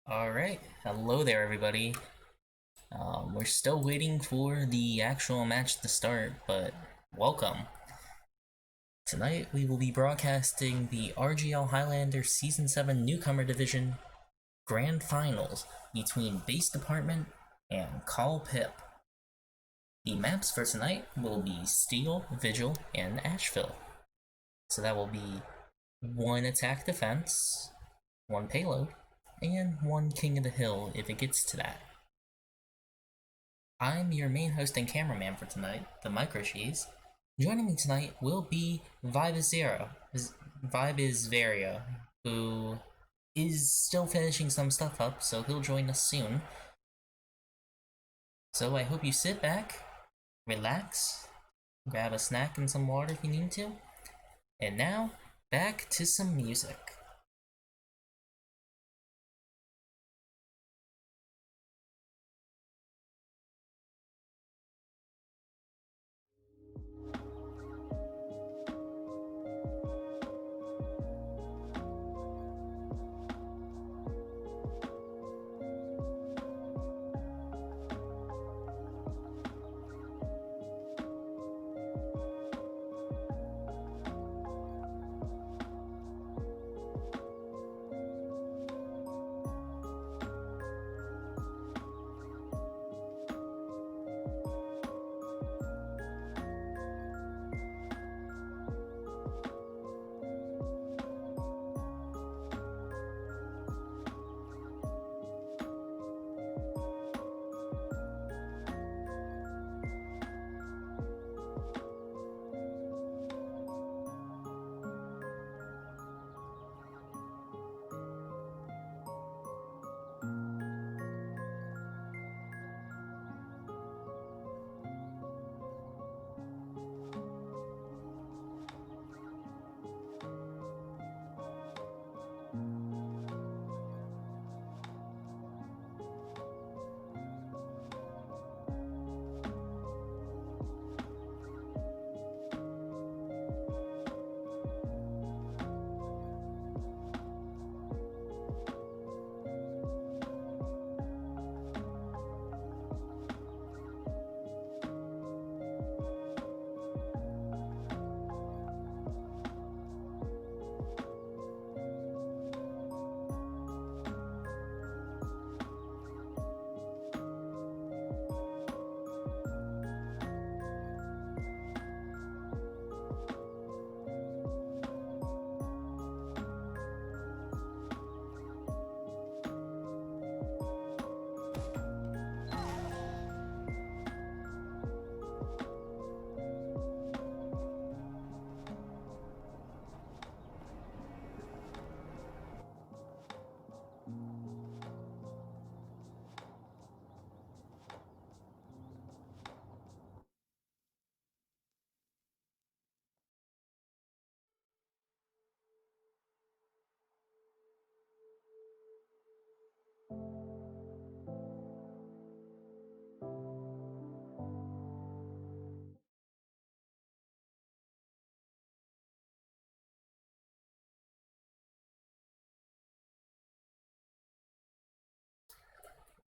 Alright, hello there everybody. We're still waiting for the actual match to start, but welcome. Tonight we will be broadcasting the RGL Highlander Season 7 Newcomer Division Grand Finals between Base Department and callpip. The maps for tonight will be Steel, Vigil, and Ashville. So that will be 1 attack defense, 1 payload, and 1 King of the Hill if it gets to that. I'm your main host and cameraman for tonight, the Micro Cheese. Joining me tonight will be Vibisvaria, who is still finishing some stuff up, so he'll join us soon. So I hope you sit back, relax, grab a snack and some water if you need to. And now, back to some music.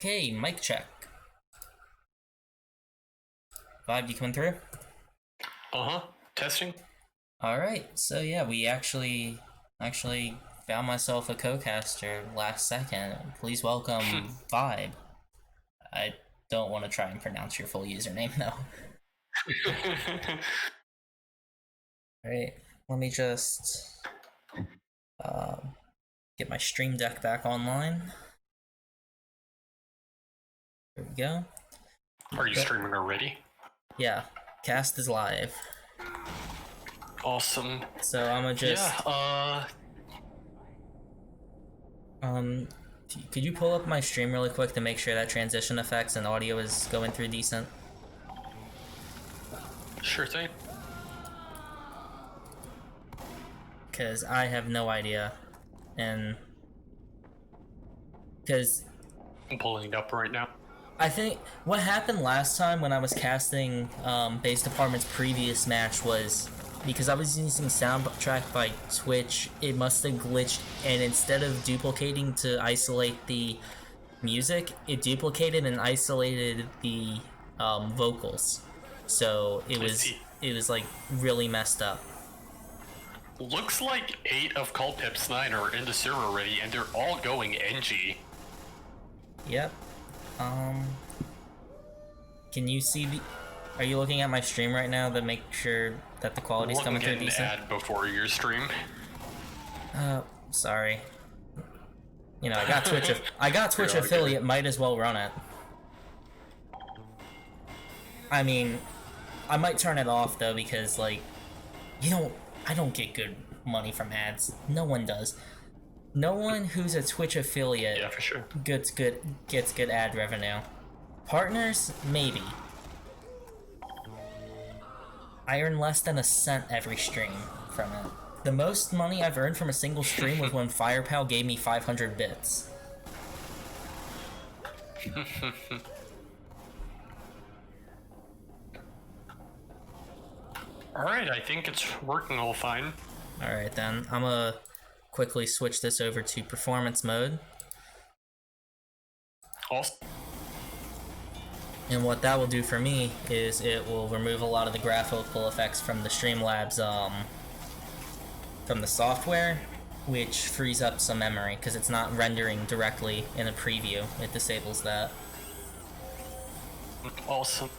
Okay, mic check. Vibe, you coming through? Testing. Alright, so yeah, we actually found myself a co-caster last second. Please welcome Vibe. I don't want to try and pronounce your full username though. Alright, let me just get my stream deck back online. There we go. Are you streaming already? Yeah, cast is live. Awesome. So I'm gonna just could you pull up my stream really quick to make sure that transition effects and audio is going through decent? Sure thing. Because I have no idea. And because I'm pulling it up right now. I think what happened last time when I was casting Base Department's previous match was because I was using soundtrack by Twitch, it must have glitched, and instead of duplicating to isolate the music, it duplicated and isolated the vocals. So it was like really messed up. Looks like 8 of callpip's 9 are in the server already, and they're all going NG. Yep. Can you see the... Are you looking at my stream right now to make sure that the quality's coming through decent? Ad before your stream. Sorry. You know, I got Twitch affiliate, might as well run it. I mean, I might turn it off though because like, I don't get good money from ads. No one does. No one who's a Twitch affiliate Yeah, for sure. gets good ad revenue. Partners, maybe. I earn less than a cent every stream from it. The most money I've earned from a single stream was when Firepal gave me 500 bits. Alright, I think it's working all fine. Alright then, I'm gonna quickly switch this over to performance mode. Awesome. And what that will do for me is it will remove a lot of the graphical effects from the Streamlabs, from the software, which frees up some memory, because it's not rendering directly in a preview. It disables that. Awesome.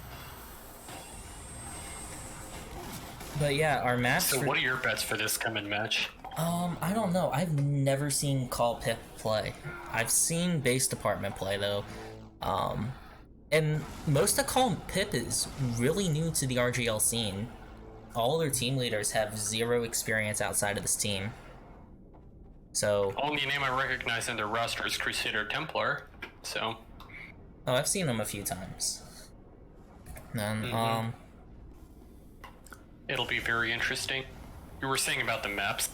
But yeah, our match... So what are your bets for this coming match? I don't know. I've never seen callpip play. I've seen Base Department play, though. And most of callpip is really new to the RGL scene. All their team leaders have zero experience outside of this team. So... Only name I recognize in their roster is Crusader Templar, so... Oh, I've seen them a few times. And, It'll be very interesting. You were saying about the maps.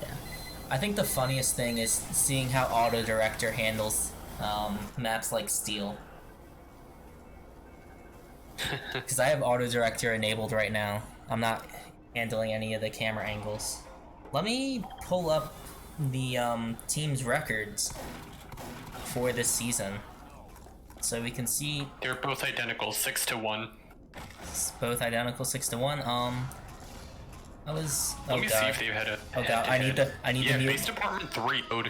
Yeah. I think the funniest thing is seeing how Auto Director handles maps like Steel. Because I have Auto Director enabled right now. I'm not handling any of the camera angles. Let me pull up the team's records for this season, so we can see. They're both identical, 6-1. Both identical, 6-1. I was. Let me see if they've had a. Oh god, I need the mute. Base Department 3-0'd.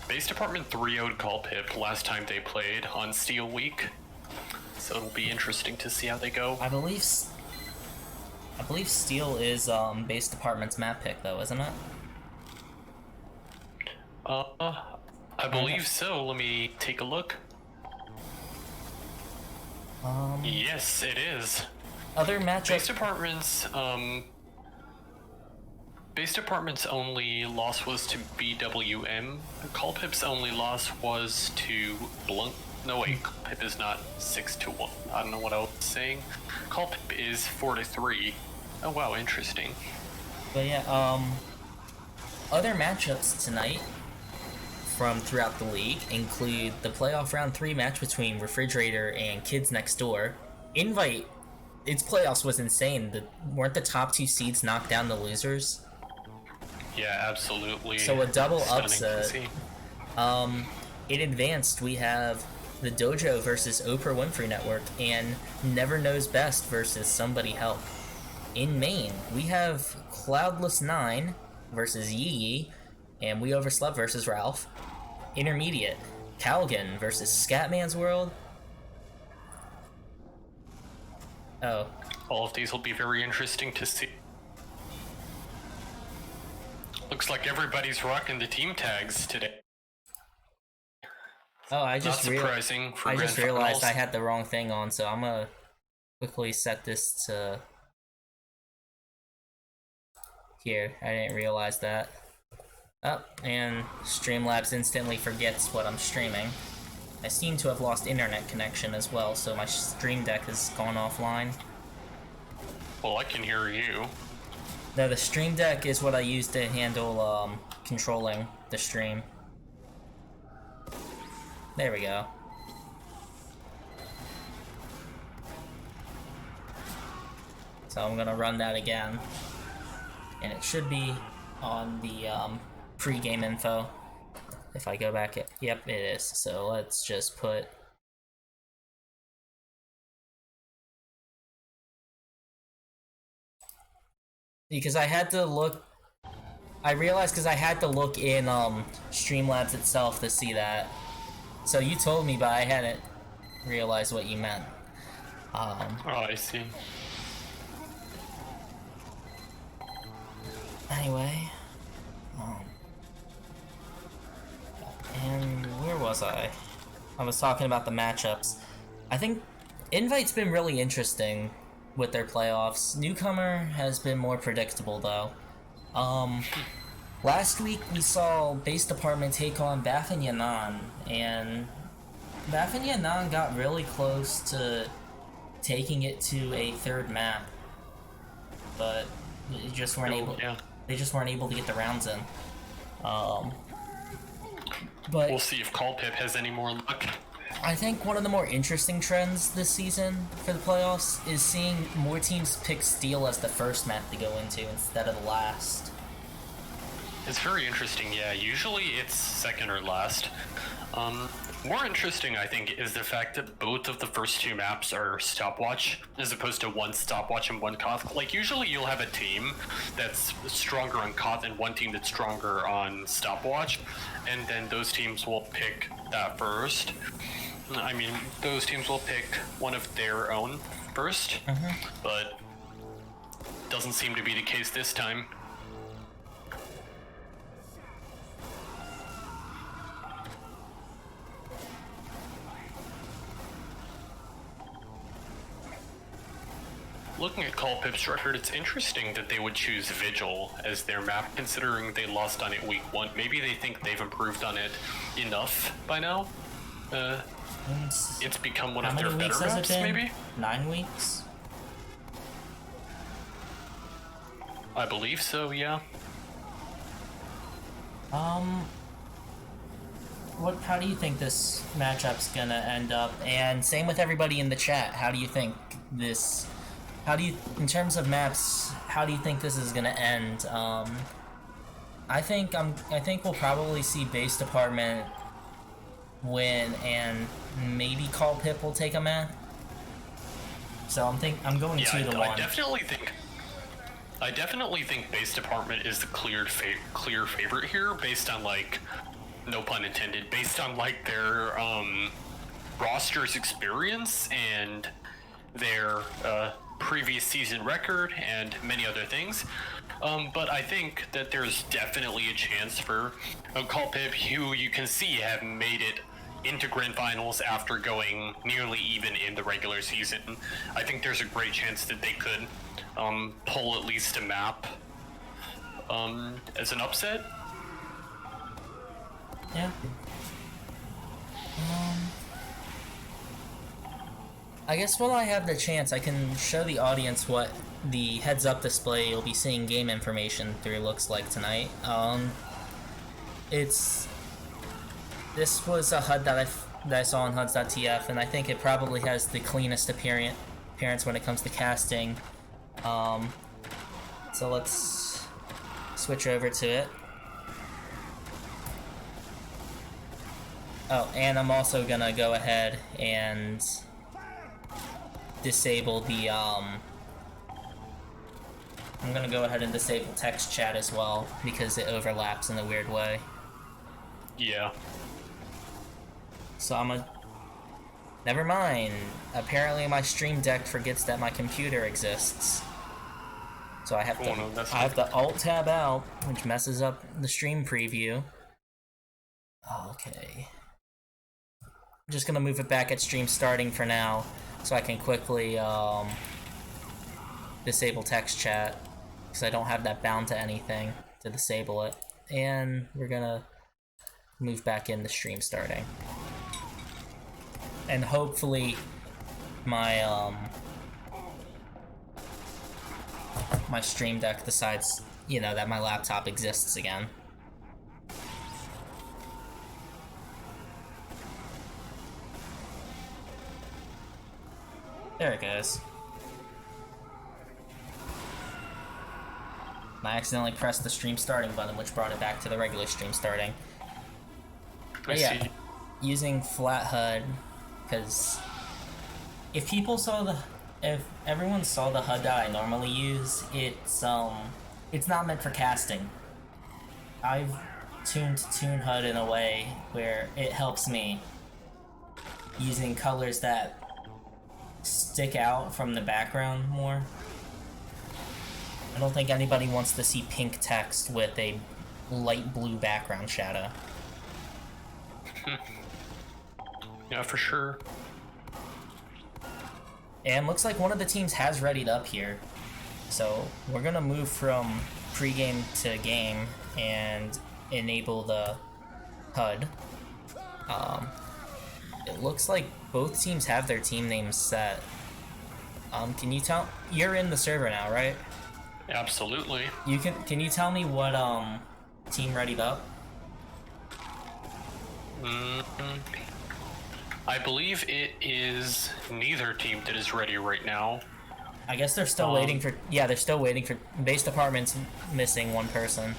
Base Department 3-0'd callpip last time they played on Steel Week. So it'll be interesting to see how they go. I believe Steel is Base Department's map pick though, isn't it? I believe so. Let me take a look. Yes, it is. Other matchups. Base Department's only loss was to BWM. callpip's only loss was to Blunt. No wait, callpip is not 6-1. I don't know what I was saying. callpip is 4-3. Oh wow, interesting. But yeah, other matchups tonight from throughout the league include the playoff round 3 match between Refrigerator and Kids Next Door. Invite, its playoffs was insane. Weren't the top 2 seeds knocked down the losers? Yeah, absolutely. So a double upset. in advanced, we have the Dojo versus Oprah Winfrey Network, and Never Knows Best versus Somebody Help. In main, we have Cloudless 9 versus Yee Yee, and We Overslept versus Ralph. Intermediate, Calgan versus Scatman's World. Oh. All of these will be very interesting to see. Looks like everybody's rocking the team tags today. Oh, I just realized I had the wrong thing on, so I'm gonna quickly set this to here. I didn't realize that. Oh, and Streamlabs instantly forgets what I'm streaming. I seem to have lost internet connection as well, so my stream deck has gone offline. Well, I can hear you. No, the stream deck is what I use to handle controlling the stream. There we go. So I'm gonna run that again. And it should be on the pre-game info. If I go back, yep, it is. So let's just put... Because I had to look... I realized because I had to look in Streamlabs itself to see that. So you told me, but I hadn't realized what you meant. Oh, I see. Anyway, and where was I? I was talking about the matchups. I think Invite's been really interesting with their playoffs. Newcomer has been more predictable though. Last week we saw Base Department take on Bath and Yan'an, and Bath and Yan'an got really close to taking it to a third map, but they just weren't able. Yeah. They just weren't able to get the rounds in. But we'll see if callpip has any more luck. I think one of the more interesting trends this season for the playoffs is seeing more teams pick Steel as the first map to go into instead of the last. It's very interesting, yeah. Usually it's second or last. More interesting, I think, is the fact that both of the first two maps are stopwatch, as opposed to one stopwatch and one Koth. Like, usually you'll have a team that's stronger on Koth and one team that's stronger on stopwatch, and then those teams will pick that first. I mean, those teams will pick one of their own first, but doesn't seem to be the case this time. Looking at callpip's record, it's interesting that they would choose Vigil as their map, considering they lost on it week 1. Maybe they think they've improved on it enough by now. It's become one of their better maps, maybe? 9 weeks? I believe so, yeah. How do you think this matchup's gonna end up? And same with everybody in the chat. How do you think this... in terms of maps, how do you think this is gonna end? I think we'll probably see Base Department win, and maybe callpip will take a map. So I'm going 2-1. I definitely think Base Department is the clear favorite here, based on, like, no pun intended, based on, like, their roster's experience and their previous season record and many other things. But I think that there's definitely a chance for callpip, who you can see have made it into grand finals after going nearly even in the regular season. I think there's a great chance that they could pull at least a map as an upset. Yeah. I guess while I have the chance, I can show the audience what the heads-up display you'll be seeing game information through looks like tonight. This was a HUD that I saw on HUDs.tf, and I think it probably has the cleanest appearance when it comes to casting. So let's switch over to it. Oh, and I'm also gonna go ahead and disable the, I'm gonna go ahead and disable text chat as well, because it overlaps in a weird way. Yeah. So I'm gonna... Never mind. Apparently my Stream Deck forgets that my computer exists. So I have to, I have to Alt-Tab out, which messes up the stream preview. Okay. I'm just gonna move it back at stream starting for now, so I can quickly disable text chat, because I don't have that bound to anything to disable it. And we're gonna move back into stream starting. And hopefully my my Stream Deck decides, you know, that my laptop exists again. There it goes. I accidentally pressed the stream starting button, which brought it back to the regular stream starting. But yeah, using flat HUD, because if people saw the, if everyone saw the HUD that I normally use, it's not meant for casting. I've tuned Toon HUD in a way where it helps me using colors that stick out from the background more. I don't think anybody wants to see pink text with a light blue background shadow. Yeah, for sure. And looks like one of the teams has readied up here. So we're gonna move from pre-game to game and enable the HUD. It looks like both teams have their team names set. Can you tell... You're in the server now, right? Absolutely. Can you tell me what, team readied up? I believe it is neither team that is ready right now. I guess they're still waiting for... Yeah, they're still waiting for... Base Department's missing one person.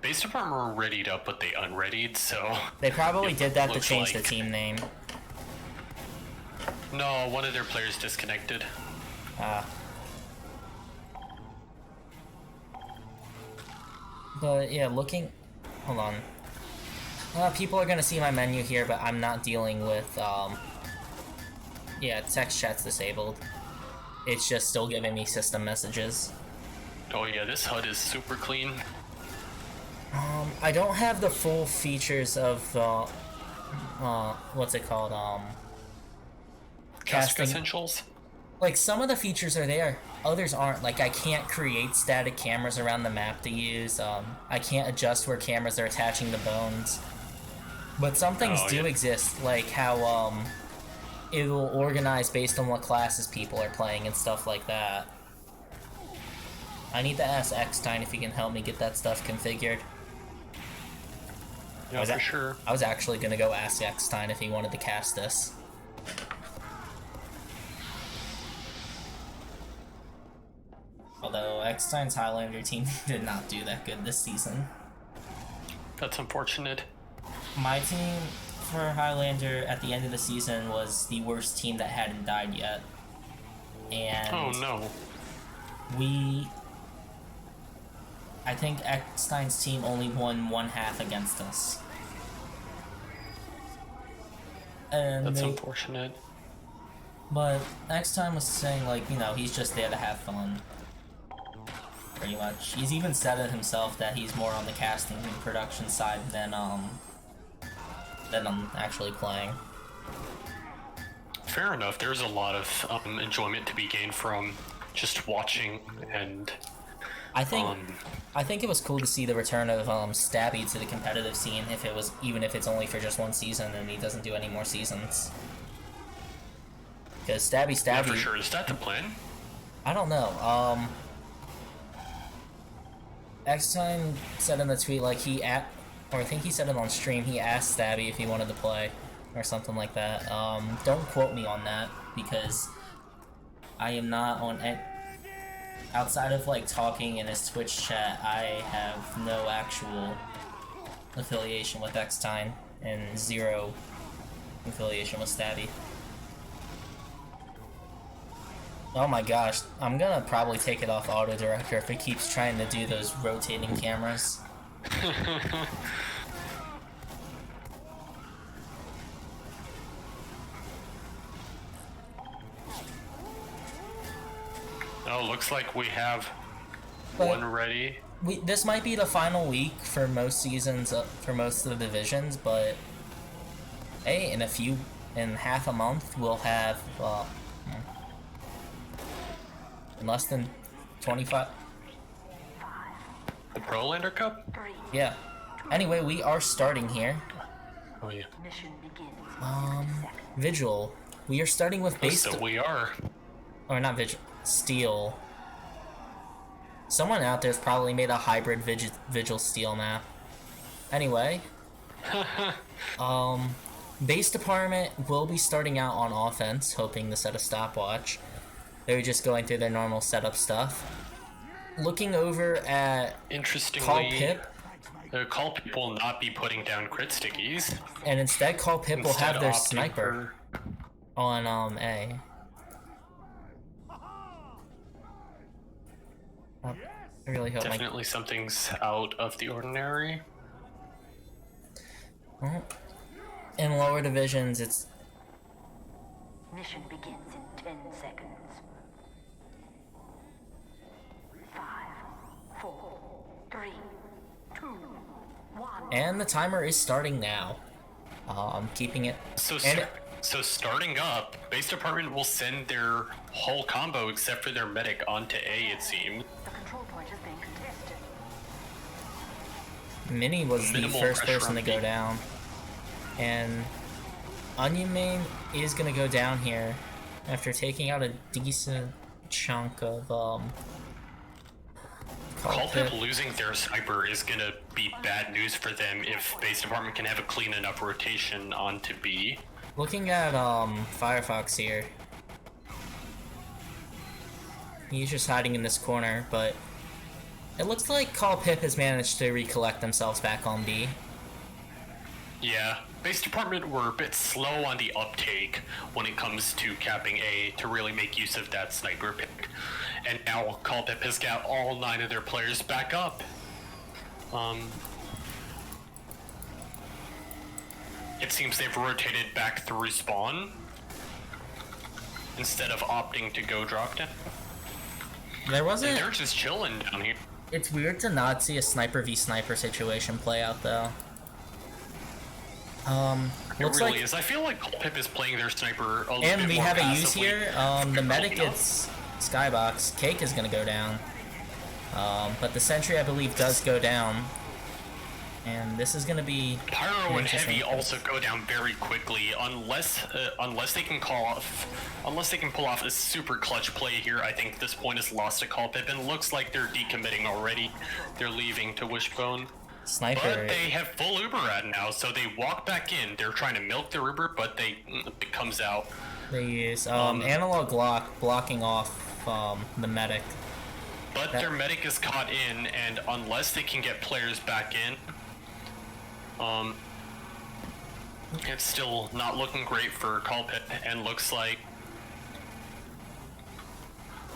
Base Department were readied up, but they unreadied, so... They probably did that to change the team name. No, one of their players disconnected. But yeah, looking... Hold on. People are gonna see my menu here, but I'm not dealing with, yeah, text chat's disabled. It's just still giving me system messages. Oh yeah, this HUD is super clean. I don't have the full features of, what's it called, casting essentials? Like, some of the features are there, others aren't. Like, I can't create static cameras around the map to use, I can't adjust where cameras are attaching the bones. But some things do exist, like how, it will organize based on what classes people are playing and stuff like that. I need to ask Eckstein if he can help me get that stuff configured. Yeah, for sure. I was actually gonna go ask Eckstein if he wanted to cast this. Although Eckstein's Highlander team did not do that good this season. That's unfortunate. My team for Highlander at the end of the season was the worst team that hadn't died yet. And oh no. I think Eckstein's team only won one half against us. And that's unfortunate. But Eckstein was saying, like, you know, he's just there to have fun. Pretty much. He's even said it himself that he's more on the casting and production side than I'm actually playing. Fair enough. There's a lot of enjoyment to be gained from just watching, and I think it was cool to see the return of Stabby to the competitive scene, even if it's only for just one season and he doesn't do any more seasons. Because Stabby. Yeah, for sure. Is that the plan? I don't know. Eckstein said in the tweet, like, or I think he said it on stream, he asked Stabby if he wanted to play, or something like that. Don't quote me on that, because I am not on... Outside of, like, talking in his Twitch chat, I have no actual affiliation with Eckstein. and 0 affiliation with Stabby. Oh my gosh, I'm gonna probably take it off auto director if it keeps trying to do those rotating cameras. Oh, looks like we have one ready. This might be the final week for most seasons, for most of the divisions, but hey, in half a month, we'll have, in less than 25. The Pro-Lander Cup? Yeah. Anyway, we are starting here. Oh yeah. Vigil. We are starting with base. So we are. Or not Vigil. Steel. Someone out there's probably made a hybrid Vigil Steel map. Anyway. Base department will be starting out on offense, hoping to set a stopwatch. They're just going through their normal setup stuff. Looking over at Interestingly, callpip. Callpip will not be putting down crit stickies. And instead callpip will have their opting sniper on A. I really hope Definitely something's out of the ordinary. Well, in lower divisions, it's... Mission begins in 10 seconds. 5, 4, 3, 2, 1. And the timer is starting now. I'm keeping it... So starting up, base department will send their whole combo except for their medic onto A, it seems. The control point has been contested. Minnie was the first person to go B. down. And Onion Main is gonna go down here after taking out a decent chunk of Callpip losing their sniper is gonna be bad news for them if base department can have a clean enough rotation onto B. Looking at Firefox here. He's just hiding in this corner, but it looks like callpip has managed to recollect themselves back on B. Yeah, base department were a bit slow on the uptake when it comes to capping A to really make use of that sniper pick. And now callpip has got all 9 of their players back up. It seems they've rotated back through spawn instead of opting to go drop down. There wasn't... And they're just chilling down here. It's weird to not see a sniper v sniper situation play out though. It Looks really like... is. I feel like callpip is playing their sniper a little And bit we more have a use passively. here. The medic is Skybox. Cake is gonna go down. But the sentry I believe does go down. And this is gonna be Pyro and Heavy also go down very quickly unless they can pull off a super clutch play here. I think this point is lost to callpip and looks like they're decommitting already. They're leaving to Wishbone. Sniper. But they have full Uber ad now, so they walk back in. They're trying to milk their Uber, but it comes out. They use analog lock blocking off the medic. But their medic is caught in, and unless they can get players back in, it's still not looking great for callpip, and looks like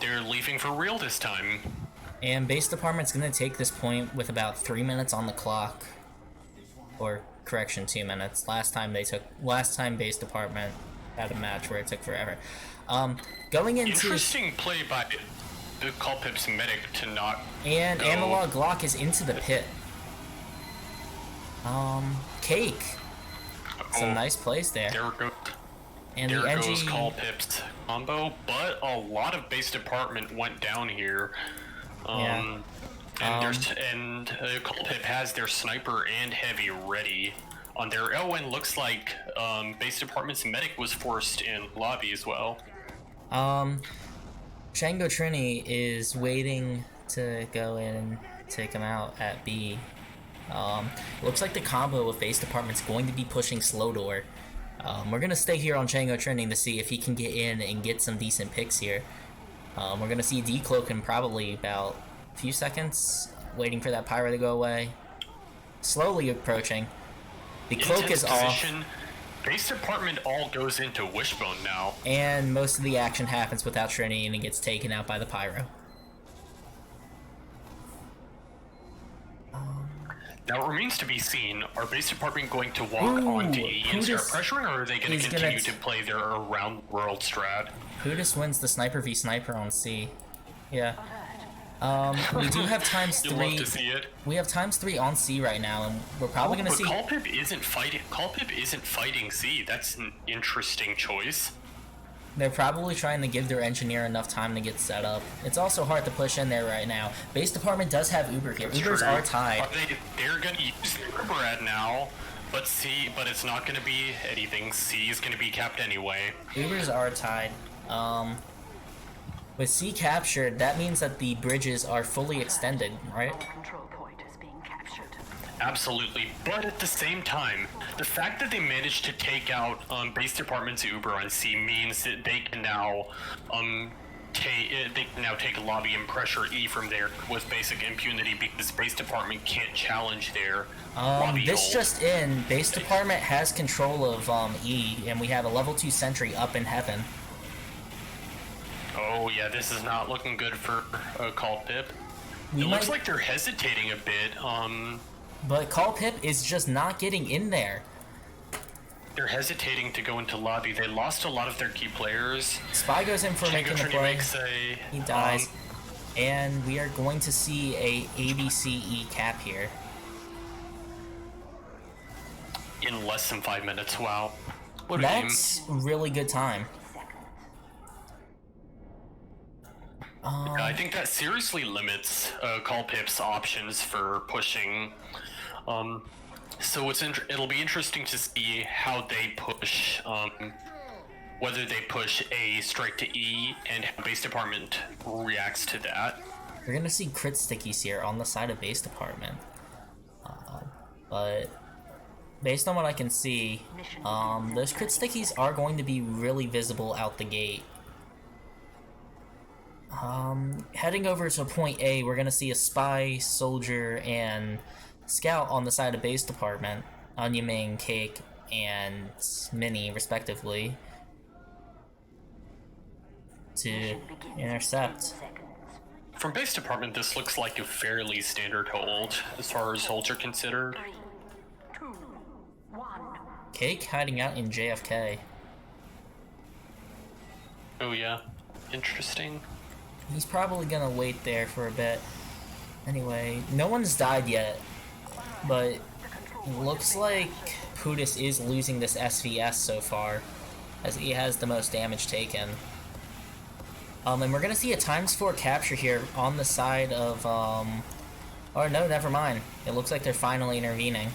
they're leaving for real this time. And base department's gonna take this point with about 3 minutes on the clock. Or correction, 2 minutes. Last time base department had a match where it took forever. Going into Interesting play by the callpip's medic to not and go. analog lock is into the pit. Cake. Some nice plays there. There goes, And there the goes NG callpip's combo, but a lot of base department went down here. Yeah. And callpip has their sniper and heavy ready on their. Oh, and looks like base department's medic was forced in lobby as well. Shango Trini is waiting to go in and take him out at B. Looks like the combo of base department's going to be pushing slow door. We're gonna stay here on Shango Trini to see if he can get in and get some decent picks here. We're gonna see Decloak in probably about a few seconds, waiting for that pyro to go away. Slowly approaching. The cloak is off, Base department all goes into Wishbone now. and most of the action happens without Trinity, and it gets taken out by the Pyro. Now it remains to be seen, are base department going to walk onto E and start pressuring, or are they going to continue to play their around-world strat? Pudis wins the sniper v sniper on C. Yeah. We do have times 3. You'd love to see it. We have times 3 on C right now, and we're probably going to see... Callpip isn't fighting C. That's an interesting choice. They're probably trying to give their engineer enough time to get set up. It's also hard to push in there right now. Base department does have Uber here. Ubers are tied. They're gonna use Uberad now, but it's not gonna be anything. C is gonna be capped anyway. Ubers are tied. With C captured, that means that the bridges are fully extended, right? Control point is being captured. Absolutely, but at the same time, the fact that they managed to take out base department's Uber on C means that they can now take lobby and pressure E from there with basic impunity, because base department can't challenge their lobby this hold. just in, base department has control of E, and we have a level 2 sentry up in heaven. Oh yeah, this is not looking good for callpip. It looks like they're hesitating a bit. But callpip is just not getting in there. They're hesitating to go into lobby. They lost a lot of their key players. Spy goes in for making the play. He dies. And we are going to see a ABCE cap here. In less than 5 minutes, wow. What a game. That's really good time. I think that seriously limits callpip's options for pushing. So it'll be interesting to see how they push, whether they push a strike to E and how base department reacts to that. We're gonna see crit stickies here on the side of base department. But based on what I can see, those crit stickies are going to be really visible out the gate. Heading over to point A, we're gonna see a spy, soldier, and scout on the side of base department. Onion Ming, Cake, and Mini, respectively, to intercept. From base department, this looks like a fairly standard hold as far as holds are considered. 3, 2, 1. Cake hiding out in JFK. Oh yeah, interesting. He's probably gonna wait there for a bit. Anyway, no one's died yet, but looks like Pudis is losing this SVS so far, as he has the most damage taken. And we're gonna see a ×4 capture here on the side of, oh no, never mind. It looks like they're finally intervening.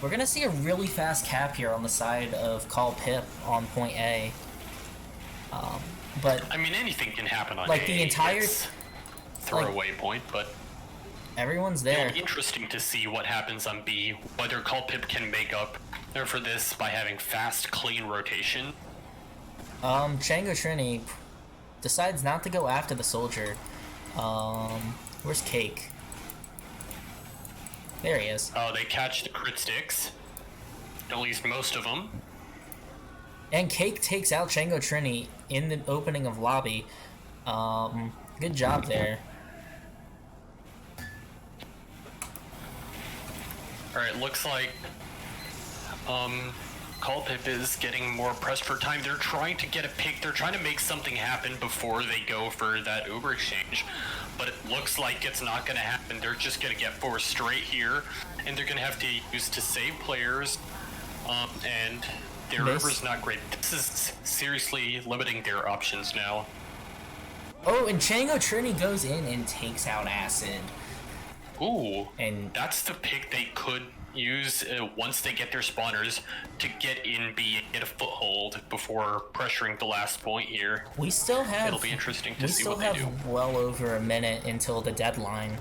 We're gonna see a really fast cap here on the side of callpip on point A. But I mean, anything can happen on like A. the entire throwaway point, but everyone's there. it'll be interesting to see what happens on B, whether callpip can make up for this by having fast, clean rotation. Chango Trini decides not to go after the soldier. Where's Cake? There he is. They catch the crit sticks, at least most of them. And Cake takes out Chango Trini in the opening of lobby. Good job there. Alright, looks like callpip is getting more pressed for time. They're trying to get a pick. They're trying to make something happen before they go for that Uber exchange. But it looks like it's not going to happen. They're just going to get 4 straight here. And they're going to have to use to save players. And their Uber's not great. This is seriously limiting their options now. Oh, and Chango Trini goes in and takes out Acid. Ooh, And that's the pick they could use once they get their spawners to get in B and get a foothold before pressuring the last point here. we still have... It'll be interesting to we see still what they have do. well over a minute until the deadline.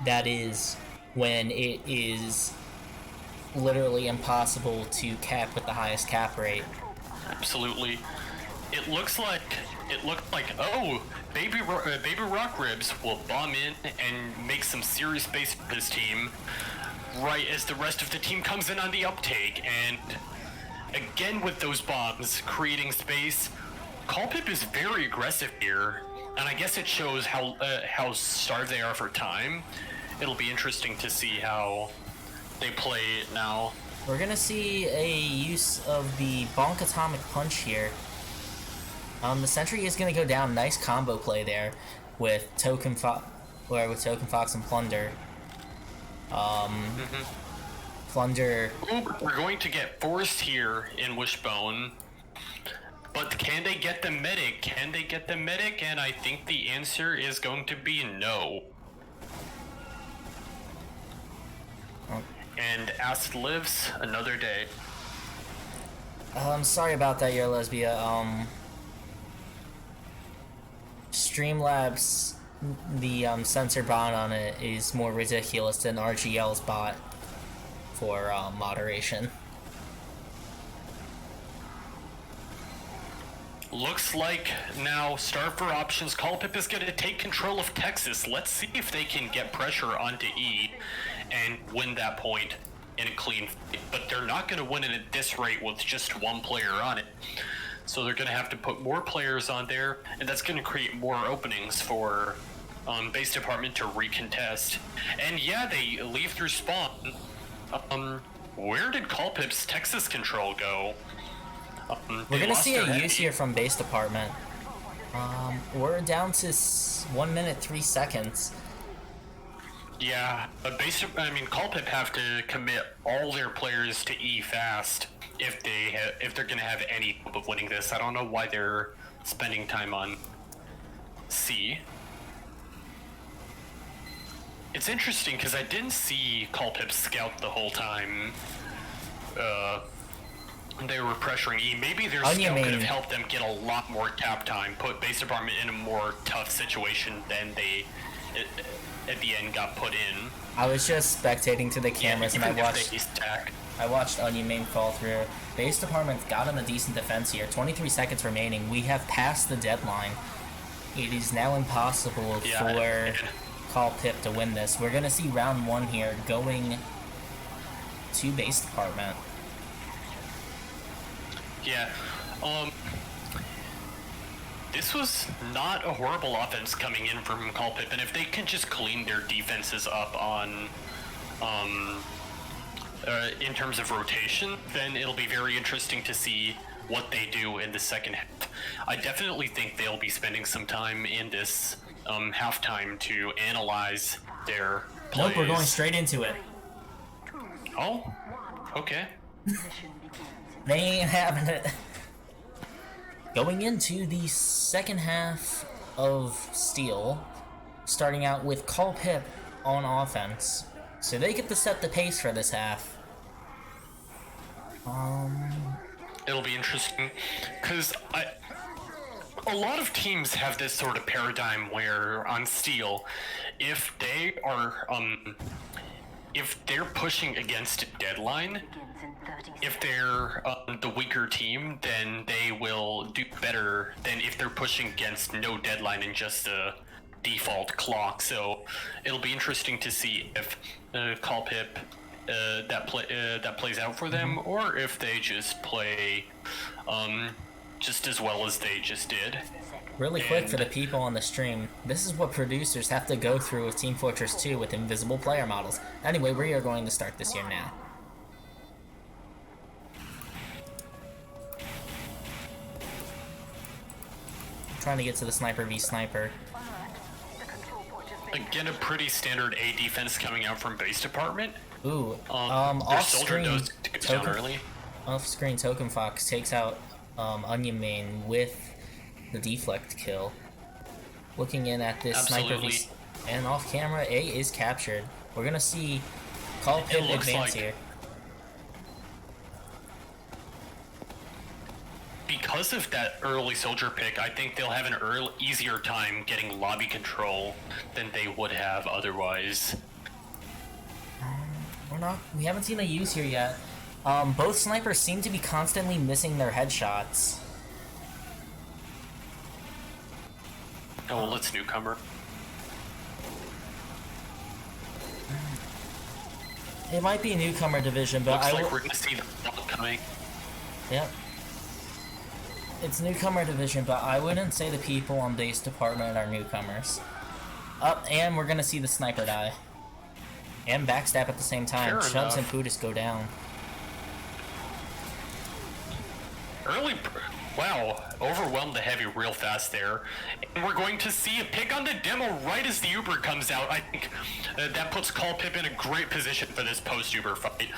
That is when it is literally impossible to cap with the highest cap rate. Absolutely. it looked like oh, baby rock ribs will bomb in and make some serious space for his team, right as the rest of the team comes in on the uptake, and again with those bombs creating space. Callpip is very aggressive here, and I guess it shows how starved they are for time. It'll be interesting to see how they play it now. We're gonna see a use of the Bonk Atomic Punch here. The Sentry is gonna go down. Nice combo play there with Token Fox and Plunder. Plunder. Ooh, we're going to get forced here in Wishbone. But can they get the medic? Can they get the medic? And I think the answer is going to be no. And Ast lives another day. Sorry about that, your Lesbia. Streamlabs, the sensor bot on it is more ridiculous than RGL's bot for moderation. Looks like now Starve for options. Callpip is going to take control of Texas. Let's see if they can get pressure onto E and win that point in a clean fight. But they're not going to win it at this rate with just one player on it. So they're going to have to put more players on there, and that's going to create more openings for base department to recontest. And yeah, they leave through spawn. Where did Callpip's Texas control go? We're gonna see a use here from base department. We're down to 1 minute 3 seconds. Yeah, Callpip have to commit all their players to E fast if they're gonna have any hope of winning this. I don't know why they're spending time on C. It's interesting because I didn't see Callpip scout the whole time. They were pressuring E. Maybe their scout could have helped them get a lot more tap time, put base department in a more tough situation than they at the end got put in. I was just spectating to the cameras, and I watched Onion Main fall through. Base department's got him a decent defense here. 23 seconds remaining. We have passed the deadline. It is now impossible for Callpip to win this. We're gonna see round 1 here going to base department. Yeah, this was not a horrible offense coming in from Callpip, and if they can just clean their defenses up on, in terms of rotation, then it'll be very interesting to see what they do in the second half. I definitely think they'll be spending some time in this halftime to analyze their plays. Nope, we're going straight into it. Oh, okay. They ain't having it. Going into the second half of Steel, starting out with Callpip on offense. So they get to set the pace for this half. It'll be interesting, because a lot of teams have this sort of paradigm where on Steel, if they are, if they're pushing against a deadline, if they're the weaker team, then they will do better than if they're pushing against no deadline and just a default clock. So it'll be interesting to see if Callpip that plays out for them, or if they just play just as well as they just did. Really quick for the people on the stream, this is what producers have to go through with Team Fortress 2 with invisible player models. Anyway, we are going to start this year now. Trying to get to the sniper v sniper. Again, a pretty standard A defense coming out from base department. Ooh, their soldier goes down early. Off-screen Token Fox takes out Onion Main with the deflect kill. Looking in at this sniper v, and off camera, A is captured. We're gonna see Callpip advance here. Because of that early soldier pick, I think they'll have an easier time getting lobby control than they would have otherwise. We haven't seen a use here yet. Both snipers seem to be constantly missing their headshots. Oh, well, it's Newcomer. It might be Newcomer division, but Looks like we're gonna see the ball coming. Yep. It's Newcomer division, but I wouldn't say the people on base department are newcomers. Up, and we're gonna see the sniper die. And backstab at the same time. Fair Chubbs enough. and Pudis go down. Wow, overwhelmed the heavy real fast there. And we're going to see a pick on the demo right as the Uber comes out. I think that puts callpip in a great position for this post-Uber fight.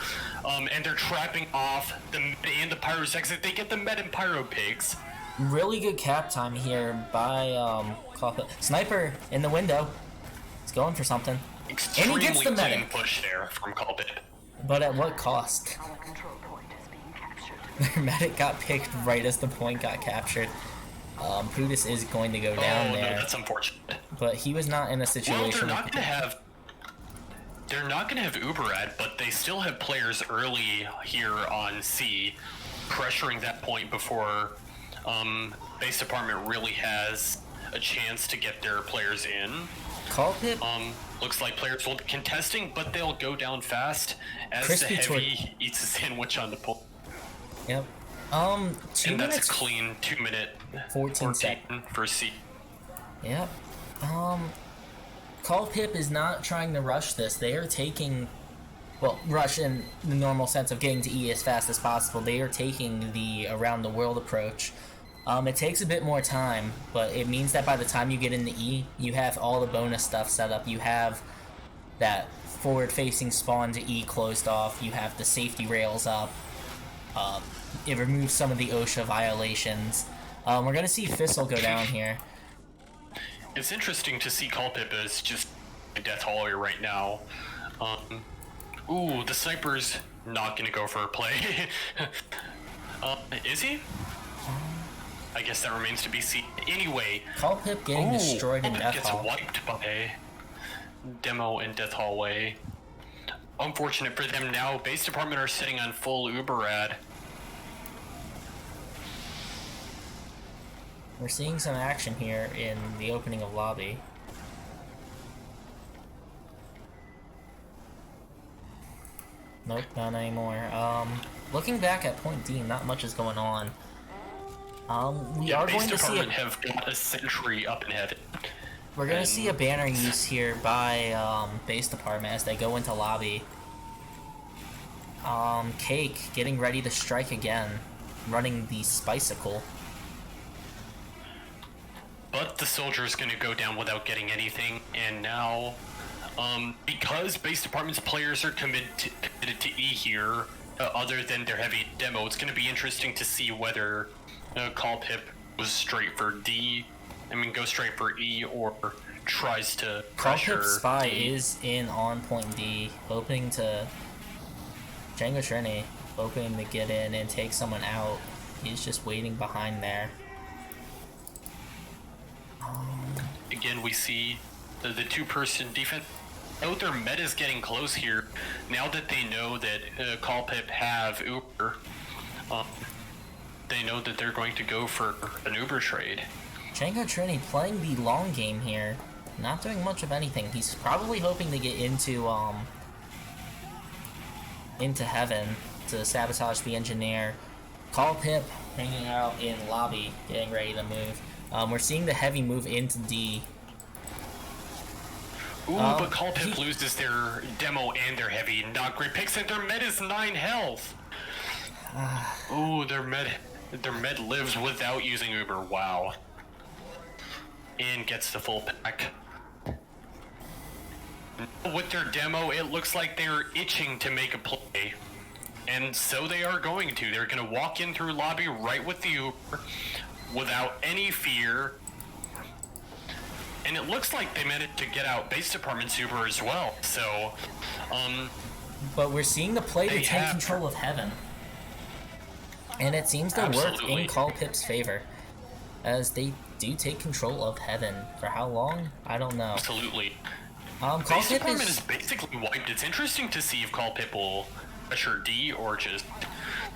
And they're trapping off the Med and the Pyro's exit. They get the Med and Pyro pigs. Really good cap time here by callpip. Sniper in the window. He's going for something. Extremely And he gets the clean medic. push there from callpip. But at what cost? Our control point is being captured. Their medic got picked right as the point got captured. Pudis is going to go down Oh, there. no, that's unfortunate. But he was not in a Well, situation. they're not gonna have Uberad, but they still have players early here on C, pressuring that point before base department really has a chance to get their players in. Callpip? Looks like players will be contesting, but they'll go down fast as Crispy the heavy eats a sandwich on the pull. Yep. 2 And minutes. that's a clean 2-minute 14 seconds. for C. Yep. Callpip is not trying to rush this. They are taking, well, rush in the normal sense of getting to E as fast as possible. They are taking the around the world approach. It takes a bit more time, but it means that by the time you get into E, you have all the bonus stuff set up. You have that forward-facing spawn to E closed off. You have the safety rails up. It removes some of the OSHA violations. We're gonna see Fissile go down here. It's interesting to see callpip as just a death hallway right now. Ooh, the sniper's not gonna go for a play. Is he? I guess that remains to be seen. Anyway, Callpip getting destroyed in Death gets Hall. wiped by Demo in Death Hallway. Unfortunate for them now. Base department are sitting on full Uberad. We're seeing some action here in the opening of lobby. Nope, not anymore. Looking back at point D, not much is going on. We are Base going to see department have got a sentry up in heaven. we're going to see a banner use here by base department as they go into lobby. Cake getting ready to strike again, running the Spicicle. But the soldier is going to go down without getting anything, and now, because base department's players are committed to E here, other than their heavy demo, it's going to be interesting to see whether callpip goes straight for D, go straight for E, or tries to pressure Callpip Spy D. is in on point D, hoping to Django Trini, hoping to get in and take someone out. He's just waiting behind there. Again, we see the two-person defense. Oh, their meta's getting close here. Now that they know that callpip have Uber, they know that they're going to go for an Uber trade. Django Trini playing the long game here, not doing much of anything. He's probably hoping to get into heaven to sabotage the engineer. Callpip hanging out in lobby, getting ready to move. We're seeing the heavy move into D. Ooh, but callpip loses their demo and their heavy. Not great picks, and their med is 9 health. Ooh, their med lives without using Uber. Wow. And gets the full pack. With their demo, it looks like they're itching to make a play. And so they are going to. They're going to walk in through lobby right with the Uber without any fear. And it looks like they managed to get out base department's Uber as well. So, But we're seeing the play to They take have- control of heaven. And it seems to work Absolutely. in Callpip's favor. As they do take control of heaven. For how long? I don't know. absolutely. Base Callpip department is... is basically wiped. It's interesting to see if callpip will pressure D or just...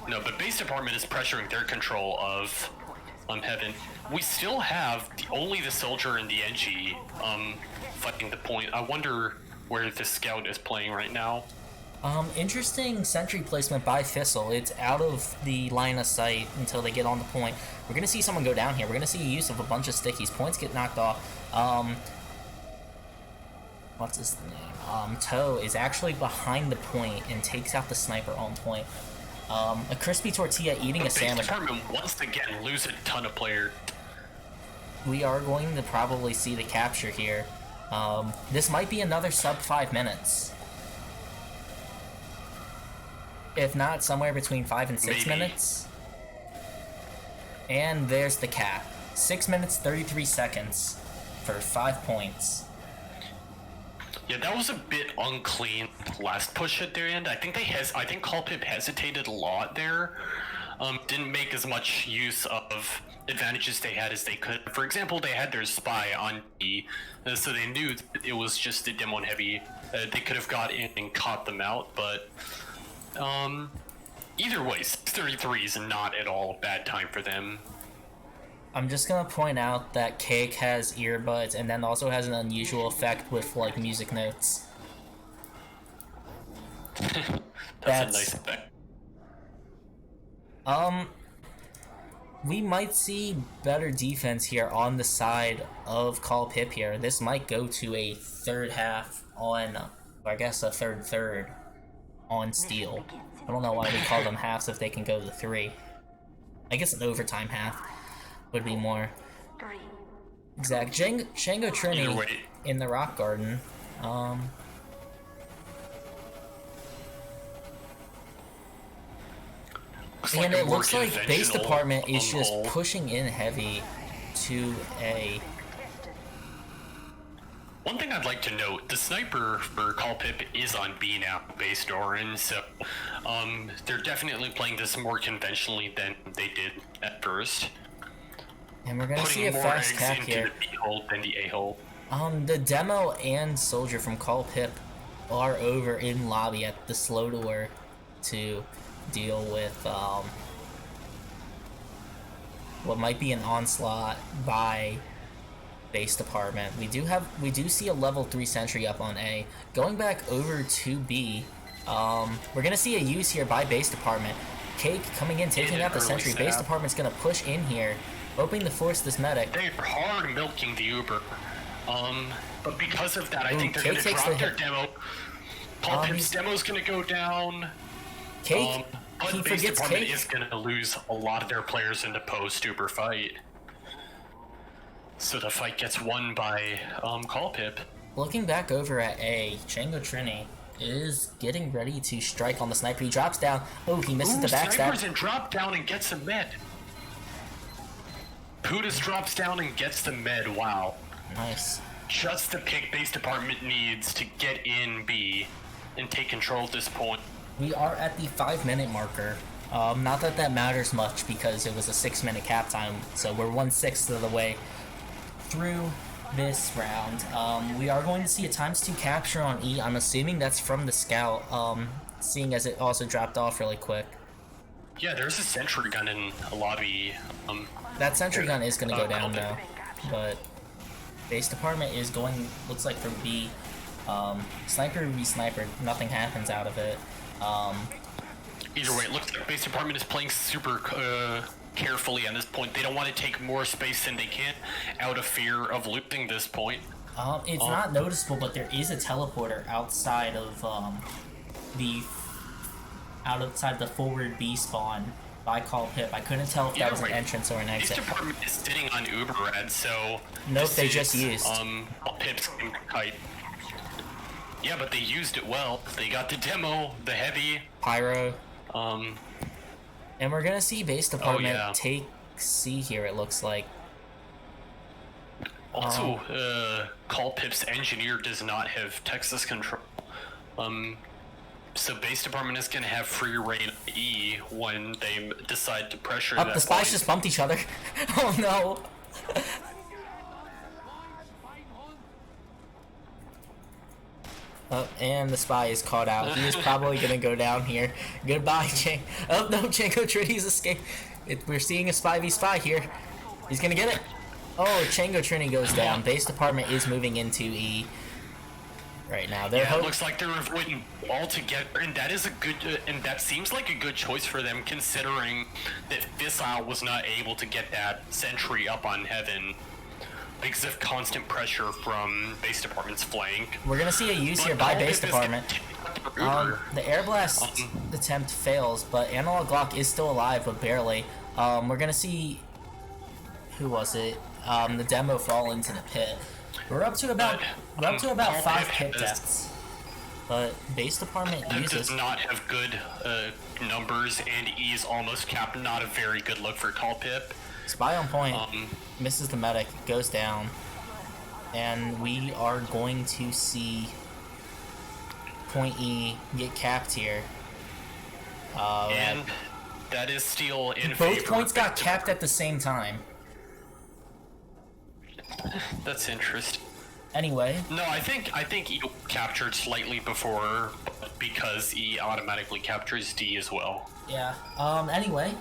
No, but base department is pressuring their control of Heaven. We still have only the soldier and the NG fighting the point. I wonder where the scout is playing right now. Interesting sentry placement by Thistle. It's out of the line of sight until they get on the point. We're gonna see someone go down here. We're gonna see use of a bunch of stickies. Points get knocked off. What's his name? Toe is actually behind the point and takes out the sniper on point. A crispy tortilla eating a sandwich. Base Department once again lose a ton of players. We are going to probably see the capture here. This might be another sub 5 minutes. If not, somewhere between 5 and 6 minutes. And there's the cap. 6 minutes 33 seconds for 5 points. Yeah, that was a bit unclean last push at their end. I think callpip hesitated a lot there. Didn't make as much use of advantages they had as they could. For example, they had their spy on B, so they knew it was just a demo heavy. They could have got in and caught them out, but either way, 6:33 is not at all a bad time for them. I'm just gonna point out that Cake has earbuds and then also has an unusual effect with like music notes. That's a nice effect. We might see better defense here on the side of callpip here. This might go to a third half on, or I guess a third on steel. I don't know why we call them halves if they can go to 3. I guess an overtime half would be more exact. Shango Trini in the Rock Garden. And it looks like Base Department is just pushing in heavy to A. One thing I'd like to note, the sniper for callpip is on B now, based Orin, so they're definitely playing this more conventionally than they did at first. And we're gonna see a fast cap here. The B-hole than the A-hole. The demo and soldier from callpip are over in lobby at the slow door to deal with what might be an onslaught by Base Department. We do see a level 3 sentry up on A. Going back over to B, we're gonna see a use here by Base Department. Cake coming in, taking out the sentry. Base Department's gonna push in here, hoping to force this medic. They're hard milking the Uber. But because of that, I think they're gonna drop their demo. callpip's demo's gonna go down. Cake, but he Base forgets Department Cake. is gonna lose a lot of their players in the post-Uber fight. So the fight gets won by callpip. Looking back over at A, Chango Trini is getting ready to strike on the sniper. He drops down. Oh, he misses the backstab. Snipers and drop down and gets a med. Putis drops down and gets the med. Wow. Nice. Just the pick Base Department needs to get in B and take control at this point. We are at the 5-minute marker. Not that that matters much because it was a 6-minute cap time, so we're 1/6 of the way through this round. We are going to see a ×2 capture on E. I'm assuming that's from the scout, seeing as it also dropped off really quick. Yeah, there's a sentry gun in a lobby. That sentry gun is going to go down now, but Base Department is going, looks like for B. Sniper v sniper, nothing happens out of it. Either way, it looks like Base Department is playing super carefully at this point. They don't want to take more space than they can out of fear of losing this point. It's not noticeable, but there is a teleporter outside of the forward B spawn by callpip. I couldn't tell if that was an entrance or an exit. Base Department is sitting on Uber Red, so nope, they just used callpip's kite. Yeah, but they used it well. They got the demo, the heavy pyro. And we're gonna see Base Department take C here, it looks like. Also, callpip's engineer does not have Texas control. So Base Department is gonna have free reign E when they decide to pressure that the spies just bumped each other. Oh no! Oh, and the spy is caught out. He is probably gonna go down here. Goodbye, Chang. Oh no, Chango Trini's escaped. We're seeing a spy v spy here. He's gonna get it. Oh, Chango Trini goes down. Base department is moving into E right now. Yeah, it looks like they're avoiding altogether, and that is a good, and that seems like a good choice for them, considering that Fissile was not able to get that sentry up on Heaven because of constant pressure from base department's flank. We're gonna see a use here by base department. The air blast attempt fails, but Analog Glock is still alive, but barely. We're gonna see, who was it? The demo fall into the pit. We're up to about 5 pit deaths, but base department uses does not have good numbers, and E is almost capped. Not a very good look for callpip. Spy on point, misses the medic, goes down, and we are going to see Point E get capped here. And that is still in favor. Both points got capped at the same time. That's interesting. Anyway. No, I think E captured slightly before because E automatically captures D as well. Yeah. Anyway,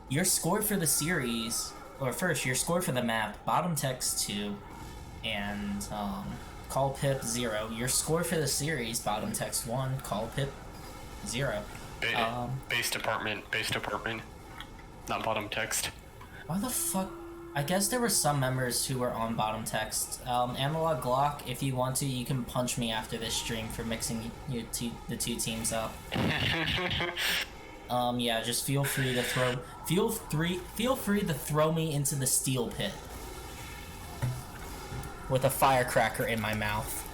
your score for the series, or first, your score for the map, bottom text 2, and callpip 0. Your score for the series, bottom text 1, callpip 0. Base department, not bottom text. Why the fuck? I guess there were some members who were on bottom text. Analog Glock, if you want to, you can punch me after this stream for mixing the two teams up. Yeah, just feel free to throw me into the steel pit with a firecracker in my mouth,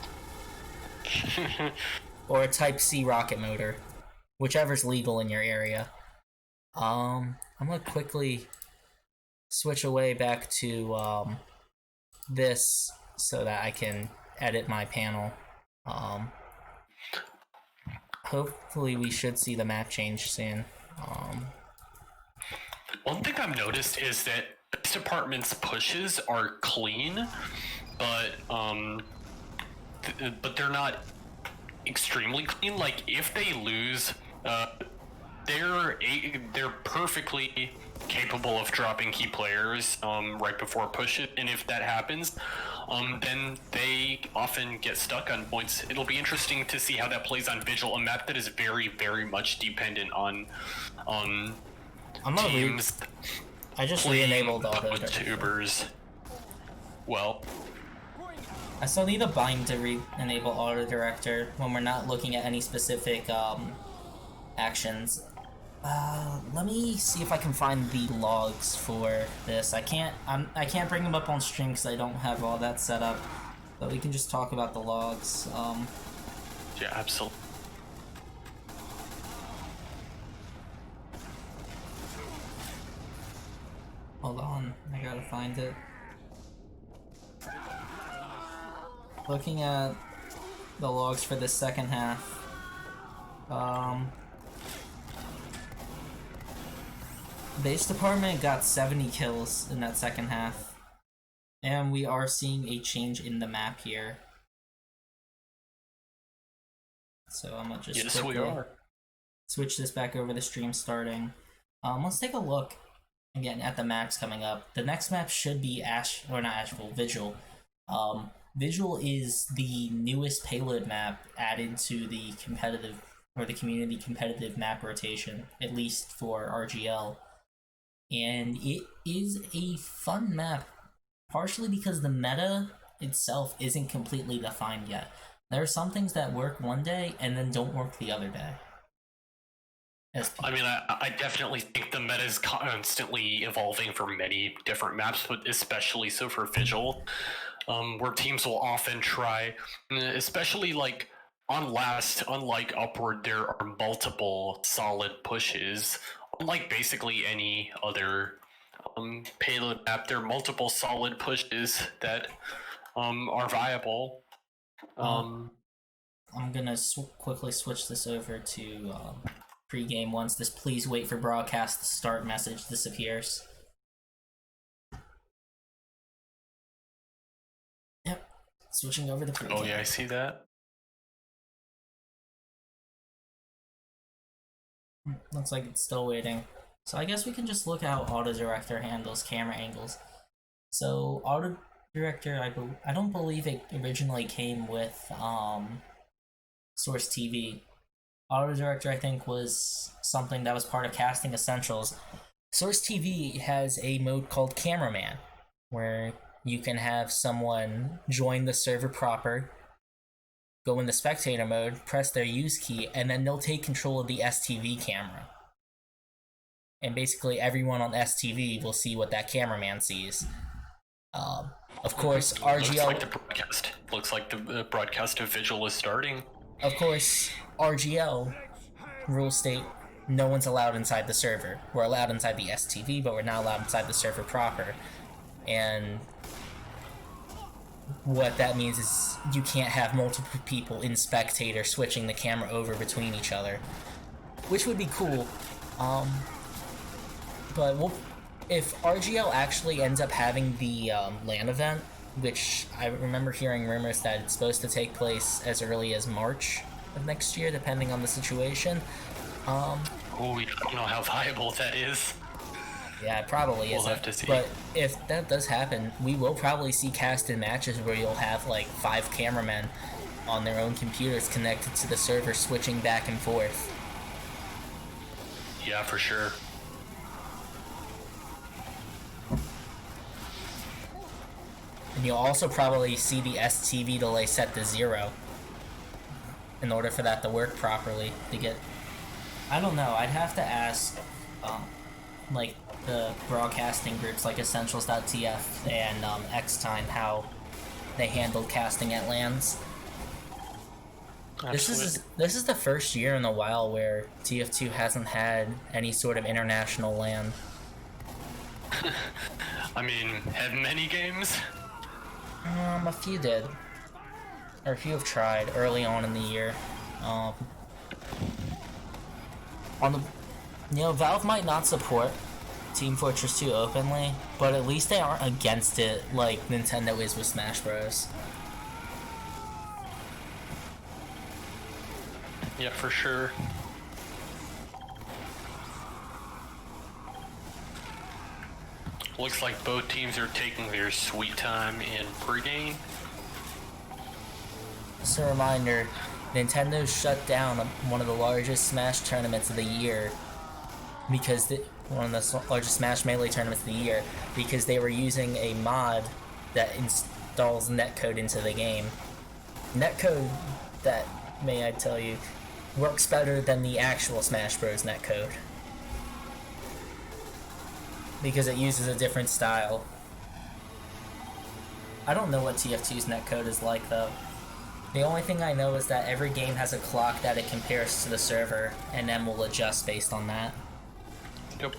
or a Type C rocket motor, whichever's legal in your area. I'm gonna quickly switch away back to this so that I can edit my panel. Hopefully we should see the map change soon. One thing I've noticed is that base department's pushes are clean, but they're not extremely clean. Like, if they lose, they're perfectly capable of dropping key players right before push it, and if that happens, then they often get stuck on points. It'll be interesting to see how that plays on Vigil, a map that is very, very much dependent on teams. I just re-enabled auto tubers. Well, I still need a bind to re-enable auto director when we're not looking at any specific actions. Let me see if I can find the logs for this. I can't bring them up on stream because I don't have all that set up, but we can just talk about the logs. Yeah, absolutely. Hold on, I gotta find it. Looking at the logs for the second half. Base department got 70 kills in that second half, and we are seeing a change in the map here. So I'm gonna just switch this back over the stream starting. Let's take a look again at the maps coming up. The next map should be Vigil. Vigil is the newest payload map added to the competitive or the community competitive map rotation, at least for RGL. And it is a fun map, partially because the meta itself isn't completely defined yet. There are some things that work one day and then don't work the other day. I mean, I definitely think the meta is constantly evolving for many different maps, but especially so for Vigil, where teams will often try, especially like on last, unlike Upward, there are multiple solid pushes. Unlike basically any other payload map, there are multiple solid pushes that are viable. I'm gonna quickly switch this over to pre-game once this "please wait for broadcast to start" message disappears. Yep, switching over to pre-game. Oh yeah, I see that. Looks like it's still waiting. So I guess we can just look at how Auto Director handles camera angles. So Auto Director, I don't believe it originally came with Source TV. Auto Director, I think, was something that was part of Casting Essentials. Source TV has a mode called Cameraman, where you can have someone join the server proper, go in the spectator mode, press their use key, and then they'll take control of the STV camera. And basically everyone on STV will see what that cameraman sees. Of course, RGL... Looks like the broadcast of Vigil is starting. Of course, RGL rules state no one's allowed inside the server. We're allowed inside the STV, but we're not allowed inside the server proper. And what that means is you can't have multiple people in spectator switching the camera over between each other, which would be cool. But if RGL actually ends up having the LAN event, which I remember hearing rumors that it's supposed to take place as early as March of next year, depending on the situation. We don't know how viable that is. Yeah, it probably isn't. We'll have to see. But if that does happen, we will probably see cast-in matches where you'll have like 5 cameramen on their own computers connected to the server, switching back and forth. Yeah, for sure. And you'll also probably see the STV delay set to 0 in order for that to work properly. To get, I don't know. I'd have to ask, like the broadcasting groups like Essentials.tf and Xtime how they handled casting at LANs. This is the first year in a while where TF2 hasn't had any sort of international LAN. I mean, have many games? A few did. Or a few have tried early on in the year. Valve might not support Team Fortress 2 openly, but at least they aren't against it like Nintendo is with Smash Bros. Yeah, for sure. Looks like both teams are taking their sweet time in pregame. Just a reminder, Nintendo shut down one of the largest Smash tournaments of the year because one of the largest Smash Melee tournaments of the year because they were using a mod that installs netcode into the game. Netcode that, may I tell you, works better than the actual Smash Bros. Netcode. Because it uses a different style. I don't know what TF2's netcode is like though. The only thing I know is that every game has a clock that it compares to the server, and then will adjust based on that. Yep.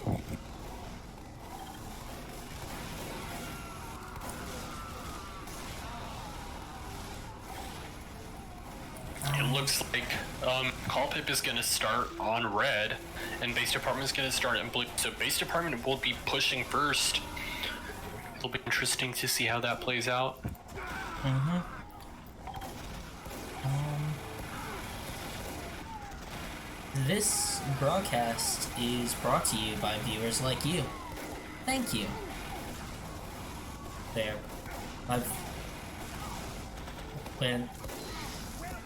It looks like callpip is going to start on red, and base department is going to start in blue. So base department will be pushing first. It'll be interesting to see how that plays out. Mm-hmm. This broadcast is brought to you by viewers like you. Thank you. There.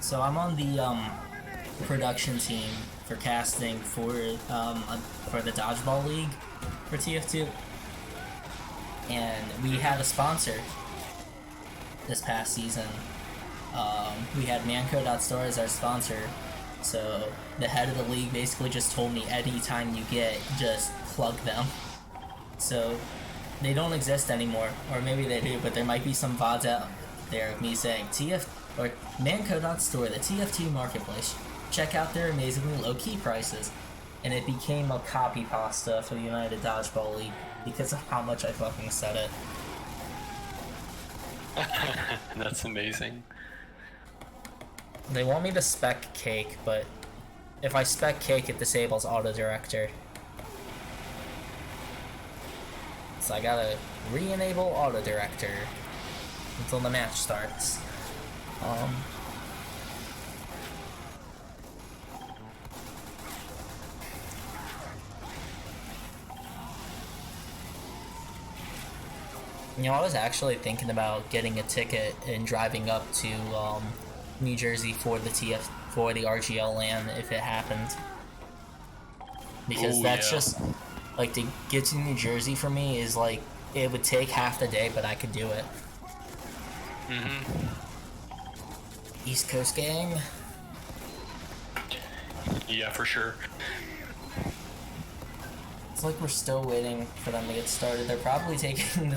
So I'm on the production team for casting for the Dodgeball League for TF2, and we had a sponsor this past season. We had Manco.store as our sponsor, so the head of the league basically just told me anytime you get, just plug them. So they don't exist anymore, or maybe they do, but there might be some VODs out there of me saying or Manco.store, the TF2 marketplace. Check out their amazingly low-key prices. And it became a copy pasta for the United Dodgeball League because of how much I fucking said it. That's amazing. They want me to spec Cake, but if I spec Cake, it disables Auto Director. So I gotta re-enable Auto Director until the match starts. You know, I was actually thinking about getting a ticket and driving up to New Jersey for the RGL LAN if it happened, because that's just like, to get to New Jersey for me is like, it would take half the day, but I could do it. East Coast gang. Yeah, for sure. It's like we're still waiting for them to get started. They're probably taking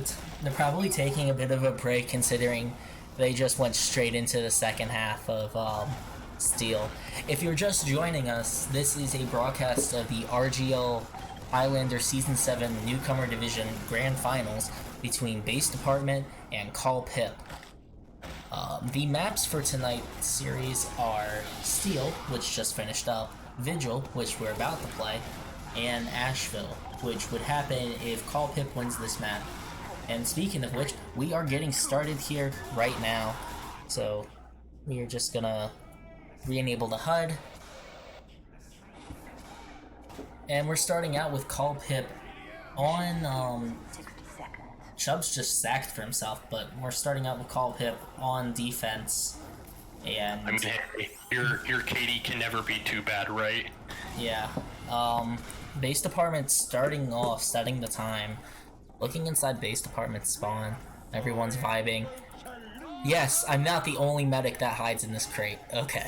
a bit of a break, considering they just went straight into the second half of Steel. If you're just joining us, this is a broadcast of the RGL Highlander Season 7 Newcomer Division Grand Finals between Base Department and callpip. The maps for tonight's series are Steel, which just finished up, Vigil, which we're about to play, and Ashville, which would happen if callpip wins this map. And speaking of which, we are getting started here right now. So we are just gonna re-enable the HUD. And we're starting out with callpip on 60 seconds. Chubb's just sacked for himself, but we're starting out with callpip on defense. And I mean, hey, your Katie can never be too bad, right? yeah. Base department starting off, setting the time. Looking inside base department spawn. Everyone's vibing. Yes, I'm not the only medic that hides in this crate. Okay.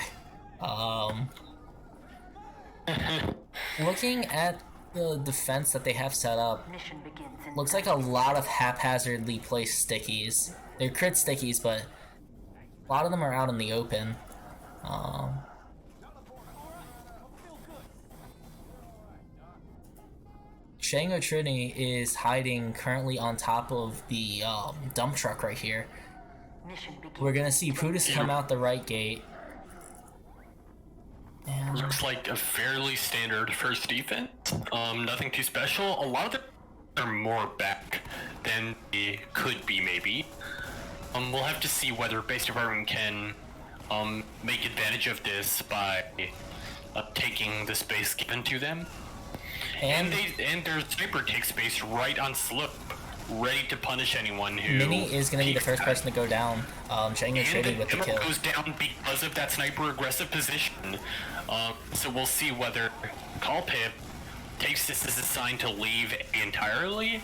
Looking at the defense that they have set up, Mission begins in looks like a lot of haphazardly placed stickies. They're crit stickies, but a lot of them are out in the open. Shango Trini is hiding currently on top of the dump truck right here. mission begins. We're gonna see Prutus come out the right gate. And Looks like a fairly standard first defense. Nothing too special. A lot of them are more back than they could be, maybe. We'll have to see whether Base Department can make advantage of this by taking the space given to them. And their sniper takes space right on slope, ready to punish anyone who... Mini is going to be the first person to go down. Shango Trini with the kill. Goes down because of that sniper aggressive position. So we'll see whether callpip takes this as a sign to leave entirely,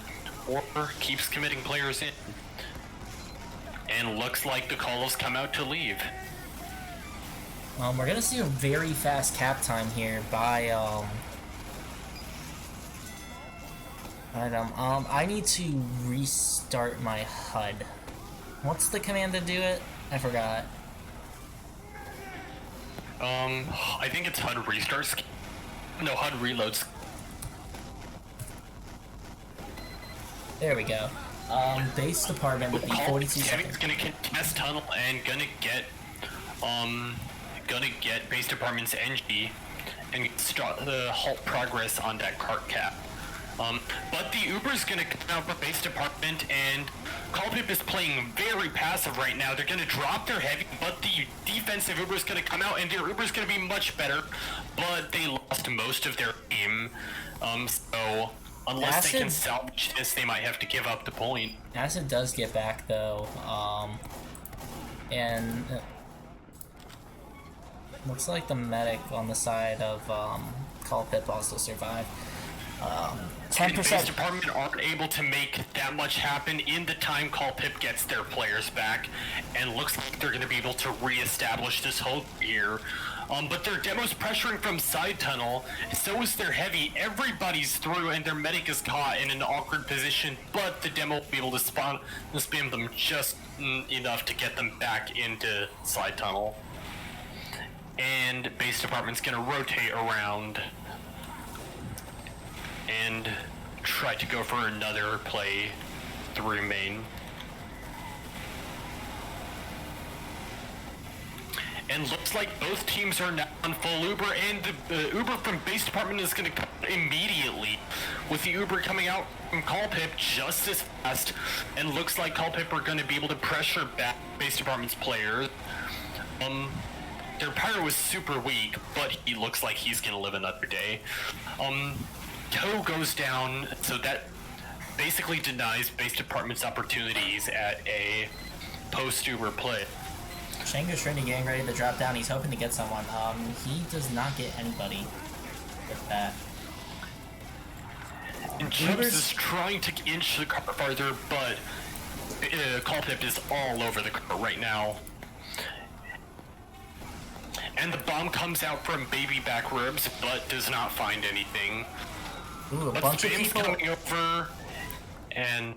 or keeps committing players in. And looks like the calls come out to leave. We're going to see a very fast cap time here by... I need to restart my HUD. What's the command to do it? I forgot. I think it's HUD restarts. No, HUD reloads. There we go. Base department with the 42 seconds. Gonna contest tunnel and gonna get base department's NG and start the halt progress on that cart cap. But the Uber's gonna come out for base department, and callpip is playing very passive right now. They're gonna drop their heavy, but the defensive Uber's gonna come out, and their Uber's gonna be much better. But they lost most of their game, so unless they can salvage this, they might have to give up the point. Acid does get back though, and looks like the medic on the side of callpip also survived. 10%. Base department aren't able to make that much happen in the time callpip gets their players back, and looks like they're going to be able to reestablish this hope here. But their demo's pressuring from side tunnel, so is their heavy. Everybody's through, and their medic is caught in an awkward position, but the demo will be able to spam them just enough to get them back into side tunnel. And base department's going to rotate around and try to go for another play through main. And looks like both teams are now on full Uber, and the Uber from base department is going to come immediately, with the Uber coming out from callpip just as fast, and looks like callpip are going to be able to pressure back base department's players. Their pyro is super weak, but he looks like he's going to live another day. Toe goes down, so that basically denies base department's opportunities at a post-Uber play. Shango's Trinity getting ready to drop down. He's hoping to get someone. He does not get anybody with that. And Chips is trying to inch the car farther, but callpip is all over the car right now. And the bomb comes out from baby back ribs, but does not find anything. Ooh, a But bunch of Spain's people coming over, and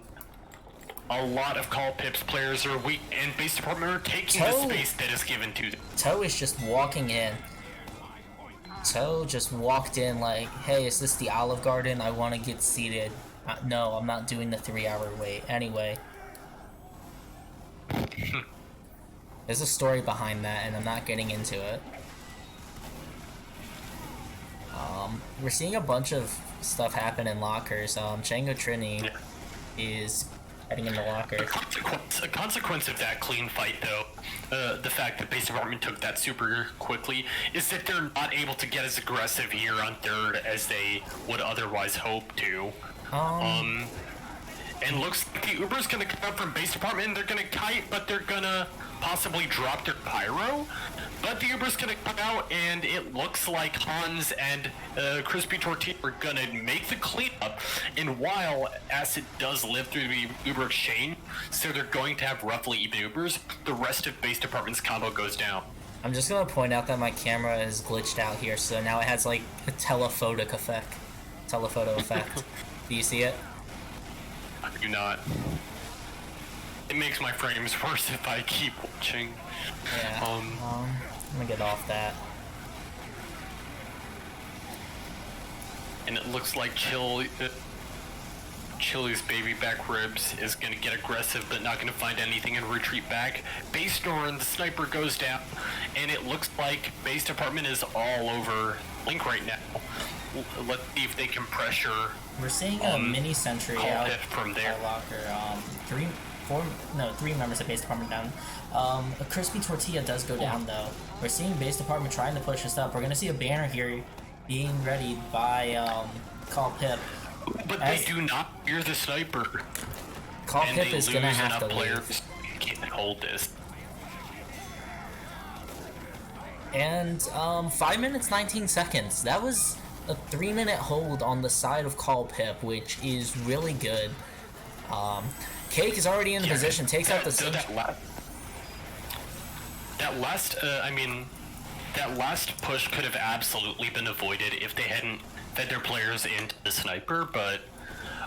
a lot of callpip's players are weak, and base department are taking the space that is given to them. Toe is just walking in. Toe just walked in like, hey, is this the Olive Garden? I want to get seated. No, I'm not doing the 3-hour wait. Anyway. There's a story behind that, and I'm not getting into it. We're seeing a bunch of stuff happen in lockers. Chango Trini is heading into lockers. A consequence of that clean fight, though, the fact that base department took that super quickly, is that they're not able to get as aggressive here on third as they would otherwise hope to. And looks like the Uber's gonna come up from base department, and they're gonna kite, but they're gonna possibly drop their pyro. But the Uber's gonna come out, and it looks like Hans and Crispy Tortilla are gonna make the cleanup. And while Acid does live through the Uber exchange, so they're going to have roughly even Ubers, the rest of base department's combo goes down. I'm just gonna point out that my camera is glitched out here, so now it has like a telephoto effect. Do you see it? I do not. It makes my frames worse if I keep watching. Yeah. I'm gonna get off that. And it looks like Chili's baby back ribs is gonna get aggressive, but not gonna find anything and retreat back. Base door and the sniper goes down, and it looks like base department is all over Link right now. Let's see if they can pressure. We're seeing a mini sentry out from there. Locker. Three members of base department down. A crispy tortilla does go down though. We're seeing base department trying to push us up. We're gonna see a banner here being readied by callpip. But they do not hear the sniper. Callpip is gonna have to players leave. can't hold this. And 5 minutes 19 seconds. That was a 3-minute hold on the side of callpip, which is really good. Cake is already in position, takes out the that last push could have absolutely been avoided if they hadn't fed their players into the sniper, but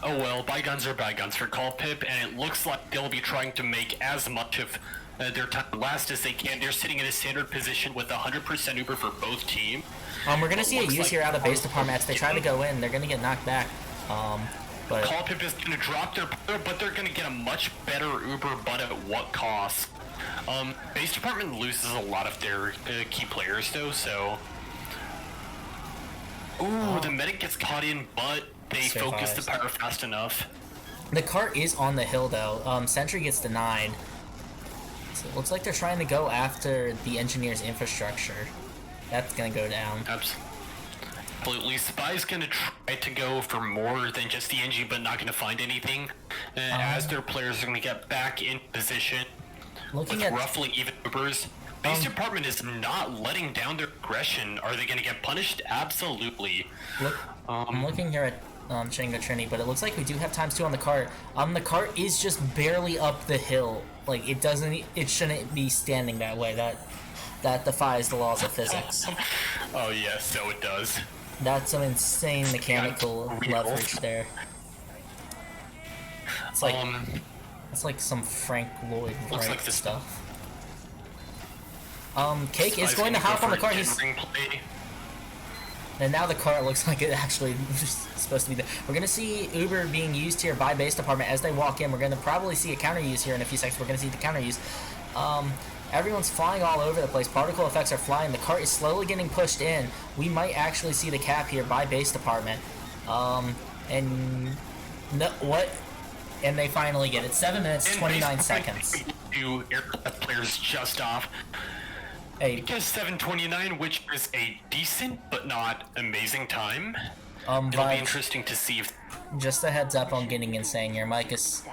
oh well, bygones are bygones for callpip, and it looks like they'll be trying to make as much of their time last as they can. They're sitting in a standard position with 100% Uber for both teams. We're gonna see a use here out of base department as they try to go in. They're gonna get knocked back. But callpip is gonna drop their player, but they're gonna get a much better Uber, but at what cost? Base department loses a lot of their key players though, so. Ooh, the medic gets caught in, but they focus the pyro fast enough. The cart is on the hill though. Sentry gets denied. So it looks like they're trying to go after the engineer's infrastructure. That's gonna go down. Absolutely. Spy's gonna try to go for more than just the engine, but not gonna find anything. As their players are gonna get back in position with roughly even Ubers. Base department is not letting down their aggression. Are they gonna get punished? Absolutely. I'm looking here at Shango Trini, but it looks like we do have ×2 on the cart. The cart is just barely up the hill. Like it shouldn't be standing that way. That defies the laws of physics. Oh yes, so it does. That's some insane mechanical leverage there. It's like some Frank Lloyd Wright stuff. Cake is going to hop on the cart. And now the cart looks like it actually is supposed to be there. We're going to see Uber being used here by base department as they walk in. We're going to probably see a counter use here in a few seconds. We're going to see the counter use. Everyone's flying all over the place. Particle effects are flying. The cart is slowly getting pushed in. We might actually see the cap here by base department. And they finally get it. 7 minutes, 29 seconds. Two aircraft players just off. Hey, Guess 7:29, which is a decent but not amazing time. It'll be interesting to see if Just a heads up, I'm getting insane. Your mic was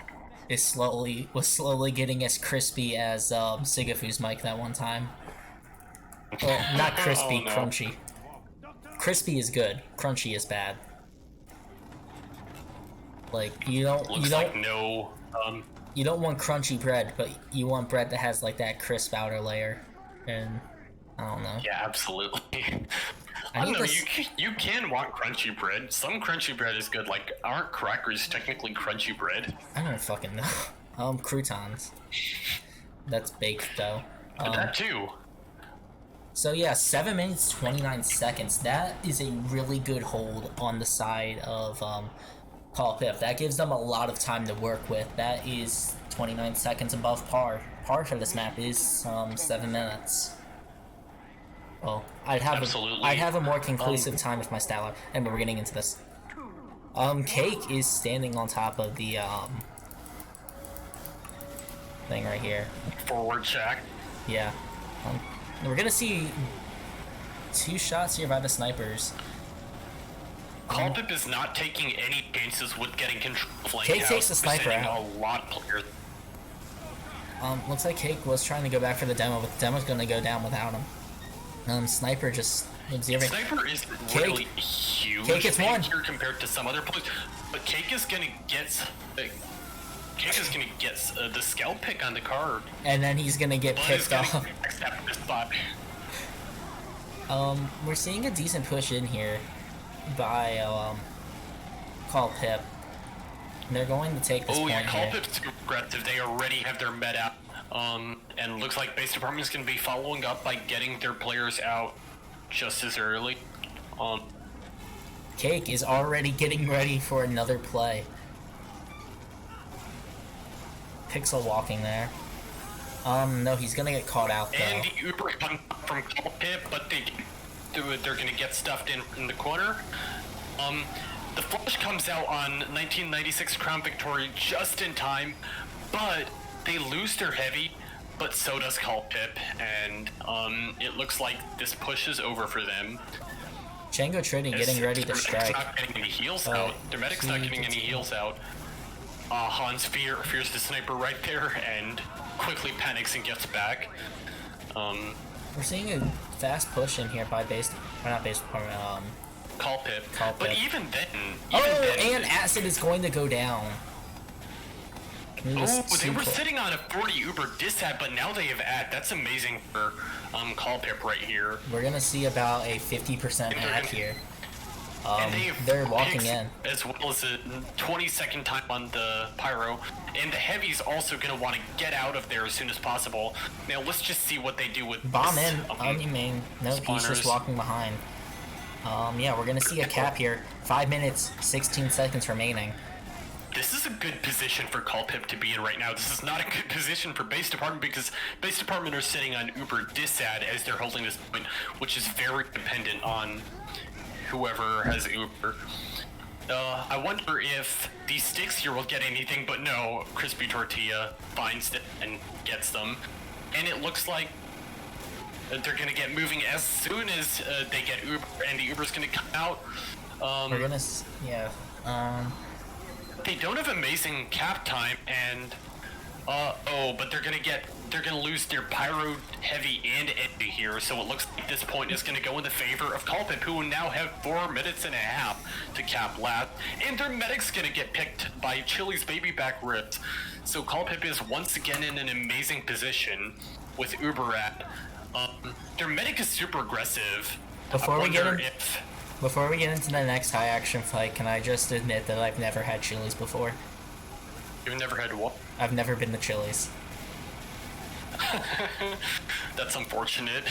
slowly getting as crispy as Sigafu's mic that one time. Well, not crispy, Oh, no. crunchy. Crispy is good. Crunchy is bad. Like you don't you don't want crunchy bread, but you want bread that has like that crisp outer layer. And I don't know. Yeah, absolutely. I I don't need know, this- you can want crunchy bread. Some crunchy bread is good. Like, aren't crackers technically crunchy bread? I don't fucking know. Croutons. That's baked though. That too. So yeah, 7 minutes 29 seconds. That is a really good hold on the side of callpip. That gives them a lot of time to work with. That is 29 seconds above par. Par for this map is 7 minutes. Well, I'd have a more conclusive time if my stat. And we're getting into this. Cake is standing on top of the thing right here. Forward check. Yeah. We're gonna see 2 shots here by the snipers. Callpip is not taking any chances with getting control of lane. Cake takes the sniper out. A lot of players. Looks like Cake was trying to go back for the demo, but the demo's gonna go down without him. Sniper just observing. Sniper is Cake. really huge. Cake gets one. Here compared to some other players, but Cake is gonna get. Cake is gonna get the scalp pick on the card. And then he's gonna get But he's picked getting off. accepted this spot. We're seeing a decent push in here by callpip. They're going to take this Oh point yeah, here. Callpip's super aggressive. They already have their med out. And looks like base department is going to be following up by getting their players out just as early. Cake is already getting ready for another play. Pixel walking there. No, he's gonna get caught out though. And the Uber comes from Callpip, but they're going to get stuffed in the corner. The flash comes out on 1996 Crown Victory just in time, but they lose their heavy, but so does Callpip, and it looks like this push is over for them. Django Trinity getting ready to Their medic's strike. not getting any heals Oh, out. Their medic's not he getting any gets- heals out. Hans fears the sniper right there and quickly panics and gets back. We're seeing a fast push in here by base, or not base department. Callpip. Callpip. But even then, And Acid is going to go down. He was they too were close. sitting on a 40 Uber disad, but now they have ad. That's amazing for Callpip right here. We're gonna see about a 50% ad here. And They're walking picks in. as well as a 20-second time on the pyro, and the heavy's also gonna want to get out of there as soon as possible. Now let's just see what they do with Bomb this, in on you, main. No, he's just spawners. walking behind. Yeah, we're gonna see a cap here. 5 minutes, 16 seconds remaining. This is a good position for Callpip to be in right now. This is not a good position for base department because base department are sitting on Uber disad as they're holding this point, which is very dependent on whoever has Uber. I wonder if these sticks here will get anything, but no, Crispy Tortilla finds it and gets them. And it looks like they're gonna get moving as soon as they get Uber, and the Uber's gonna come out. We're gonna, yeah. They don't have amazing cap time, and but they're gonna lose their pyro heavy and envy here, so it looks like this point is gonna go in the favor of Callpip, who now have 4 minutes and a half to cap last, and their medic's gonna get picked by Chili's baby back ribs. So Callpip is once again in an amazing position with Uber at. Their medic is super aggressive. Before I we get wonder in- if Before we get into the next high action fight, can I just admit that I've never had Chili's before? you've never had what? I've never been to Chili's. That's unfortunate.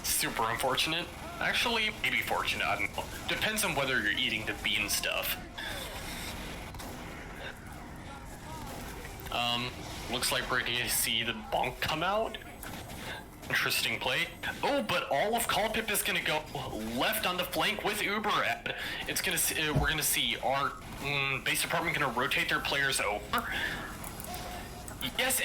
Super unfortunate. Actually, maybe fortunate, I don't know. Depends on whether you're eating the bean stuff. Looks like we're gonna see the bonk come out. Interesting play. Oh, but all of Callpip is gonna go left on the flank with Uber. It's gonna see, we're gonna see our base department gonna rotate their players over. Yes,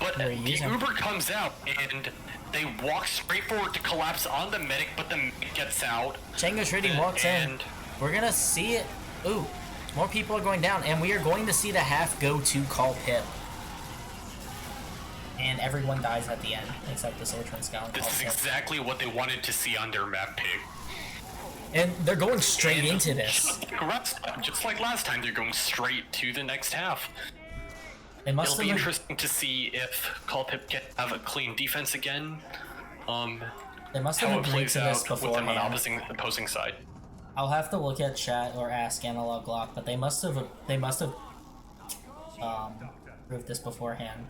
but They're the using- Uber comes out and they walk straight forward to collapse on the medic, but the medic gets out. Django Trading walks in. And We're gonna see it. Ooh, More people are going down, and we are going to see the half go to call Pip. And everyone dies at the end, except the Soldier and Scout. This is exactly what they wanted to see on their map pick. And they're going straight into this. Just like last time, they're going straight to the next half. It'll be interesting to see if callpip can have a clean defense again. They must have agreed to this beforehand. With them on opposing side. I'll have to look at chat or ask Analog Lock, but they must have proved this beforehand.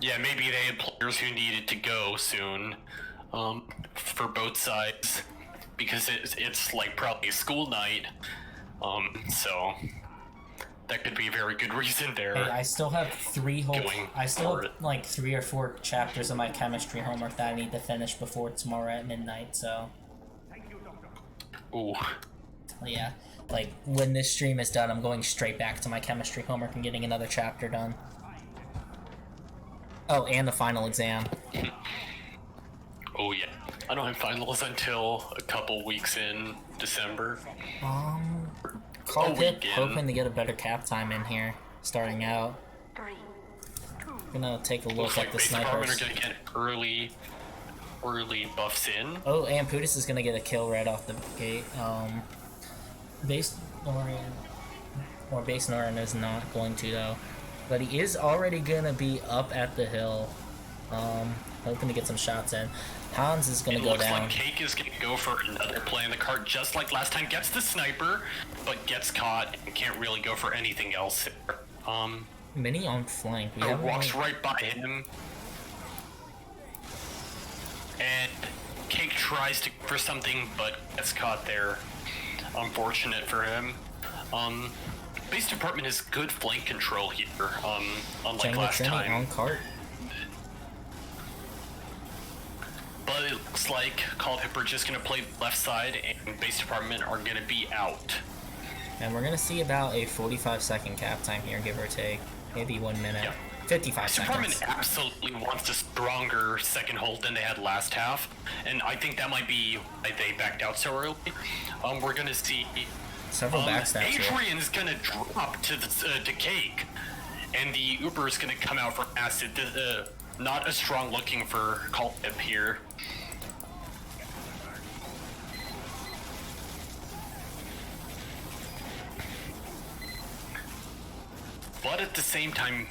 Yeah, maybe they had players who needed to go soon, for both sides, because it's like probably school night, so that could be a very good reason there. Hey, I still have like 3 or 4 chapters of my chemistry homework that I need to finish before tomorrow at midnight, so. Ooh. Yeah, like when this stream is done, I'm going straight back to my chemistry homework and getting another chapter done. Oh, and the final exam. Oh yeah. I don't have finals until a couple weeks in December. callpip hoping to get a better cap time in here, starting out. Gonna take a look at the snipers. Are gonna get early buffs in. Oh, and Putis is gonna get a kill right off the gate. Base Norin is not going to though. But he is already gonna be up at the hill, hoping to get some shots in. Hans is gonna go down. Looks like Cake is gonna go for another play in the cart, just like last time. Gets the sniper, but gets caught and can't really go for anything else. Mini on flank. Walks right by him, and Cake tries to go for something, but gets caught there. Unfortunate for him. Base department is good flank control here, unlike last time. On cart. But it looks like callpip are just gonna play left side, and base department are gonna be out. And we're gonna see about a 45-second cap time here, give or take, maybe 1 minute. Yeah. 55 seconds. Department absolutely wants a stronger second hold than they had last half, and I think that might be why they backed out so early. We're gonna see several backstabs. Adrian's gonna drop to Cake, and the Uber is gonna come out for Acid. Not as strong looking for callpip here. But at the same time,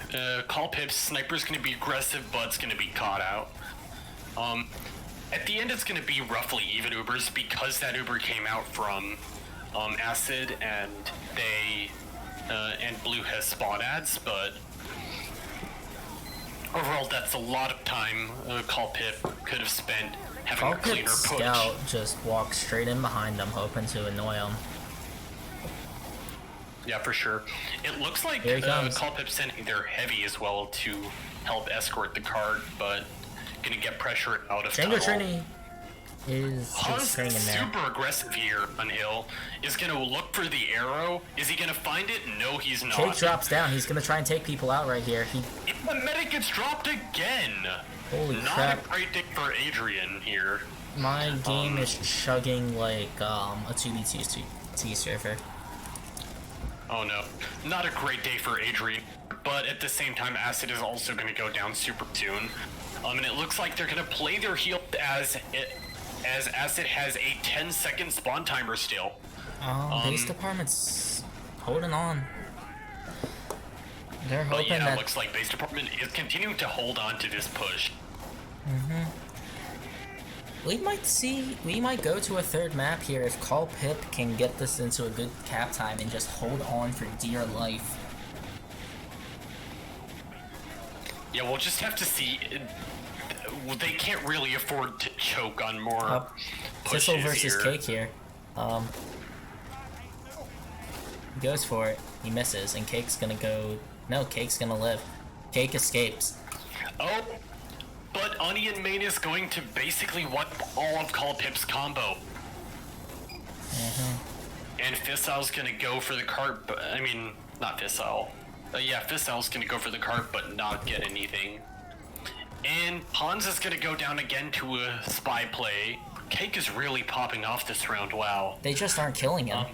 callpip's sniper's gonna be aggressive, but it's gonna be caught out. At the end, it's gonna be roughly even Ubers because that Uber came out from Acid, and and Blue has spawn ads, but overall, that's a lot of time callpip could have spent having a cleaner push. Scout just walked straight in behind them, hoping to annoy them. Yeah, for sure. It looks like callpip sending their heavy as well to help escort the card, but gonna get pressure out of tunnel. Trini is staying in there. Super aggressive here on hill. Is gonna look for the arrow. Is he gonna find it? No, he's not. Cake drops down. He's gonna try and take people out right here. The medic gets dropped again. Holy not crap! Not a great day for Adrian here. My game is chugging like a 2v2 server. Oh no, not a great day for Adrian. But at the same time, Acid is also going to go down super soon. And it looks like they're going to play their heal as Acid has a 10-second spawn timer still. Base department's holding on. They're hoping that. It looks like base department is continuing to hold on to this push. We might go to a third map here if callpip can get this into a good cap time and just hold on for dear life. Yeah, we'll just have to see. They can't really afford to choke on more pushes Thistle versus Cake here. He goes for it. He misses, and Cake's gonna go. No, Cake's gonna live. Cake escapes. Oh, but Onion Main is going to basically wipe all of callpip's combo. And Fissile's gonna go for the cart, but I mean, not Fissile. Yeah, Fissile's gonna go for the cart, but not get anything. And Pons is gonna go down again to a spy play. Cake is really popping off this round, wow. They just aren't killing him.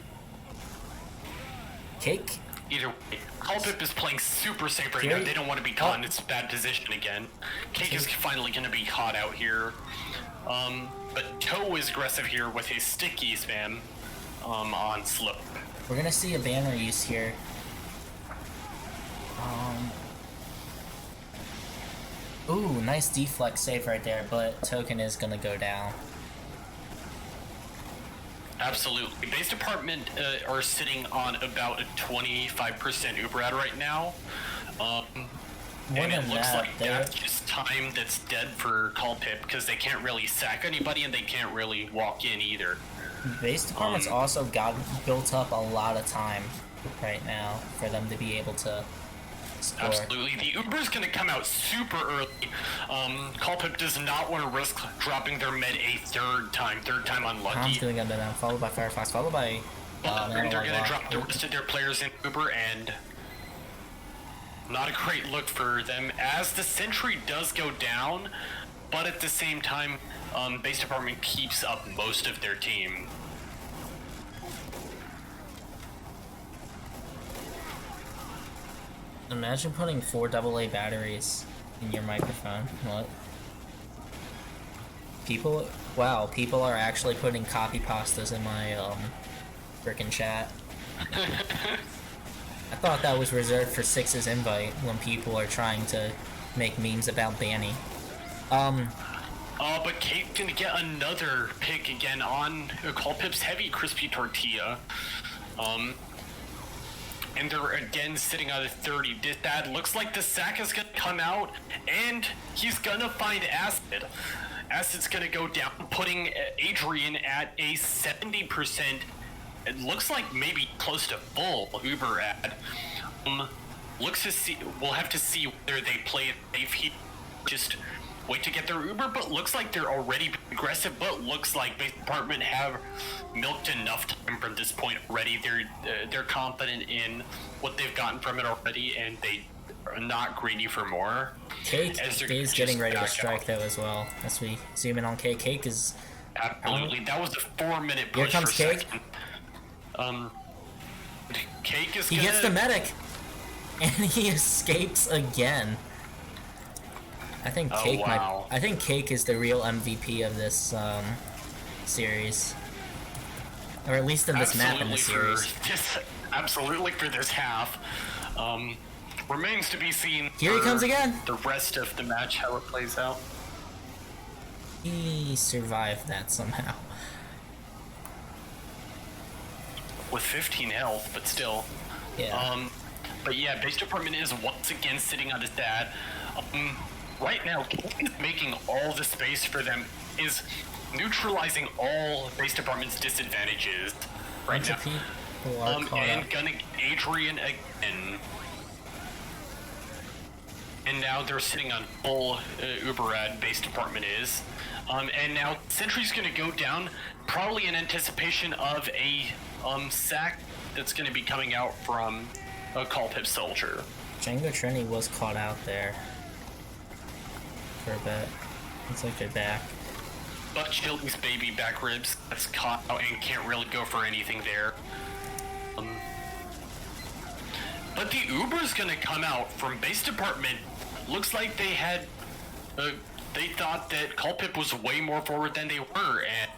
Cake? Either way, callpip is playing super safe right Here- now. They don't want to be caught in its bad position again. Cake is finally going to be caught out here. But Toe is aggressive here with his sticky spam on slope. We're gonna see a banner use here. Ooh, nice deflect save right there, but Token is gonna go down. Absolutely. Base Department are sitting on about a 25% Uber ad right now. And it looks like that's just time that's dead for callpip because they can't really sack anybody and they can't really walk in either. Base Department's also got built up a lot of time right now for them to be able to score. Absolutely. The Uber's going to come out super early. Callpip does not want to risk dropping their med a third time Tom's unlucky. gonna go down, followed by Firefox, followed by... They're going to drop the rest of their players in Uber, and not a great look for them as the sentry does go down, but at the same time, Base Department keeps up most of their team. Imagine putting 4 AA batteries in your microphone. What? Wow, people are actually putting copy pastas in my, frickin' chat. I thought that was reserved for Six's invite when people are trying to make memes about Banny. But Kate's gonna get another pick again on Callpip's heavy crispy tortilla. And they're again sitting at a 30. That looks like the sack is gonna come out, and he's gonna find Acid. Acid's gonna go down, putting Adrian at a 70%. It looks like maybe close to full Uber ad. Looks to see. We'll have to see whether they play it safe. He just wait to get their Uber, but looks like they're already aggressive. But looks like Base Department have milked enough time from this point already. They're confident in what they've gotten from it already, and they are not greedy for more. Cake is getting ready to strike though as well. As we zoom in on Cake, Cake is absolutely. That was a 4-minute push. Here comes for Cake. Second. Cake is he gonna... gets the medic, and he escapes again. I think Cake wow. I think Cake is the real MVP of this series, or at least in this map in the series. Absolutely for this half. Remains to be seen. Here he comes again. The rest of the match, how it plays out. He survived that somehow. With 15 health, but still. Yeah. But yeah, Base Department is once again sitting on his dad. Right now, making all the space for them is neutralizing all Base Department's disadvantages right now. People are caught and up. gonna get Adrian again. And now they're sitting on full Uber ad, Base Department is. And now Sentry's gonna go down, probably in anticipation of a sack that's gonna be coming out from a Callpip soldier. Django Trini was caught out there for a bit. Looks like they're back. But Chili's baby back ribs that's caught out and can't really go for anything there. But the Uber's gonna come out from Base Department. Looks like they had, they thought that Callpip was way more forward than they were, and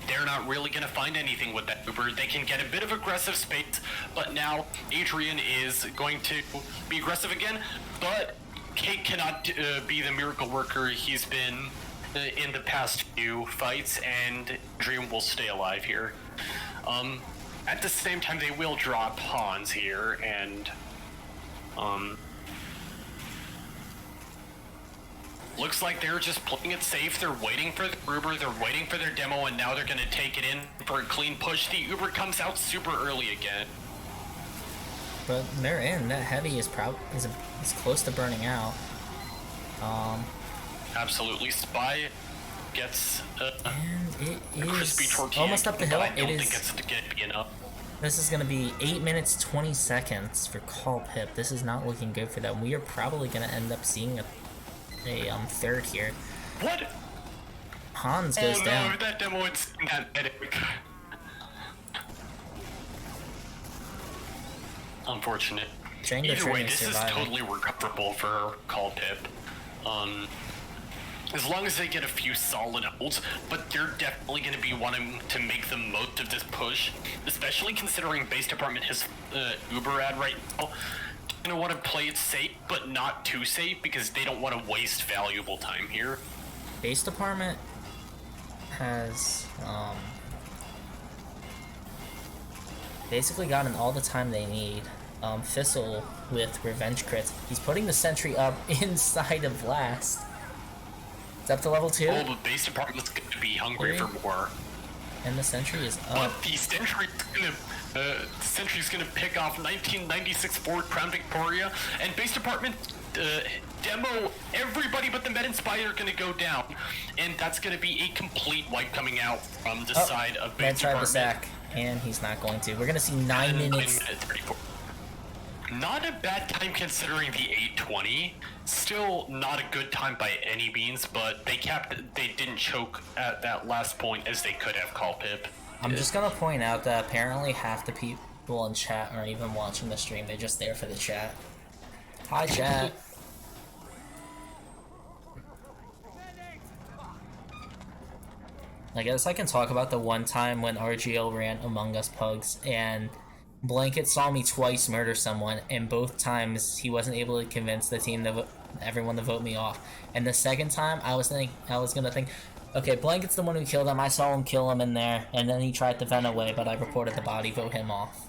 they're not really gonna find anything with that Uber. They can get a bit of aggressive space, but now Adrian is going to be aggressive again, but Cake cannot be the miracle worker he's been in the past few fights, and Adrian will stay alive here. At the same time, they will draw pawns here, and looks like they're just playing it safe. They're waiting for the Uber, they're waiting for their demo, and now they're going to take it in for a clean push. The Uber comes out super early again. But they're in. That heavy is is close to burning out. Absolutely. Spy gets And it a crispy is tortilla, almost up the hill. but I don't It think is. it's going to be enough. This is going to be 8 minutes 20 seconds for Callpip. This is not looking good for them. We are probably going to end up seeing a third here. What? Hans goes oh down. no, that demo is that epic. Unfortunate. Django Either way, Train is this is surviving. totally recoverable for callpip. As long as they get a few solid holds, but they're definitely going to be wanting to make the most of this push, especially considering base department has Uber ad right now. They're going to want to play it safe, but not too safe, because they don't want to waste valuable time here. Base department has basically gotten all the time they need. Thistle with revenge crits. He's putting the sentry up inside of Blast. It's up to level 2. Oh, but base department's going to be hungry for more. And the sentry is But up. the sentry's gonna pick off 1996 Ford Crown Victoria, and base department demo everybody but the Med and Spy are gonna go down, and that's gonna be a complete wipe coming out from the side of base Med tried to department. sack, and he's not going to. We're gonna see 9 minutes. 34. Not a bad time considering the 820. Still not a good time by any means, but they didn't choke at that last point as they could have callpip. I'm just gonna point out that apparently half the people in chat aren't even watching the stream. They're just there for the chat. Hi, chat. I guess I can talk about the one time when RGL ran Among Us Pugs and Blanket saw me twice murder someone, and both times he wasn't able to convince the team to everyone to vote me off. And the second time, I was gonna think, okay, Blanket's the one who killed him. I saw him kill him in there, and then he tried to vent away, but I reported the body, vote him off.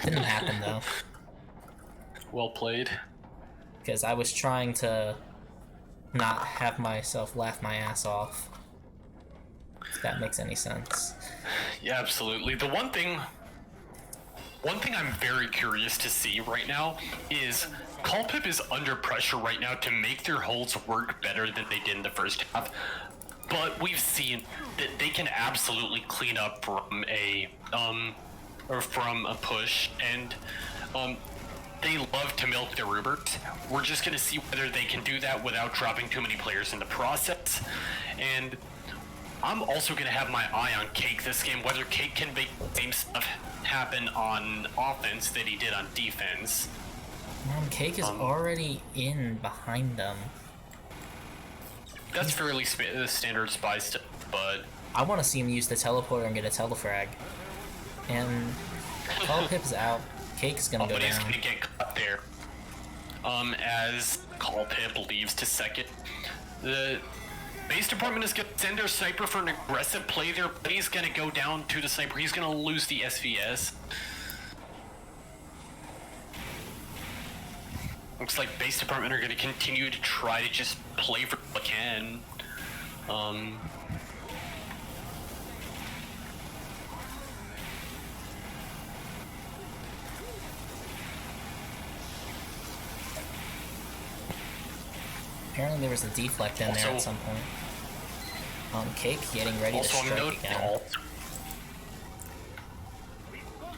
Didn't happen though, Well played. because I was trying to not have myself laugh my ass off. If that makes any sense. Yeah, absolutely. The one thing I'm very curious to see right now is callpip is under pressure right now to make their holds work better than they did in the first half. But we've seen that they can absolutely clean up from a push, and they love to milk their Rubert. We're just gonna see whether they can do that without dropping too many players in the process. And I'm also gonna have my eye on Cake this game, whether Cake can make the same stuff happen on offense that he did on defense. Cake is already in behind them. That's fairly standard spy stuff, but I want to see him use the teleporter and get a telefrag. And Callpip's out. Cake's gonna go but he's down. gonna get caught there. As Callpip leaves to second. The base department is gonna send their sniper for an aggressive play there, but he's gonna go down to the sniper. He's gonna lose the SVS. Looks like base department are gonna continue to try to just play for what they can. Apparently there was a deflect in there at some point. Cake getting ready to strike again.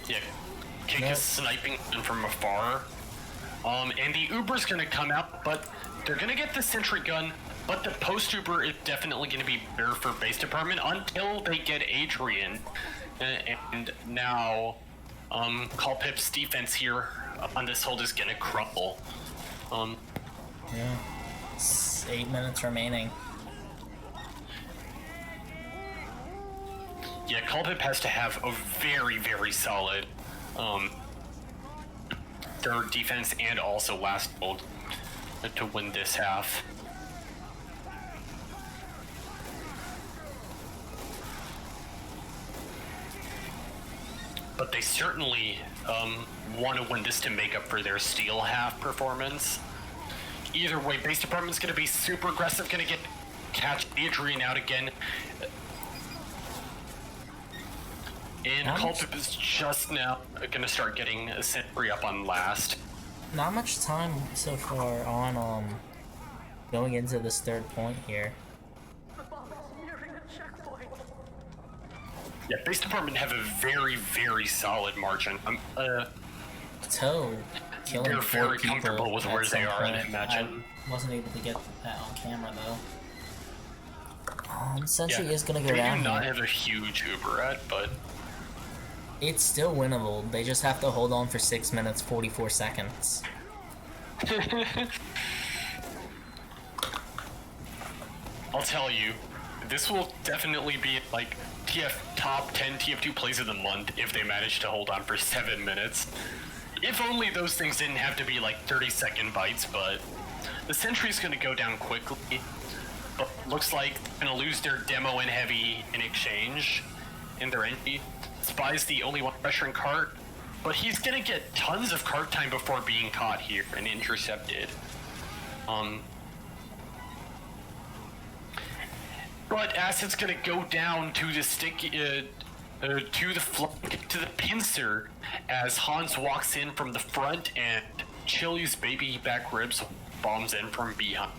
Yeah, Cake is sniping from afar. And the Uber's gonna come out, but they're gonna get the sentry gun, but the post Uber is definitely gonna be better for base department until they get Adrian. And now, Callpip's defense here on this hold is gonna crumble. Yeah. 8 minutes remaining. Yeah, Callpip has to have a very, very solid, third defense and also last hold to win this half. But they certainly want to win this to make up for their steal half performance. Either way, base department's going to be super aggressive, going to catch Adrian out again. And Callpip is just now going to start getting a sentry up on last. Not much time so far on going into this third point here. Yeah, base department have a very, very solid margin. Toe killing They're 4 very people comfortable with at where they some are, I point. imagine. I wasn't able to get that on camera though. Sentry is gonna go They down do not here. have a huge Uber at, but It's still winnable. They just have to hold on for 6 minutes 44 seconds. I'll tell you, this will definitely be like top 10 TF2 plays of the month if they manage to hold on for 7 minutes. If only those things didn't have to be like 30-second bites, but the Sentry's gonna go down quickly. But looks like they're gonna lose their demo and heavy in exchange in their entry. Spy's the only one pressuring cart, but he's gonna get tons of cart time before being caught here and intercepted. But Acid's gonna go down to the sticky, to the flank, to the pincer, as Hans walks in from the front and Chili's baby back ribs bombs in from behind.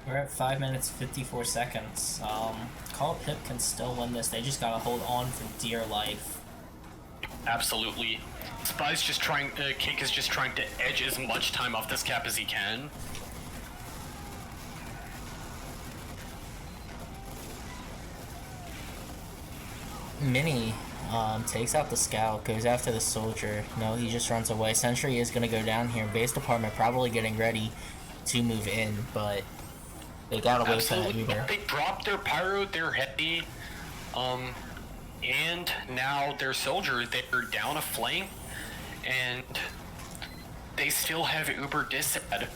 We're at 5 minutes 54 seconds. callpip can still win this. They just gotta hold on for dear life. Absolutely. Spy's just trying, Cake is just trying to edge as much time off this cap as he can. Mini takes out the scout, goes after the soldier. No, he just runs away. Sentry is gonna go down here. Base department probably getting ready to move in, but they gotta wait for that Uber. They dropped their pyro, their heavy, and now their soldier, they're down a flank, and they still have Uber Bsed.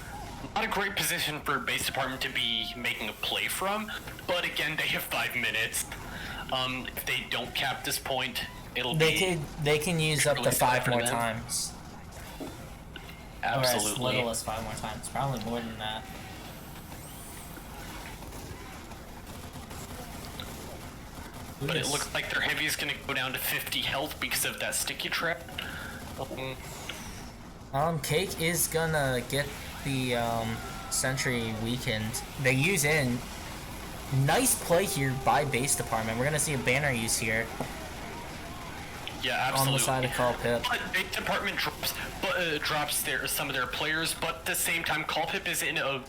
Not a great position for base department to be making a play from, but again, they have 5 minutes. If they don't cap this point, they can use up to 5 more times. Absolutely. Or as little as 5 more times. Probably more than that. But it looks like their heavy is going to go down to 50 health because of that sticky trap. Cake is gonna get the Sentry weakened. They use in. Nice play here by base department. We're gonna see a banner use here. Yeah, absolutely. On the side of callpip. But base department drops some of their players, but at the same time, callpip is in a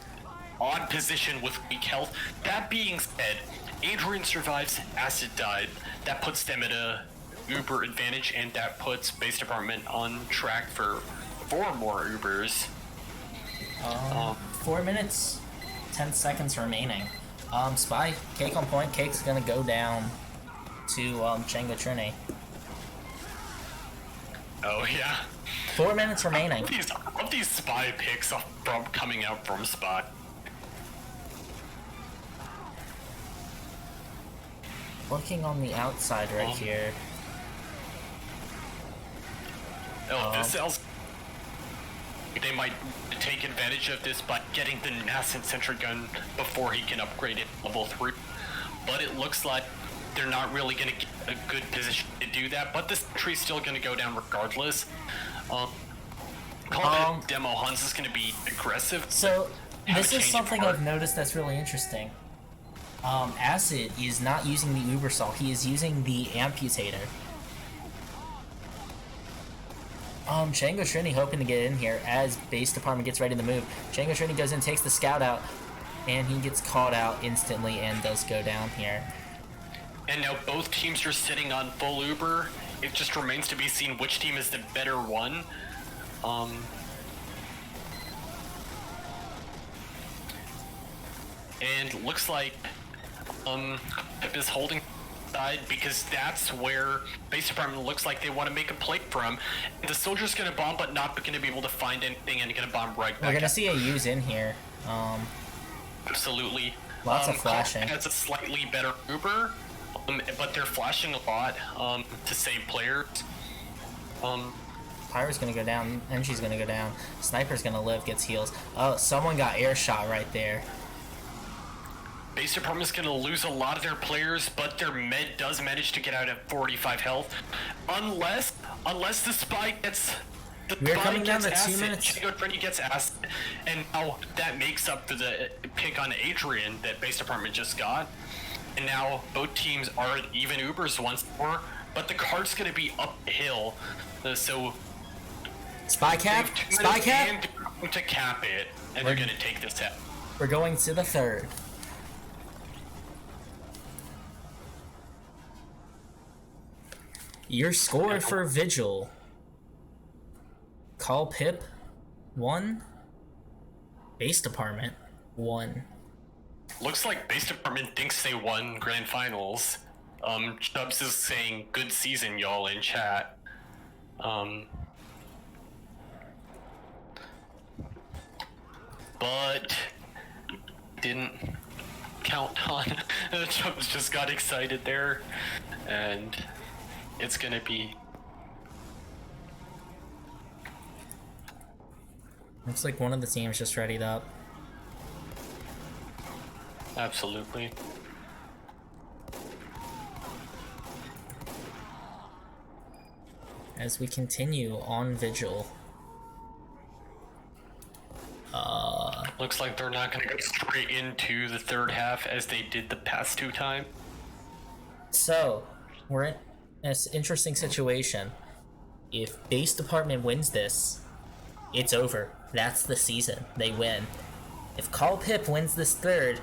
odd position with weak health. That being said, Adrian survives, Acid died. That puts them at a Uber advantage, and that puts base department on track for 4 more Ubers. 4 minutes, 10 seconds remaining. Spy, Cake on point. Cake's gonna go down to Chenga Trini. Oh yeah. 4 minutes remaining. Of these Spy picks from coming out from Spy. Looking on the outside right here. This else. They might take advantage of this by getting the nascent sentry gun before he can upgrade it to level 3. But it looks like they're not really going to get a good position to do that. But the sentry's still going to go down regardless. Demo Hans is going to be aggressive. So this is something I've noticed that's really interesting. Acid is not using the Uber Saw. He is using the Amputator. Django Trini hoping to get in here as base department gets ready to move. Django Trini goes in, takes the scout out, and he gets called out instantly and does go down here. And now both teams are sitting on full Uber. It just remains to be seen which team is the better one. And looks like Pip is holding side because that's where base department looks like they want to make a play from. The soldier's gonna bomb, but not gonna be able to find anything, and gonna bomb right back. We're gonna see a use in here. Absolutely. Lots of flashing. It's a slightly better Uber, but they're flashing a lot to save players. Pyro's gonna go down, and she's gonna go down. Sniper's gonna live, gets heals. Oh, someone got air shot right there. Base department's gonna lose a lot of their players, but their med does manage to get out at 45 health, unless the spy gets. We're coming down to 2 minutes. Chico Trini gets acid, and now that makes up for the pick on Adrian that base department just got. And now both teams are at even Ubers once more, but the cart's gonna be uphill, so. Spy cap. Spy cap. And they're going to cap it, and they're gonna take this out. We're going to the third. Your score for Vigil. Callpip, 1. Base Department, 1. Looks like Base Department thinks they won Grand Finals. Chubbs is saying, good season, y'all, in chat. But didn't count on. Chubbs just got excited there, and it's gonna be. Looks like one of the teams just readied up. Absolutely. As we continue on Vigil. Looks like they're not gonna go straight into the third half as they did the past 2 times. So, we're in an interesting situation. If Base Department wins this, it's over. That's the season. They win. If Callpip wins this third,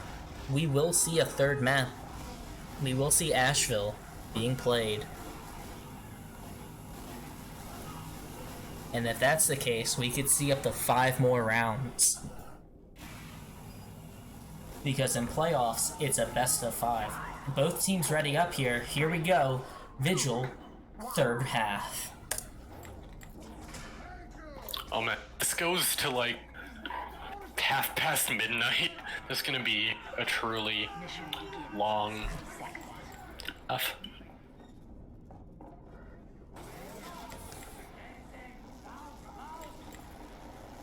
we will see a third map. We will see Ashville being played. And if that's the case, we could see up to 5 more rounds. Because in playoffs, it's a best of 5. Both teams ready up here. Here we go. Vigil, third half. Oh man, this goes to like midnight. This is gonna be a truly long half.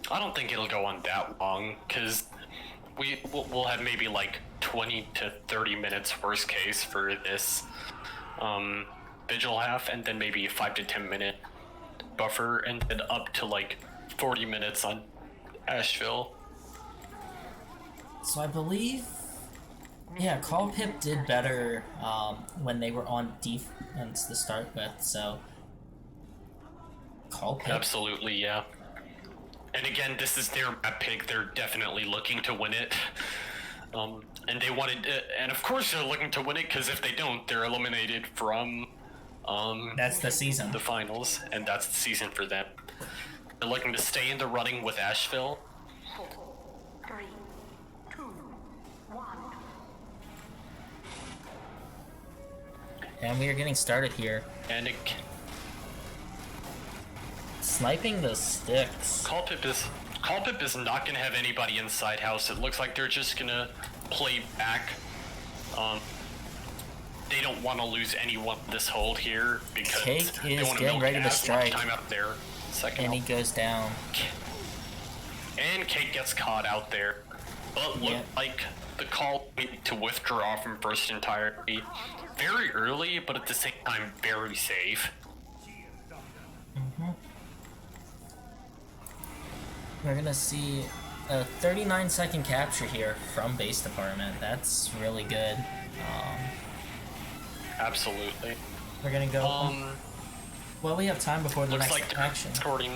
I don't think it'll go on that long, because we'll have maybe like 20 to 30 minutes worst case for this Vigil half, and then maybe a 5 to 10 minute buffer, and then up to like 40 minutes on Ashville. So I believe, yeah, Callpip did better when they were on defense to start with, so Callpip. Absolutely, yeah. And again, this is their map pick. They're definitely looking to win it. And they wanted, and of course they're looking to win it, because if they don't, they're eliminated from that's the season. the finals, and that's the season for them. They're looking to stay in the running with Ashville. 4, 3, 2, 1. And we are getting started here. And Sniping the sticks. Callpip is not going to have anybody inside house. It looks like they're just going to play back. They don't want to lose anyone this hold here, because Cake they is want getting milk ready to as much strike. time out there. Second And he out. goes down. And Kate gets caught out there. But looked like the call to withdraw from first entirely. Very early, but at the same time very safe. We're gonna see a 39-second capture here from Base Department. That's really good. Absolutely. We're gonna go. Well, we have time before the Looks next like they're action. escorting.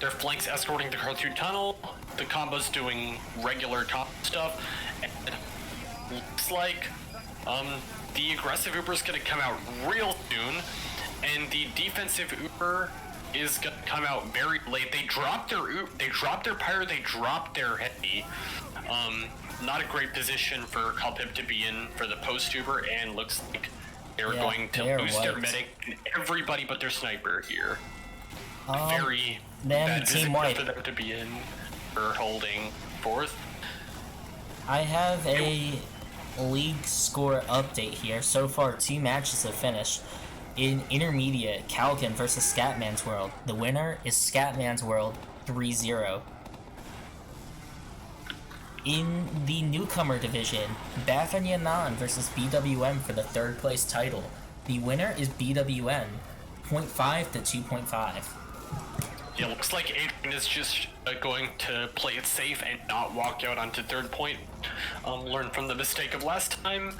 Their flanks escorting the car through tunnel. The combo's doing regular combo stuff. And looks like the aggressive Uber's gonna come out real soon, and the defensive Uber is gonna come out very late. They dropped their pyro, they dropped their heavy. Not a great position for Callpip to be in for the post Uber, and looks like they're going to lose their medic and everybody but their sniper here. Very then bad team position wipe. for them to be in for holding fourth. I have a league score update here. So far, 2 matches have finished. In intermediate, Calgan versus Scatman's World. The winner is Scatman's World 3-0. In the Newcomer division, Bafan Yanan versus BWM for the 3rd place title. The winner is BWM, 0.5 to 2.5. Yeah, looks like Adrian is just going to play it safe and not walk out onto 3rd point. Learn from the mistake of last time.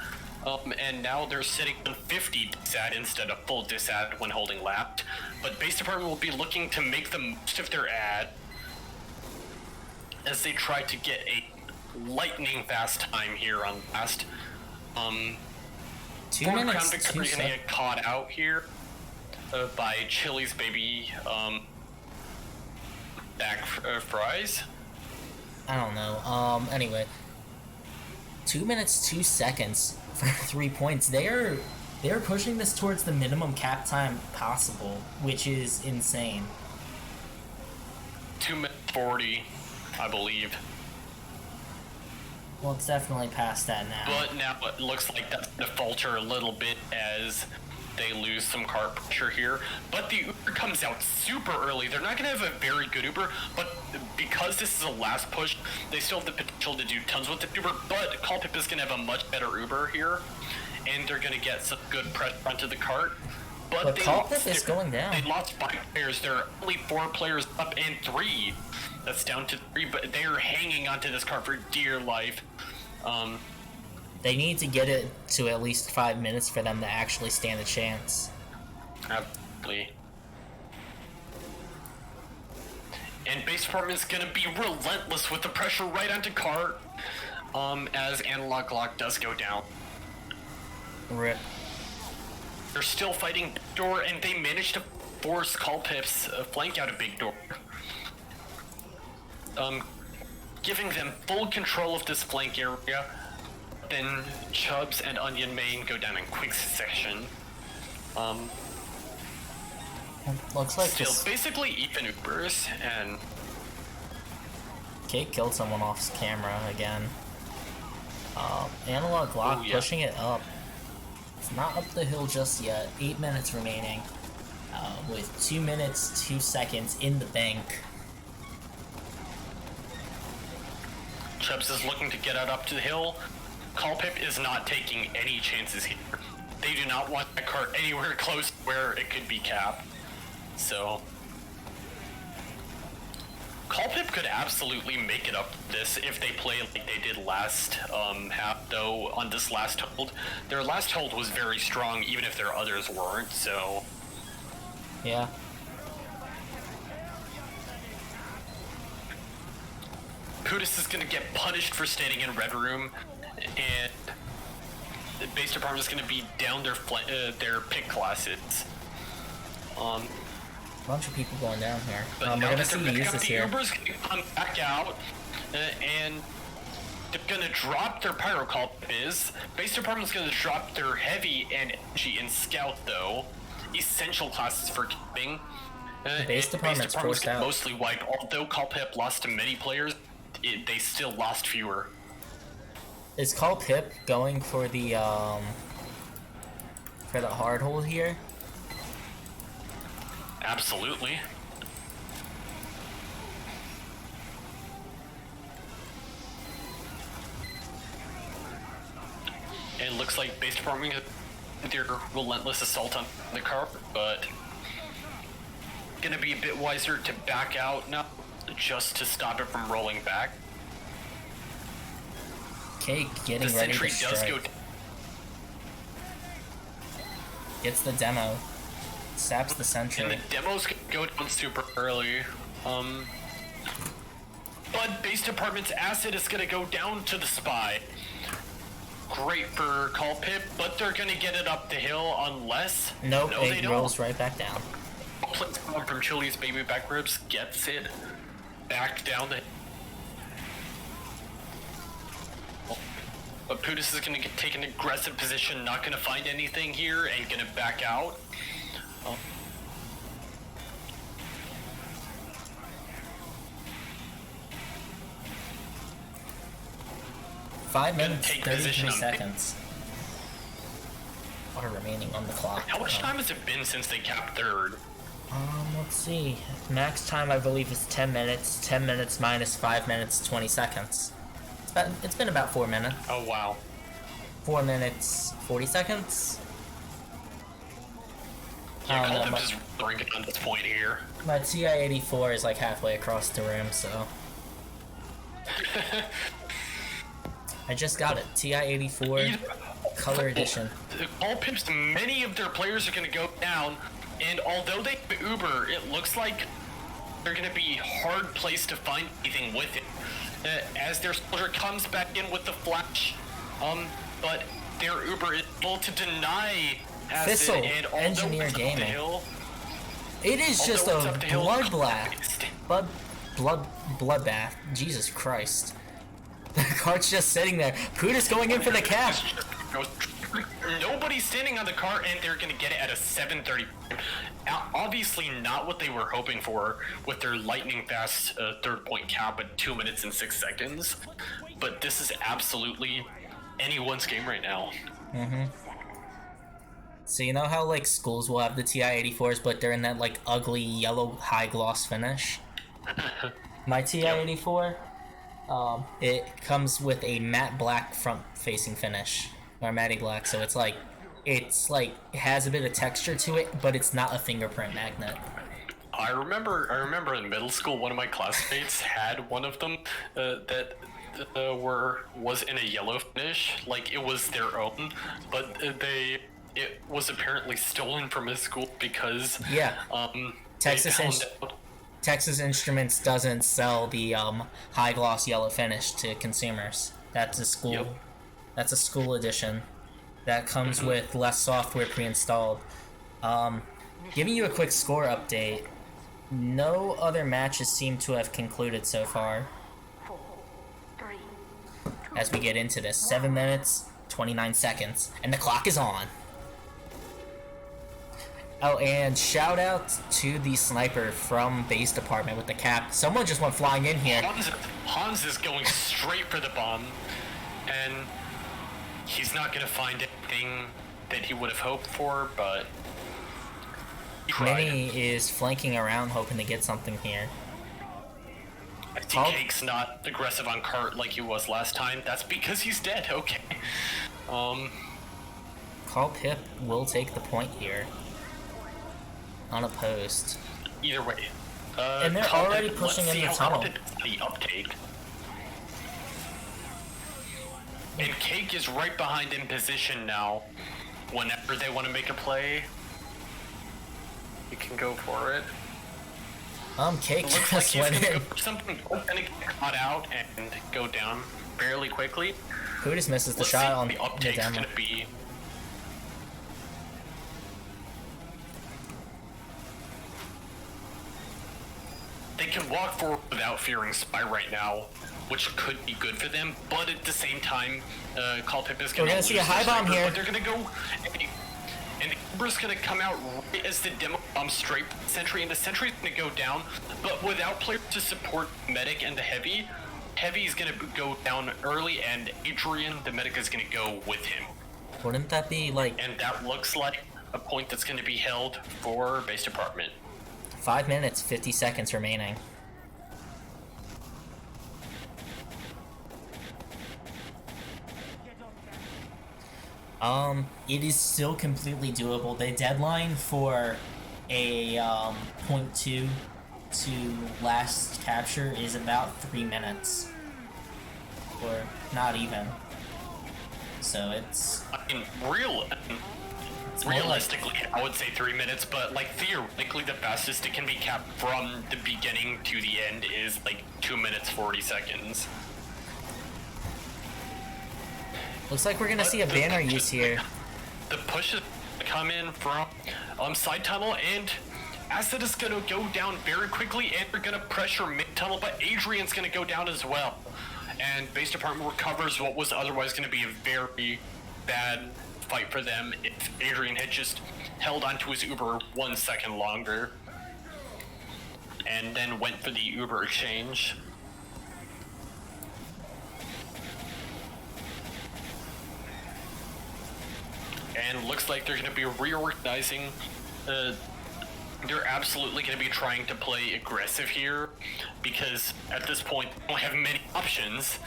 And now they're sitting on 50 disad instead of full disad when holding lapped. But Base Department will be looking to make the most of their ad as they try to get a lightning fast time here on last. 2 Four minutes, Crown Victory 2 gonna get caught out here. by Chili's Baby back fries. I don't know. Anyway, 2 minutes 2 seconds for 3 points. They're pushing this towards the minimum cap time possible, which is insane. 2 minutes 40, I believe. Well, it's definitely past that now. But now it looks like that's going to falter a little bit as they lose some car pressure here. But the Uber comes out super early. They're not going to have a very good Uber, but because this is a last push, they still have the potential to do tons with the Uber. But callpip is going to have a much better Uber here, and they're going to get some good press onto the cart. But callpip is going down. They lost 5 players. There are only 4 players up and 3. That's down to 3, but they are hanging onto this car for dear life. They need to get it to at least 5 minutes for them to actually stand a chance. Absolutely. And base department is going to be relentless with the pressure right onto cart, as analog lock does go down. Rip. They're still fighting big door, and they managed to force callpip's flank out of big door. Giving them full control of this flank area. Then Chubbs and Onion Main go down in quick succession. Looks like Still this basically even Ubers, and Kate killed someone off camera again. Analog lock pushing it up. It's not up the hill just yet. 8 minutes remaining. With 2 minutes 2 seconds in the bank. Chubbs is looking to get out up to the hill. Callpip is not taking any chances here. They do not want that cart anywhere close to where it could be capped. So Callpip could absolutely make it up this if they play like they did last half, though on this last hold. Their last hold was very strong even if their others weren't, so yeah. Pudis is going to get punished for standing in red room, and the base department is going to be down their pick classes. Bunch of people going down here. But we're now gonna that see they're picking up uses the here. Uber's going to come back out, and they're going to drop their pyro call biz. Base department's going to drop their heavy and energy and scout, though. Essential classes for keeping. The base department's forced gonna out. mostly wiped. Although Callpip lost to many players, they still lost fewer. Is callpip going for the hard hold here? Absolutely. And it looks like base department their relentless assault on the car, but gonna be a bit wiser to back out now, just to stop it from rolling back. Cake getting The ready to sentry does strike. go. Gets the demo. Saps the sentry. And the demos go down super early. But base department's acid is gonna go down to the spy. Great for Callpip, but they're gonna get it up the hill unless Nope, no, they it don't. rolls right back down. From Chili's Baby Back Ribs gets it back down the. But Pudis is gonna take an aggressive position, not gonna find anything here, and gonna back out. 5 minutes, take 33 position on- seconds are remaining on the clock. How much time has it been since they capped third? Let's see. Max time, I believe, is 10 minutes. 10 minutes minus 5 minutes, 20 seconds. It's been about 4 minutes. Oh wow. 4 minutes, 40 seconds. Yeah, I don't know, Callpip is bringing on this point here. My TI-84 is like halfway across the room, so... I just got it. TI-84 Color Edition. Callpip's, many of their players are going to go down, and although they Uber, it looks like they're going to be hard placed to find anything with it. As their soldier comes back in with the flash, but their Uber is able to deny acid, Thistle, and although Engineer it's up the Gaming. hill, It is just Although a it's up to hill. bloodbath. Jesus Christ. The cart's just sitting there. Kuda's going in for the cap. Nobody's standing on the cart, and they're gonna get it at a 7:30. Obviously, not what they were hoping for with their lightning fast third point cap at 2 minutes and 6 seconds. But this is absolutely anyone's game right now. So you know how like schools will have the TI-84s, but they're in that like ugly yellow high gloss finish? My TI-84, it comes with a matte black front facing finish, or matty black, so it's like it has a bit of texture to it, but it's not a fingerprint magnet. I remember in middle school, one of my classmates had one of them that was in a yellow finish, like it was their own, but it was apparently stolen from his school because Texas Instruments doesn't sell the high gloss yellow finish to consumers. That's a school. Yep. That's a school edition. That comes with less software pre-installed. Giving you a quick score update. No other matches seem to have concluded so far. 4, 3, 2, As we get into this, 7 minutes, 29 seconds, and the clock is on. Oh, and shout out to the sniper from base department with the cap. Someone just went flying in here. Hans is going straight for the bomb, and he's not gonna find anything that he would have hoped for, but Minnie is flanking around hoping to get something here. I think Cake's not aggressive on cart like he was last time. That's because he's dead. Okay. callpip will take the point here. Unopposed. Either way. And they're already pushing in the tunnel. The uptake. And Cake is right behind in position now. Whenever they want to make a play, you can go for it. Cake It looks just like went he's in. gonna go for something gonna get caught out and go down fairly quickly. Who just misses the Let's shot see on what the the uptake's demo? gonna be. They can walk forward without fearing Spy right now, which could be good for them, but at the same time, callpip is gonna We're gonna see a high bomb here. But they're gonna go, and Uber's gonna come out right as the demo bomb straight Sentry, and the Sentry's gonna go down, but without players to support Medic and the Heavy, Heavy is gonna go down early, and Adrian, the Medic, is gonna go with him. Wouldn't that be like And that looks like a point that's gonna be held for base department. 5 minutes, 50 seconds remaining? It is still completely doable. The deadline for a .2 to last capture is about 3 minutes, or not even. So it's I mean, more like- realistically, I would say 3 minutes, but like theoretically, the fastest it can be capped from the beginning to the end is like 2 minutes 40 seconds. looks like we're gonna see a banner use here. The pushes come in from side tunnel, and Acid is gonna go down very quickly, and they're gonna pressure mid tunnel, but Adrian's gonna go down as well. And base department recovers what was otherwise gonna be a very bad fight for them if Adrian had just held onto his Uber 1 second longer and then went for the Uber exchange. And looks like they're going to be reorganizing. They're absolutely going to be trying to play aggressive here because at this point they don't have many options.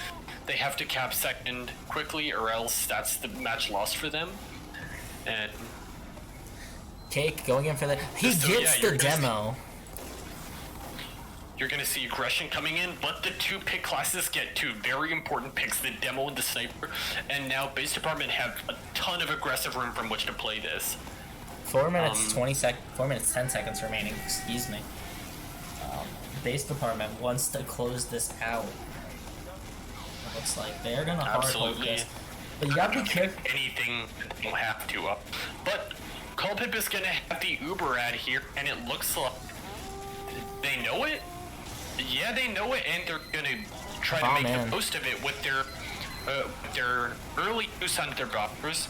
They have to cap second quickly or else that's the match lost for them. And Cake going in for the... He So, gets yeah, the demo. you're going to see aggression coming in, but the two pick classes get two very important picks, the demo and the sniper, and now base department have a ton of aggressive room from which to play this. 4 minutes 4 minutes 10 seconds remaining. Excuse me. Base department wants to close this out. It looks like they're gonna hard hold Absolutely. this, but you gotta be careful. Anything they'll have to up. But callpip is gonna have the Uber ad here, and it looks like they know it. Yeah, they know it, and they're gonna try to make the most of it with their early use on their buffers.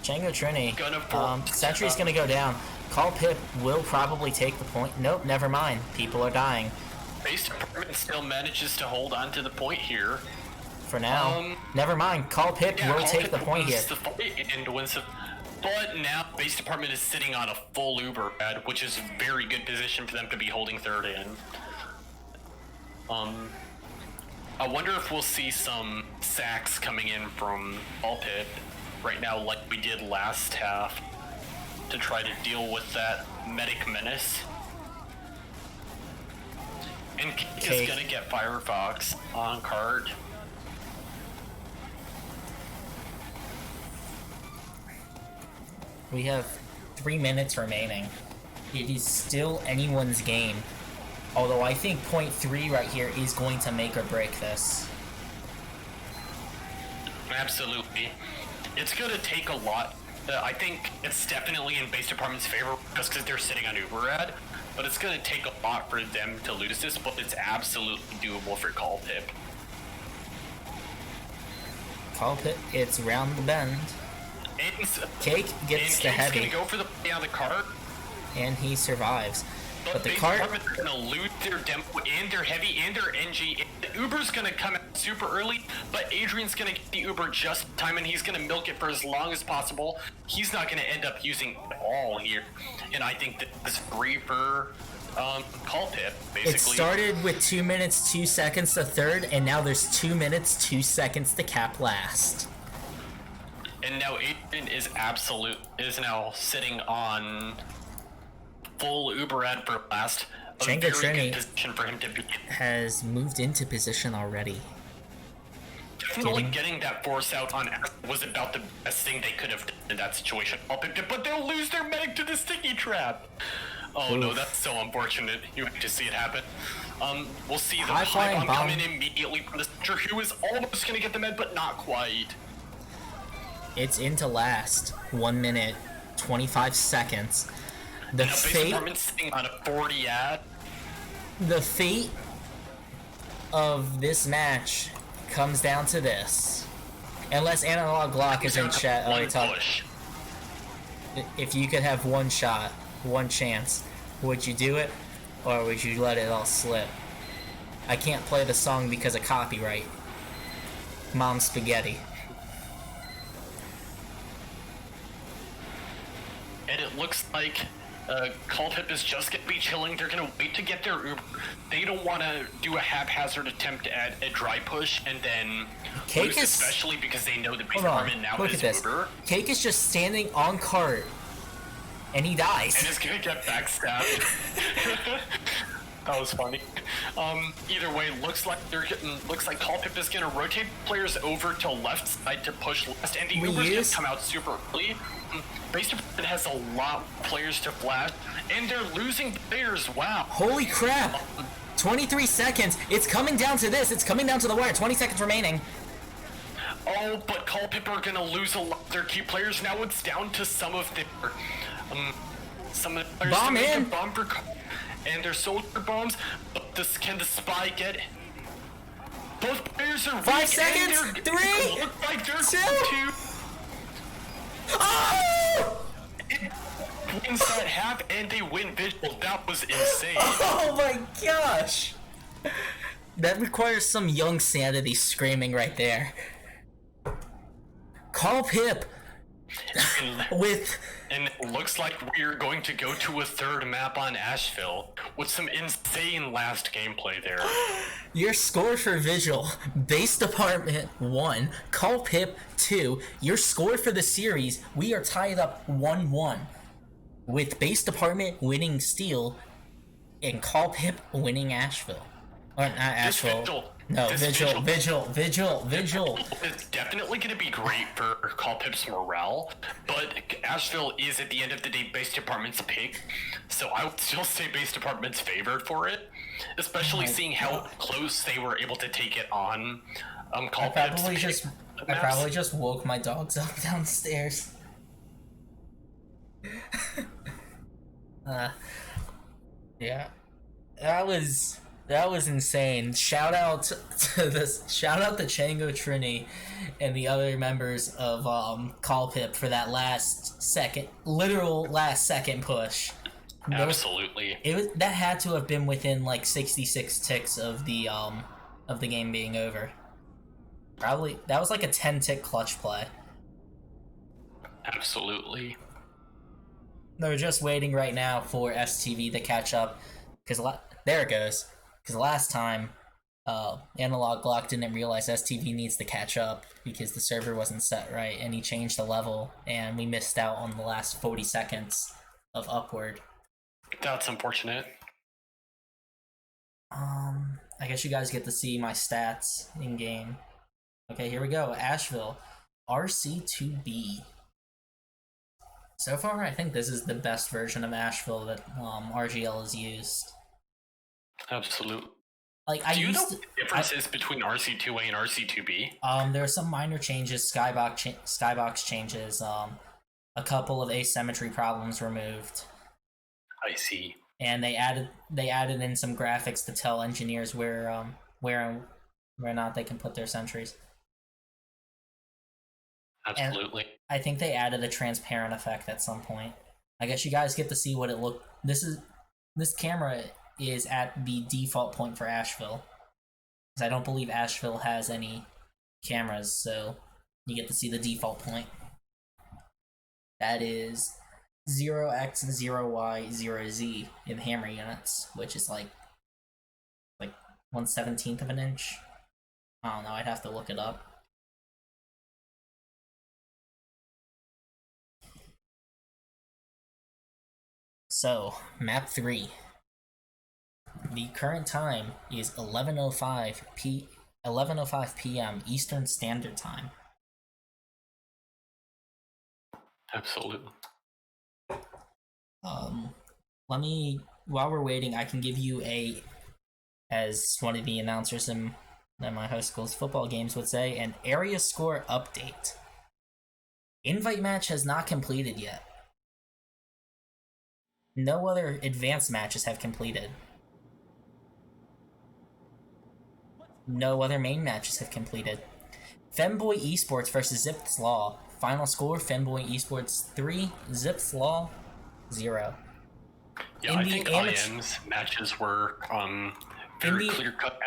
Django Trini. Sentry's gonna go down. Callpip will probably take the point. Nope, never mind. People are dying. Base Department still manages to hold on to the point here. For now. Never mind. Callpip will take the point here. But now Base Department is sitting on a full Uber ad, which is a very good position for them to be holding third in. I wonder if we'll see some sacks coming in from Callpip right now, like we did last half, to try to deal with that medic menace. And Cake is gonna get Firefox on card. We have 3 minutes remaining. It is still anyone's game. Although I think point 3 right here is going to make or break this. Absolutely. It's gonna take a lot. I think it's definitely in Base Department's favor just because they're sitting on Uber ad. But it's gonna take a lot for them to lose this, but it's absolutely doable for Callpip. Callpip, it's round the bend. Cake gets the heavy. Gonna go for the play on the cart. And he survives. But the Base cart... Department's gonna lose their demo and their heavy and their NG. The Uber's gonna come out super early, but Adrian's gonna get the Uber just in time, and he's gonna milk it for as long as possible. He's not gonna end up using it all here. And I think that this free for Callpip, basically. It started with 2 minutes, 2 seconds to third, and now there's 2 minutes, 2 seconds to cap last. And now Adrian is now sitting on full Uber ad for last. Django Trini position for him to be. Has moved into position already. Definitely getting that force out on Ashville was about the best thing they could have done in that situation. But they'll lose their medic to the sticky trap. Oh no, that's so unfortunate. You have to see it happen. We'll see the high bomb come in immediately from the center, who is almost gonna get the med, but not quite. It's into last. 1 minute, 25 seconds. The fate sitting on a 40 ad. The fate of this match comes down to this. Unless Analog Glock is in chat. If you could have one shot, one chance, would you do it? Or would you let it all slip? I can't play the song because of copyright. Mom Spaghetti. And it looks like Callpip is just gonna be chilling. They're gonna wait to get their Uber. They don't want to do a haphazard attempt at a dry push and then lose, especially because they know the Base Department now is Uber. Cake is just standing on cart, and he dies. And is gonna get backstabbed. That was funny. Either way, looks like Callpip is gonna rotate players over to left side to push left, and the Uber's gonna come out super early. Base Department has a lot of players to flash, and they're losing players. Wow. Holy crap! 23 seconds. It's coming down to this. It's coming down to the wire. 20 seconds remaining. Oh, but Callpip are gonna lose a lot of their key players. Now it's down to some of the players bomb to make in. a bomb for and their soldier bombs. But can the spy get it? Both players are 5 seconds. 3. Look like they're 2. Oh! It wins that half, and they win Vigil. That was insane. Oh my gosh! That requires some young sanity screaming right there. Callpip with... And it looks like we're going to go to a third map on Ashville with some insane last gameplay there. Your score for Vigil, Base Department 1, Callpip 2. Your score for the series, we are tied up 1-1. With Base Department winning Steel and Callpip winning Ashville. Or not Ashville. Vigil. It's definitely going to be great for Callpip's morale, but Ashville is at the end of the day Base Department's pick, so I would still say Base Department's favored for it, especially seeing how close they were able to take it on Callpip's I probably just woke my dogs up downstairs. Uh, yeah, that was insane. Shout out to Chango Trini and the other members of callpip for that literal last second push. Absolutely. That had to have been within like 66 ticks of the game being over. Probably that was like a 10-tick clutch play. Absolutely. They're just waiting right now for STV to catch up because there it goes. Because last time, Analog Glock didn't realize STV needs to catch up because the server wasn't set right, and he changed the level, and we missed out on the last 40 seconds of Upward. That's unfortunate. I guess you guys get to see my stats in game. Okay, here we go. Ashville, RC2B. So far, I think this is the best version of Ashville that RGL has used. Absolutely. Like Do you know what the difference is between RC2A and RC2B? There are some minor changes, skybox changes, a couple of asymmetry problems removed. I see. And they added in some graphics to tell engineers where not they can put their sentries. Absolutely. And I think they added a transparent effect at some point. I guess you guys get to see what it looked. This camera is at the default point for Ashville, because I don't believe Ashville has any cameras, so you get to see the default point. That is 0x 0y 0z in hammer units, which is like 1/17 of an inch. I don't know, I'd have to look it up. So, map 3. The current time is 11:05 p.m. Eastern Standard Time. Absolutely. While we're waiting, I can give you as one of the announcers in my high school's football games would say, an area score update. Invite match has not completed yet. No other advanced matches have completed. No other main matches have completed. Femboy Esports versus Zip's Law. Final score, Femboy Esports 3, Zip's Law 0. Yeah, I think IM's matches were very clear-cut.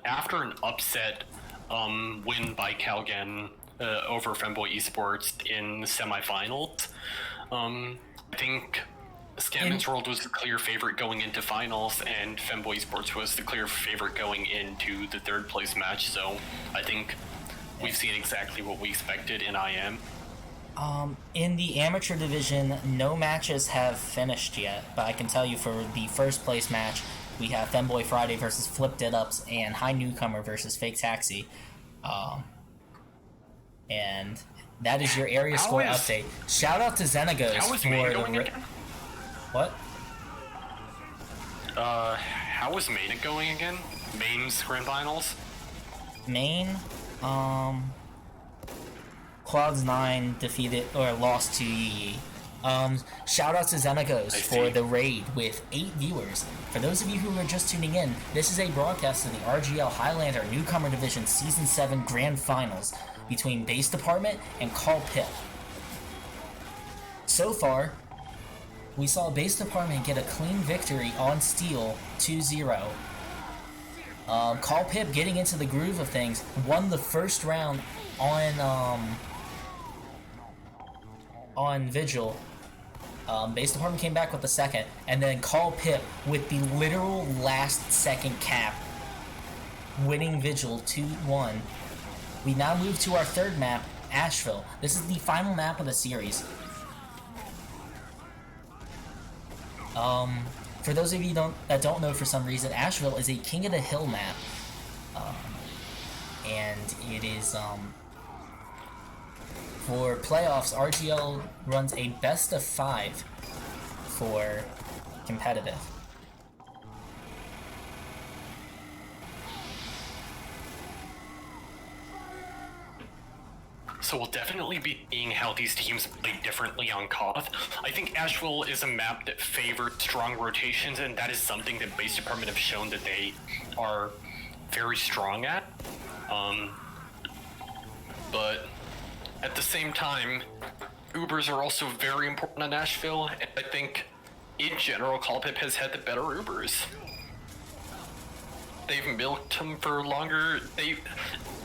After an upset win by Calgan over Femboy Esports in the semifinals, I think Scamman's World was the clear favorite going into finals, and Femboy Esports was the clear favorite going into the third place match, so I think we've seen exactly what we expected in IM. In the amateur division, no matches have finished yet, but I can tell you for the first place match, we have Femboy Friday versus Flip Dead Ups and High Newcomer versus Fake Taxi. And that is your area score update. Shout out to Xenagos for the... What? How was Maine going again? Maine's Grand Finals? Maine, Clouds9 defeated or lost to Yi. Shout out to Xenagos for the raid with 8 viewers. For those of you who are just tuning in, this is a broadcast of the RGL Highlander Newcomer Division Season 7 Grand Finals between Base Department and callpip. So far, we saw Base Department get a clean victory on Steel 2-0. callpip, getting into the groove of things, won the first round on Vigil. Base Department came back with the second, and then callpip with the literal last second cap, winning Vigil 2-1. We now move to our third map, Ashville. This is the final map of the series. For those of you that don't know for some reason, Ashville is a King of the Hill map. And it is, for playoffs, RGL runs a best of 5 for competitive. So we'll definitely be seeing how these teams play differently on Koth. I think Ashville is a map that favors strong rotations, and that is something that Base Department have shown that they are very strong at. But at the same time, Ubers are also very important on Ashville, and I think in general callpip has had the better Ubers. They've milked them for longer.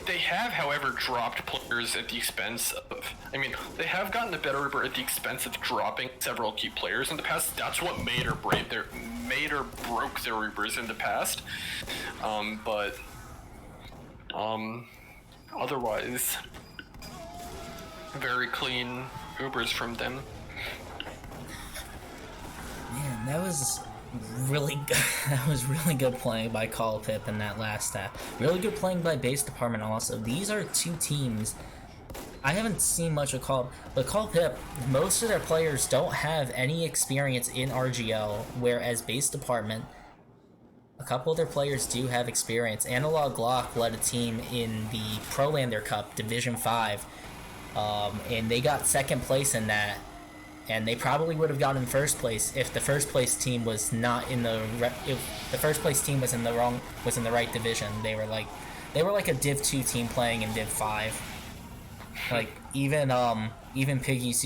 They have, however, dropped players at the expense of... I mean, they have gotten a better Uber at the expense of dropping several key players in the past. That's what made or broke their Ubers in the past. Otherwise, very clean Ubers from them. Man, that was really good. That was really good playing by callpip in that last half. Really good playing by Base Department also. These are two teams I haven't seen much of but callpip, most of their players don't have any experience in RGL, whereas Base Department, a couple of their players do have experience. Analog Glock led a team in the Pro-Lander Cup Division 5, and they got second place in that. And they probably would have gotten first place if the first place team was not in the if the first place team was in the right division. They were like a Div 2 team playing in Div 5. Like even Piggies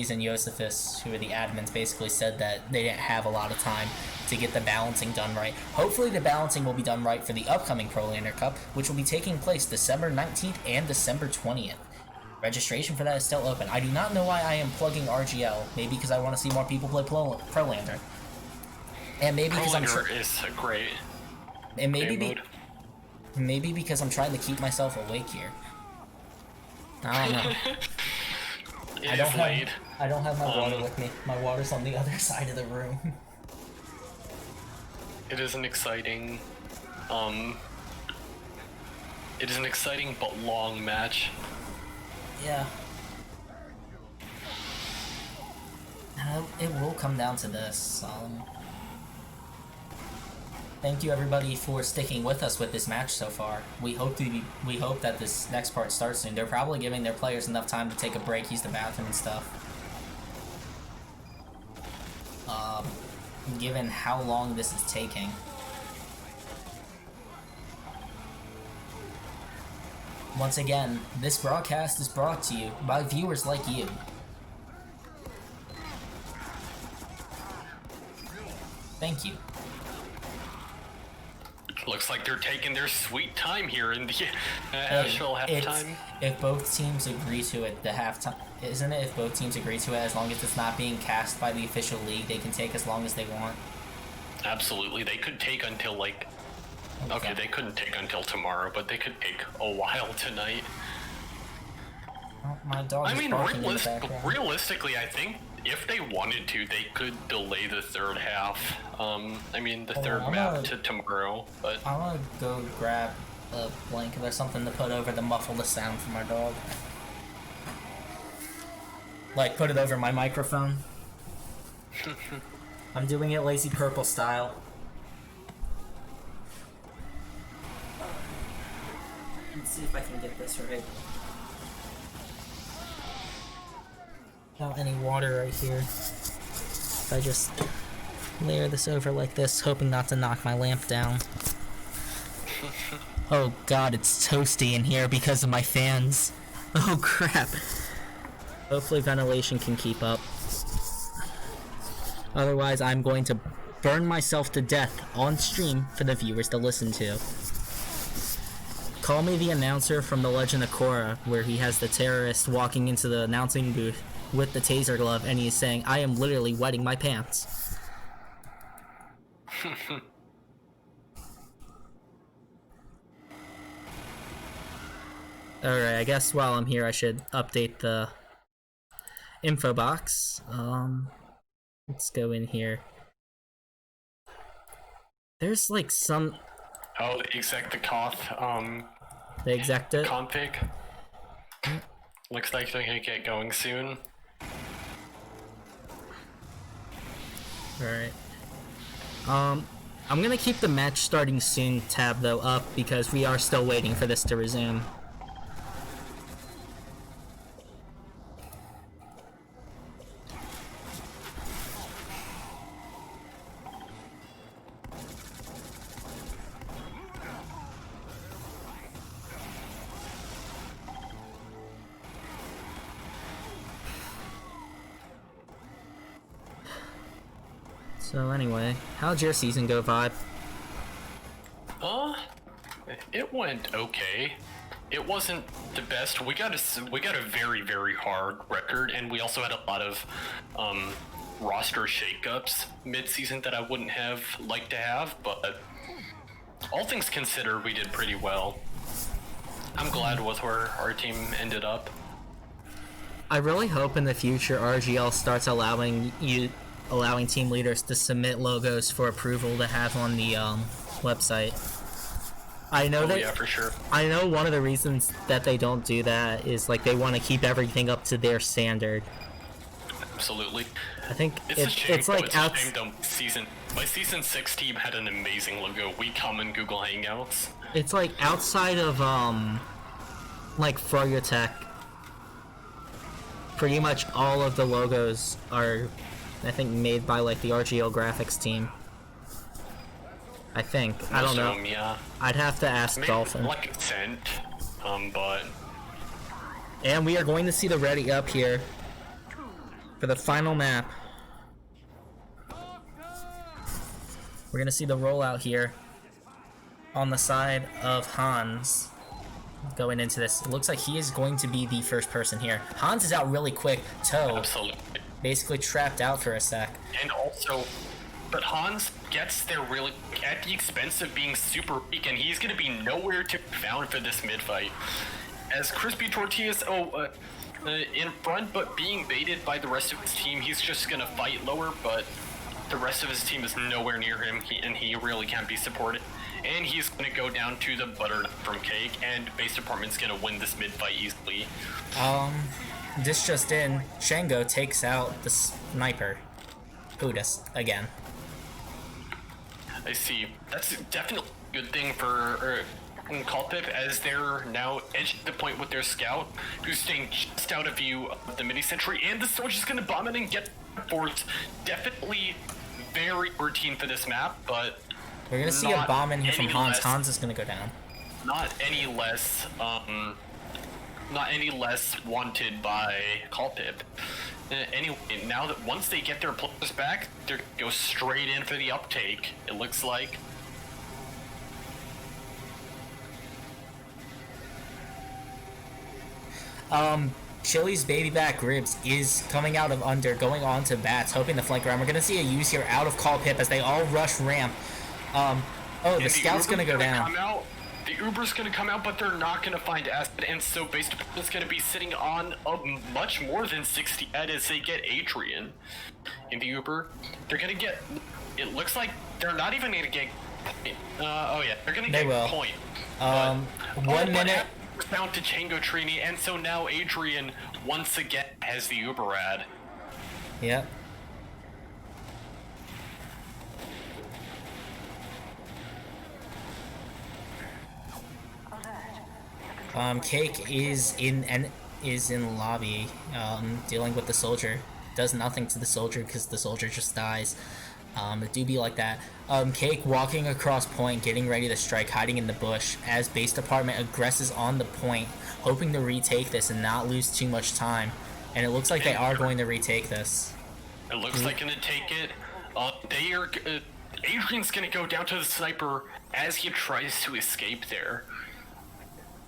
and Josephus, who are the admins, basically said that they didn't have a lot of time to get the balancing done right. Hopefully the balancing will be done right for the upcoming Pro-Lander Cup, which will be taking place December 19th and December 20th. Registration for that is still open. I do not know why I am plugging RGL. Maybe because I want to see more people play Pro-Lander. And maybe because Pro-Lander is a great and game maybe because I'm trying to keep myself awake here. I don't know. I don't have my water with me. My water's on the other side of the room. It is an exciting but long match. Yeah. It will come down to this. Thank you everybody for sticking with us with this match so far. We hope that this next part starts soon. They're probably giving their players enough time to take a break, use the bathroom and stuff. Given how long this is taking. Once again, this broadcast is brought to you by viewers like you. Thank you. Looks like they're taking their sweet time here in the Ashville halftime. If both teams agree to it, the halftime, isn't it? If both teams agree to it, as long as it's not being cast by the official league, they can take as long as they want. Absolutely, they could take until like... Okay, they couldn't take until tomorrow, but they could take a while tonight. Oh, my dog is barking in the background. Realistically, I think if they wanted to, they could delay the third half. I mean, the third map to tomorrow, but... I want to go grab a blanket or something to put over the muffle the sound from our dog. Like, put it over my microphone. I'm doing it Lazy Purple style. Let's see if I can get this right. Without any water right here. If I just layer this over like this, hoping not to knock my lamp down. Oh god, it's toasty in here because of my fans. Oh crap. Hopefully ventilation can keep up. Otherwise, I'm going to burn myself to death on stream for the viewers to listen to. Call me the announcer from The Legend of Korra, where he has the terrorist walking into the announcing booth with the taser glove, and he's saying, "I am literally wetting my pants." Alright, I guess while I'm here I should update the info box. Let's go in here. There's like some... Oh, the Execticoth, the Execta config. Looks like they're gonna get going soon. Alright. I'm gonna keep the match starting soon tab though up because we are still waiting for this to resume. So anyway, how'd your season go, Vibe? It went okay. It wasn't the best. We got a very, very hard record, and we also had a lot of roster shakeups mid-season that I wouldn't have liked to have, but all things considered, we did pretty well. I'm glad with where our team ended up. I really hope in the future RGL starts allowing team leaders to submit logos for approval to have on the website. I know yeah, for sure. I know one of the reasons that they don't do that is like they want to keep everything up to their standard. Absolutely. I think it's like my season 6 team had an amazing logo. We come in Google Hangouts. It's like outside of like Frogotech, pretty much all of the logos are, I think, made by like the RGL graphics team. I think. I don't know. Yeah. I'd have to ask Maybe Dolphin. like Ascent, but... And we are going to see the ready up here for the final map. We're going to see the rollout here on the side of Hans going into this. It looks like he is going to be the first person here. Hans is out really quick. Toe Absolutely. basically trapped out for a sec. And also... But Hans gets there really at the expense of being super weak, and he's going to be nowhere to be found for this mid-fight. As Crispy Tortillas, in front, but being baited by the rest of his team, he's just going to fight lower, but the rest of his team is nowhere near him, and he really can't be supported. And he's going to go down to the butter from Cake, and Base Department's going to win this mid-fight easily. This just in, Shango takes out the sniper. Buddhist, again. I see. That's definitely a good thing for callpip, as they're now edging the point with their scout, who's staying just out of view of the mini-sentry, and the soldier's gonna bomb it and get forwards. Definitely very routine for this map, but we're gonna see a bomb in here from Hans. Hans is gonna go down. Not any less wanted by callpip. Anyway, now that once they get their players back, they're gonna go straight in for the uptake, it looks like. Chili's baby back ribs is coming out of under, going on to bats, hoping to flank around. We're gonna see a use here out of callpip as they all rush ramp. The scout's gonna go down. The Uber's gonna come out, but they're not gonna find acid, and so Base Department's gonna be sitting on much more than 60 as they get Adrian in the Uber. They're gonna get, it looks like they're not even gonna get point. They're gonna get point. 1 minute. Down to Chango Trini, and so now Adrian once again has the Uber ad. Yep. Cake is in lobby, dealing with the soldier. Does nothing to the soldier because the soldier just dies. It do be like that. Cake walking across point, getting ready to strike, hiding in the bush as Base Department aggresses on the point, hoping to retake this and not lose too much time. And it looks like they are going to retake this. It looks like gonna take it. Adrian's gonna go down to the sniper as he tries to escape there.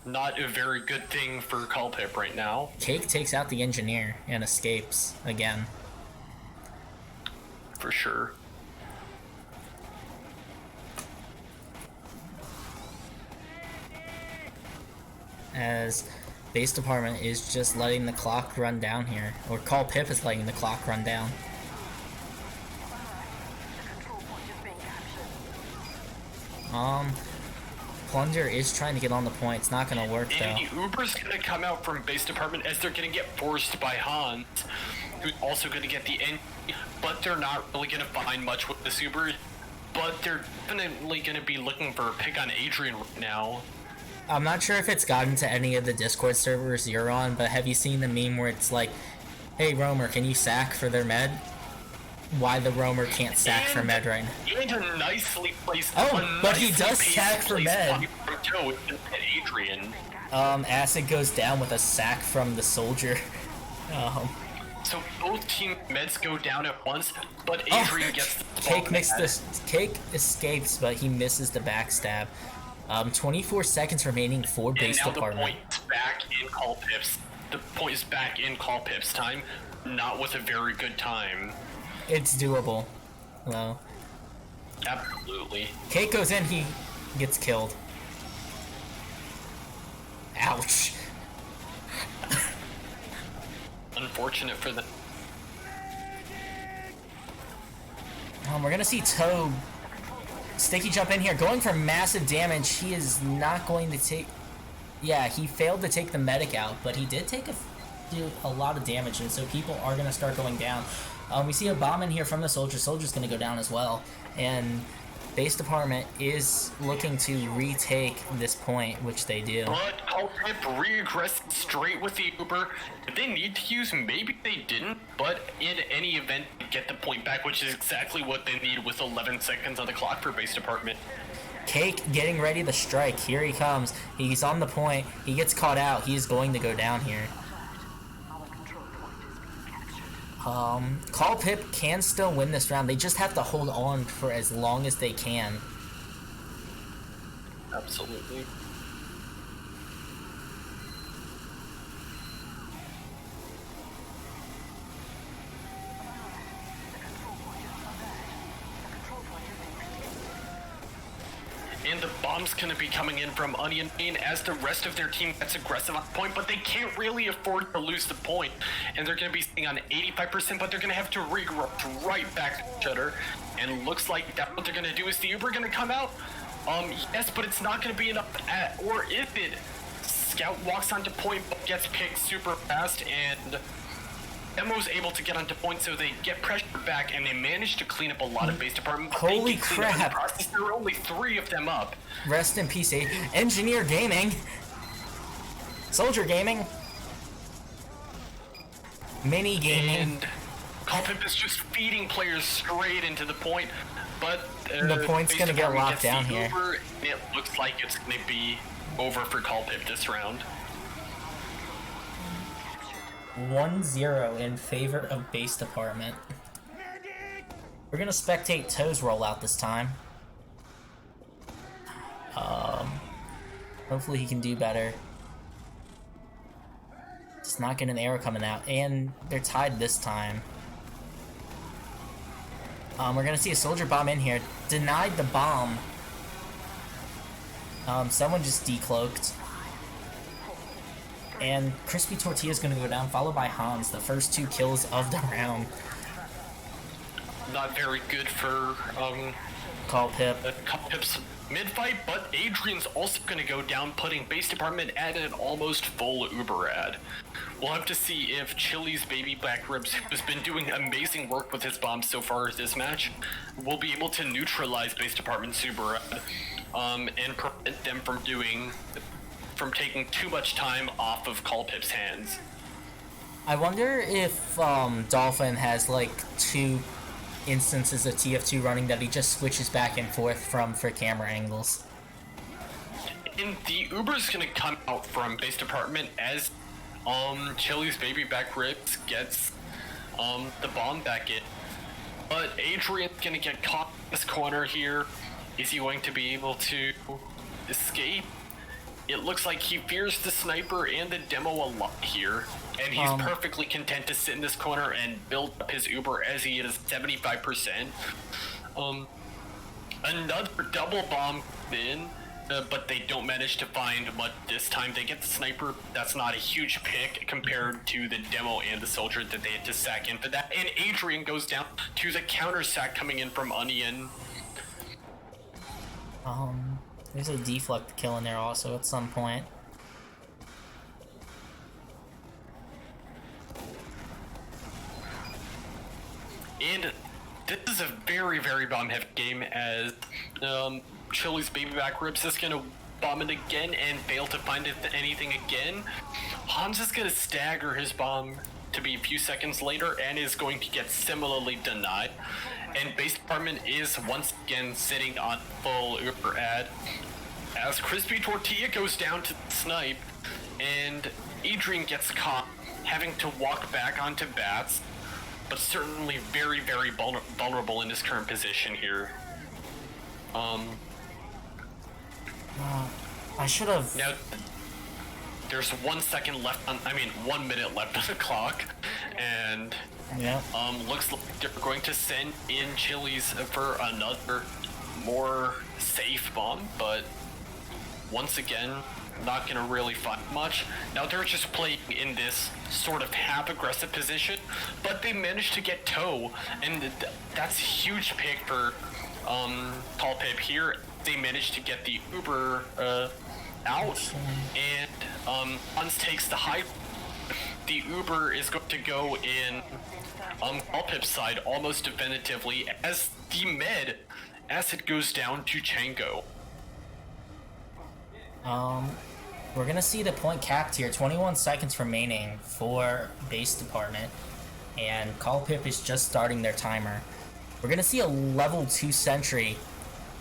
Not a very good thing for callpip right now. Cake takes out the engineer and escapes again. For sure. As Base Department is just letting the clock run down here, or callpip is letting the clock run down. Plunger is trying to get on the point. It's not going to work, though. And the Uber's going to come out from Base Department as they're going to get forced by Hans, who's also going to get the end, but they're not really going to find much with this Uber, but they're definitely going to be looking for a pick on Adrian right now. I'm not sure if it's gotten to any of the Discord servers you're on, but have you seen the meme where it's like, hey, Roamer, can you sack for their med? Why the Roamer can't sack for med right now. And a nicely placed... but he does sack for med. Adrian. Acid goes down with a sack from the soldier. So both team meds go down at once, but Adrian gets the Cake missed this. Cake escapes, but he misses the backstab. 24 seconds remaining for base and now department. The point is back in callpip's. The point is back in callpip's time, not with a very good time. It's doable. Well, absolutely. Cake goes in, he gets killed. Ouch. Unfortunate for them. We're gonna see Toad sticky jump in here, going for massive damage. He is not going to take. Yeah, he failed to take the medic out, but he did take do a lot of damage, and so people are gonna start going down. We see a bomb in here from the soldier. Soldier's gonna go down as well, and base department is looking to retake this point, which they do. But callpip regressed straight with the Uber. Did they need to use? Maybe they didn't, but in any event, get the point back, which is exactly what they need with 11 seconds on the clock for base department. Cake getting ready to strike. Here he comes. He's on the point. He gets caught out. He's going to go down here. Callpip can still win this round. They just have to hold on for as long as they can. Absolutely. And the bomb's gonna be coming in from Onion Main as the rest of their team gets aggressive on point, but they can't really afford to lose the point. And they're gonna be sitting on 85%, but they're gonna have to regroup right back to each other. And looks like that's what they're gonna do. Is the Uber gonna come out? Yes, but it's not gonna be enough. Or is it? Scout walks onto point, but gets picked super fast, and Emo's able to get onto point, so they get pressure back, and they manage to clean up a lot of base department. Holy crap! There are only 3 of them up. Rest in peace, Engineer Gaming, Soldier Gaming, Mini Gaming. And callpip is just feeding players straight into the point, but the point's gonna get locked down here. Over, it looks like it's gonna be over for callpip this round. 1-0 in favor of base department. We're gonna spectate Toes roll out this time. Hopefully he can do better. Just not getting an arrow coming out, and they're tied this time. We're gonna see a soldier bomb in here. Denied the bomb. Someone just decloaked. And Crispy Tortilla is going to go down, followed by Hans, the first 2 kills of the round. Not very good for Callpip. Callpip's mid-fight, but Adrian's also going to go down, putting base department at an almost full Uber ad. We'll have to see if Chili's baby back ribs, who's been doing amazing work with his bombs so far this match, will be able to neutralize base department's Uber ad, and prevent them from taking too much time off of Callpip's hands. I wonder if Dolphin has like 2 instances of TF2 running that he just switches back and forth from for camera angles. And the Uber's gonna come out from base department as Chili's baby back ribs gets the bomb back in. But Adrian's gonna get caught in this corner here. Is he going to be able to escape? It looks like he fears the sniper and the demo a lot here, and he's perfectly content to sit in this corner and build up his Uber as he is 75%. Another double bomb in, but they don't manage to find much this time. They get the sniper. That's not a huge pick compared to the demo and the soldier that they had to sack in for that. And Adrian goes down to the counter sack coming in from Onion. There's a deflect kill in there also at some point. And this is a very, very bomb-heavy game as Chili's baby back ribs is gonna bomb it again and fail to find anything again. Hans is gonna stagger his bomb to be a few seconds later and is going to get similarly denied. And base department is once again sitting on full Uber ad as Crispy Tortilla goes down to snipe, and Adrian gets caught having to walk back onto bats, but certainly very, very vulnerable in his current position here. I should have. Now, there's 1 second left on, 1 minute left on the clock, and Yeah. looks like they're going to send in Chili's for another more safe bomb, but once again, not gonna really find much. Now they're just playing in this sort of half-aggressive position, but they managed to get toe, and that's a huge pick for callpip here. They managed to get the Uber out, and Hans takes the high. The Uber is going to go in callpip's side almost definitively as the med as it goes down to Chango. We're gonna see the point capped here. 21 seconds remaining for base department, and callpip is just starting their timer. We're gonna see a level 2 sentry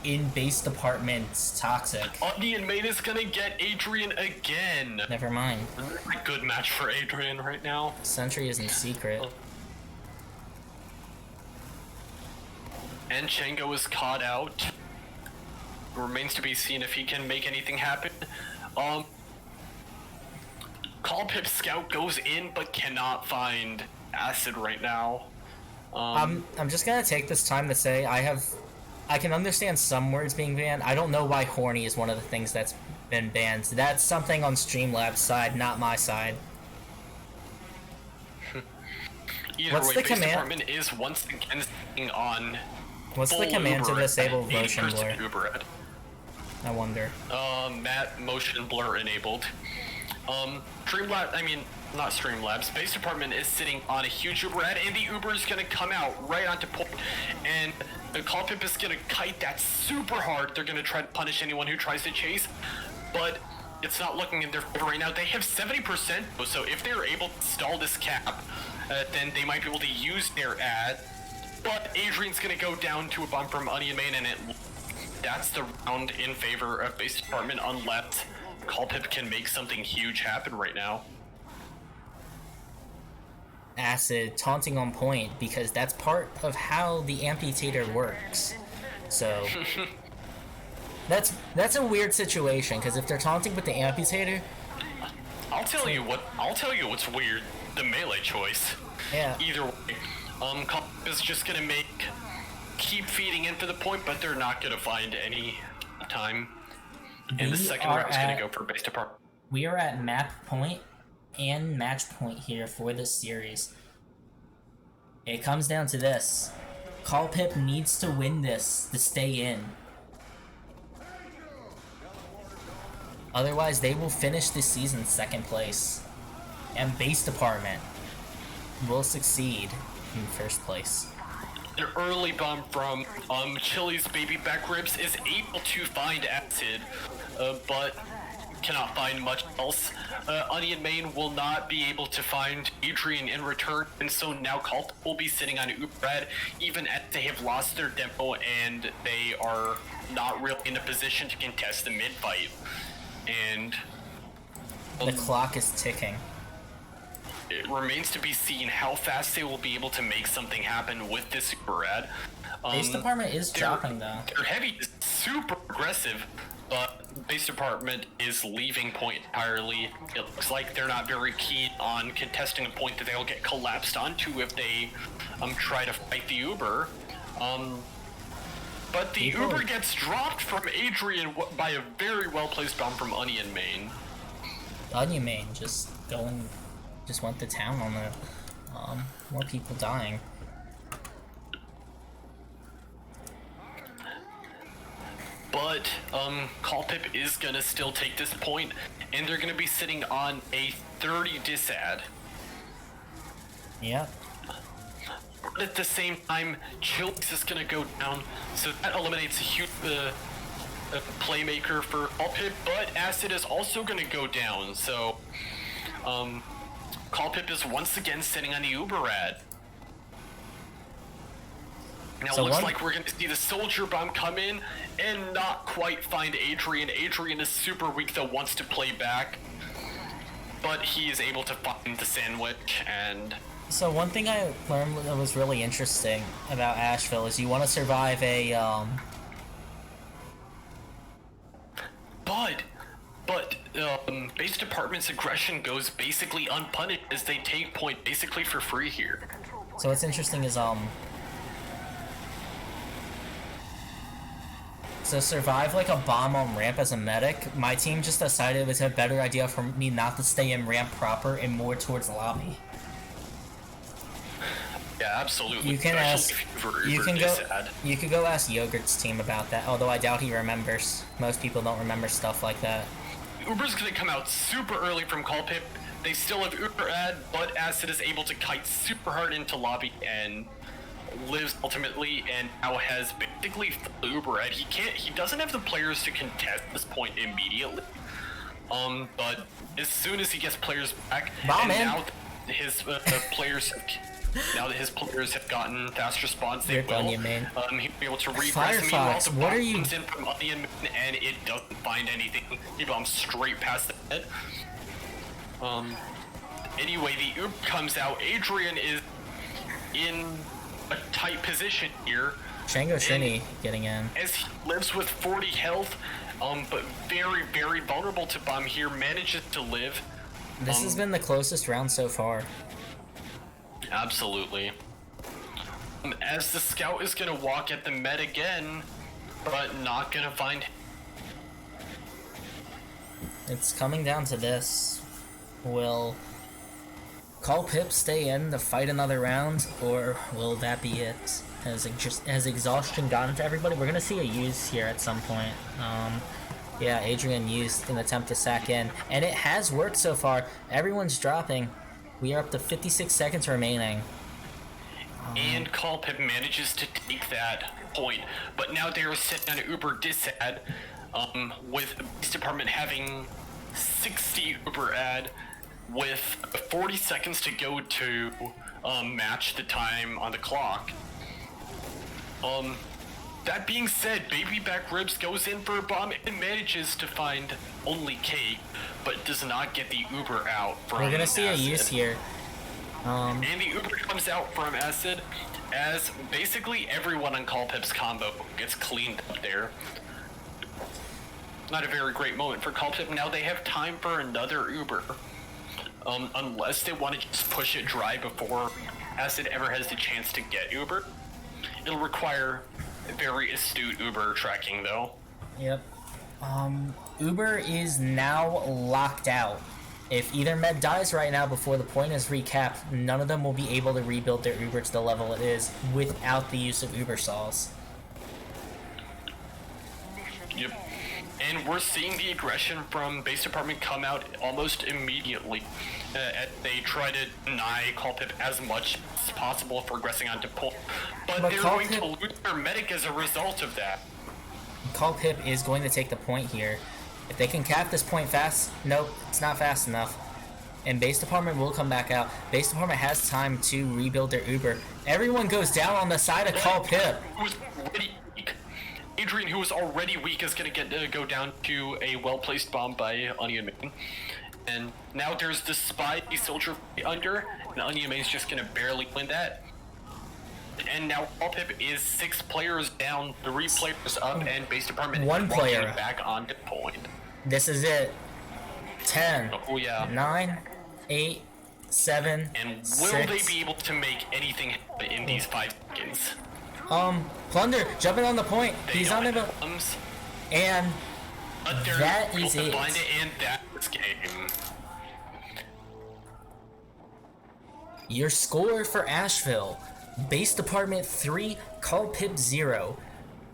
in base department's toxic. Onion Maid is gonna get Adrian again. Never mind. A good match for Adrian right now. Sentry isn't secret. And Chango is caught out. Remains to be seen if he can make anything happen. callpip scout goes in but cannot find acid right now. I'm just gonna take this time to say I can understand some words being banned. I don't know why horny is one of the things that's been banned. That's something on Streamlabs' side, not my side. Either What's way, the base command? department is once again sitting on What's the full command to Uber disable at motion 80% blur? Uber at. I wonder. Matt motion blur enabled. Not Streamlabs. Base department is sitting on a huge Uber ad, and the Uber is gonna come out right onto point, and the callpip is gonna kite that super hard. They're gonna try to punish anyone who tries to chase, but it's not looking in their favor right now. They have 70%, so if they're able to stall this cap, then they might be able to use their ad. But Adrian's gonna go down to a bump from Onion Main, and that's the round in favor of base department, unless callpip can make something huge happen right now. Acid taunting on point, because that's part of how the amputator works. So that's a weird situation, because if they're taunting with the amputator, I'll tell you what's weird. The melee choice. yeah. Either way, callpip is just gonna keep feeding into the point, but they're not gonna find any time. And the second round is gonna go for base department. We are at map point and match point here for this series. It comes down to this. callpip needs to win this to stay in. Otherwise, they will finish this season second place. And base department will succeed in first place. An early bomb from Chili's baby back ribs is able to find acid, but cannot find much else. Onion Main will not be able to find Adrian in return, and so now callpip will be sitting on Ubrad, even as they have lost their demo and they are not really in a position to contest the mid fight. And The clock is ticking. it remains to be seen how fast they will be able to make something happen with this Ubrad. Base department is dropping though. Their heavy is super aggressive, but base department is leaving point entirely. It looks like they're not very keen on contesting a point that they'll get collapsed onto if they try to fight the Uber. But the Uber gets dropped from Adrian by a very well placed bomb from Onion Main. Onion Main just went to town on the more people dying. But callpip is gonna still take this point, and they're gonna be sitting on a 30 disad. Yep. But at the same time, Chili's is gonna go down, so that eliminates a huge a playmaker for callpip. But acid is also gonna go down, so callpip is once again sitting on the Uberad. Now So it looks one- like we're going to see the soldier bomb come in and not quite find Adrian. Adrian is super weak though, wants to play back. but he is able to find the sandwich and. So one thing I learned that was really interesting about Ashville is you want to survive a But base department's aggression goes basically unpunished as they take point basically for free here. So what's interesting is to survive like a bomb on ramp as a medic, my team just decided it was a better idea for me not to stay in ramp proper and more towards lobby. Yeah, absolutely. You can ask. You could go ask Yogurt's team about that. Although I doubt he remembers. Most people don't remember stuff like that. Uber's gonna come out super early from callpip. They still have Uber ad, but Acid is able to kite super hard into lobby and lives ultimately, and now has basically full Uber ad. He doesn't have the players to contest this point immediately. But as soon as he gets players back, Bomb and in. now his players. Now that his players have gotten fast response, they will. He'll be able to regress. Firefox, what are you? In from Onion Man, and it doesn't find anything. He bombs straight past the head. Anyway, the oop comes out. Adrian is in a tight position here. Shango Shinny getting in. As he lives with 40 health, but very, very vulnerable to bomb here, manages to live. This has been the closest round so far. Absolutely. As the scout is gonna walk at the med again, but not gonna find him. It's coming down to this. Will callpip stay in to fight another round, or will that be it? Has exhaustion gotten to everybody? We're gonna see a use here at some point. Yeah, Adrian used an attempt to sack in, and it has worked so far. Everyone's dropping. We are up to 56 seconds remaining. And callpip manages to take that point, but now they are sitting on Uber disad, with police department having 60 Uber ad, with 40 seconds to go to match the time on the clock. That being said, Baby Back Ribs goes in for a bomb and manages to find only Cake, but does not get the Uber out from We're gonna see Acid. a use here. And the Uber comes out from Acid as basically everyone on callpip's combo gets cleaned up there. Not a very great moment for callpip. Now they have time for another Uber. Unless they want to just push it dry before Acid ever has the chance to get Uber. It'll require very astute Uber tracking though. Yep. Uber is now locked out. If either med dies right now before the point is recapped, none of them will be able to rebuild their Uber to the level it is without the use of Uber saws. Yep. And we're seeing the aggression from base department come out almost immediately. They try to deny callpip as much as possible for aggressing onto pull, but they're going to lose their medic as a result of that. Callpip is going to take the point here. If they can cap this point fast, nope, it's not fast enough. And base department will come back out. Base department has time to rebuild their Uber. Everyone goes down on the side of callpip. Adrian, who was already weak, is going to go down to a well-placed bomb by Onion Man. And now there's the spy soldier under, and Onion Man's just going to barely win that. And now callpip is 6 players down, 3 players up, and base department 1 player back on the point. This is it. 10, oh, yeah. 9, 8, 7, and will 6. they be able to make anything happen in these 5 seconds? Plunder jumping on the point. He's on it, and that is it. And that's game. Your score for Ashville: Base Department 3, callpip 0.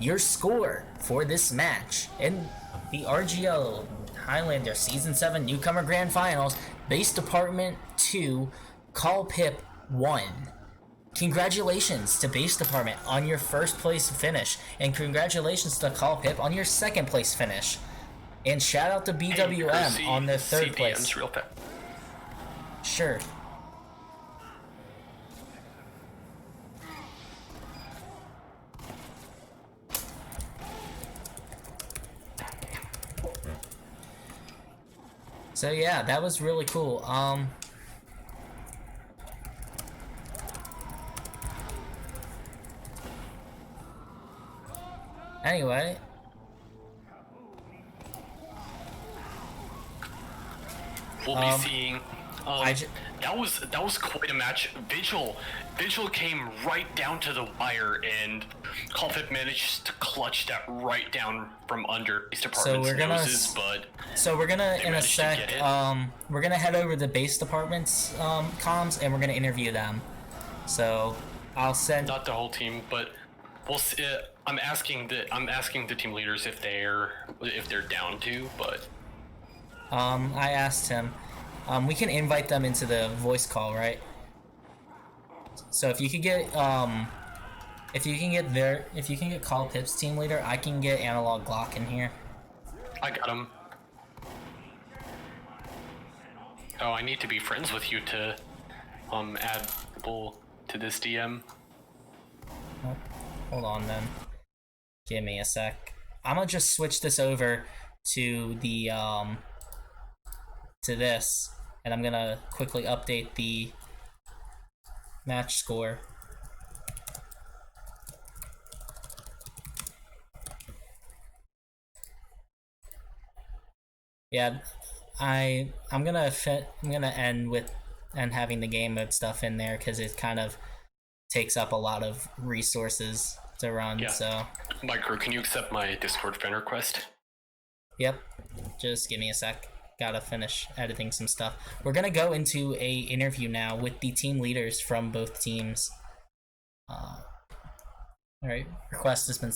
Your score for this match in the RGL Highlander Season 7 Newcomer Grand Finals: Base Department 2, callpip 1. Congratulations to Base Department on your first place finish, and congratulations to callpip on your second place finish. And shout out to BWM on their third place. Real fast. Sure. So yeah, that was really cool. Anyway, We'll be seeing. I That was quite a match. Vigil came right down to the wire, and callpip managed to clutch that right down from under his department's noses. But so we're gonna in a managed to sec. get it. We're gonna head over to the base department's comms, and we're gonna interview them. So I'll send. Not the whole team, but we'll see. I'm asking the team leaders if they're down to, but I asked him. We can invite them into the voice call, right? So if you could get if you can get callpip's team leader, I can get Analog Glock in here. I got him. Oh, I need to be friends with you to add people to this DM. Oh, hold on then. Give me a sec. I'm gonna just switch this over to the to this, and I'm gonna quickly update the match score. Yeah, I'm gonna end with having the game mode stuff in there because it kind of takes up a lot of resources to run. Yeah. So, Micro, can you accept my Discord friend request? yep. Just give me a sec. Gotta finish editing some stuff. We're gonna go into a interview now with the team leaders from both teams. All right, request has been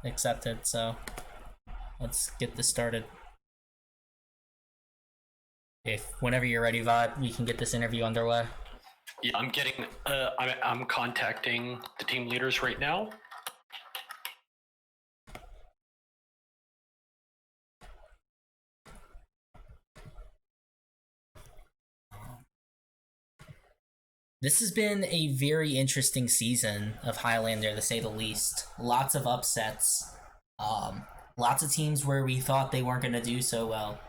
accepted. So let's get this started. If whenever you're ready, Vod, we can get this interview underway. Yeah, I'm getting. I'm contacting the team leaders right now. This has been a very interesting season of Highlander, to say the least. Lots of upsets. Lots of teams where we thought they weren't going to do so well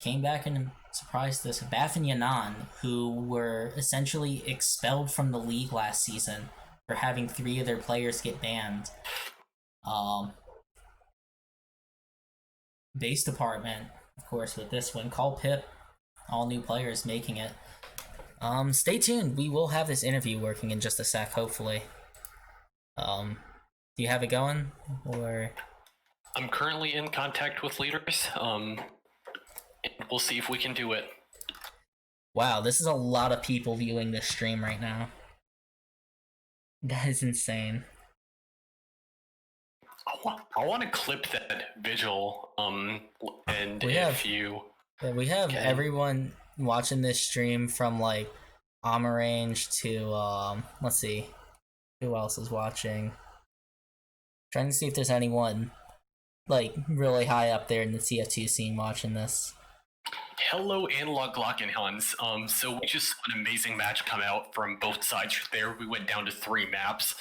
came back and surprised us. Bath and Yan'an, who were essentially expelled from the league last season for having 3 of their players get banned. Base department, of course, with this one. callpip, all new players making it. Stay tuned. We will have this interview working in just a sec, hopefully. Do you have it going, or? I'm currently in contact with leaders. We'll see if we can do it. Wow, this is a lot of people viewing this stream right now. That is insane. I want to clip that Vigil. And We have everyone watching this stream from like Amarange to let's see, who else is watching. Trying to see if there's anyone like really high up there in the TF2 scene watching this. Hello, Analog Glock and Hans. So we just saw an amazing match come out from both sides there. We went down to 3 maps.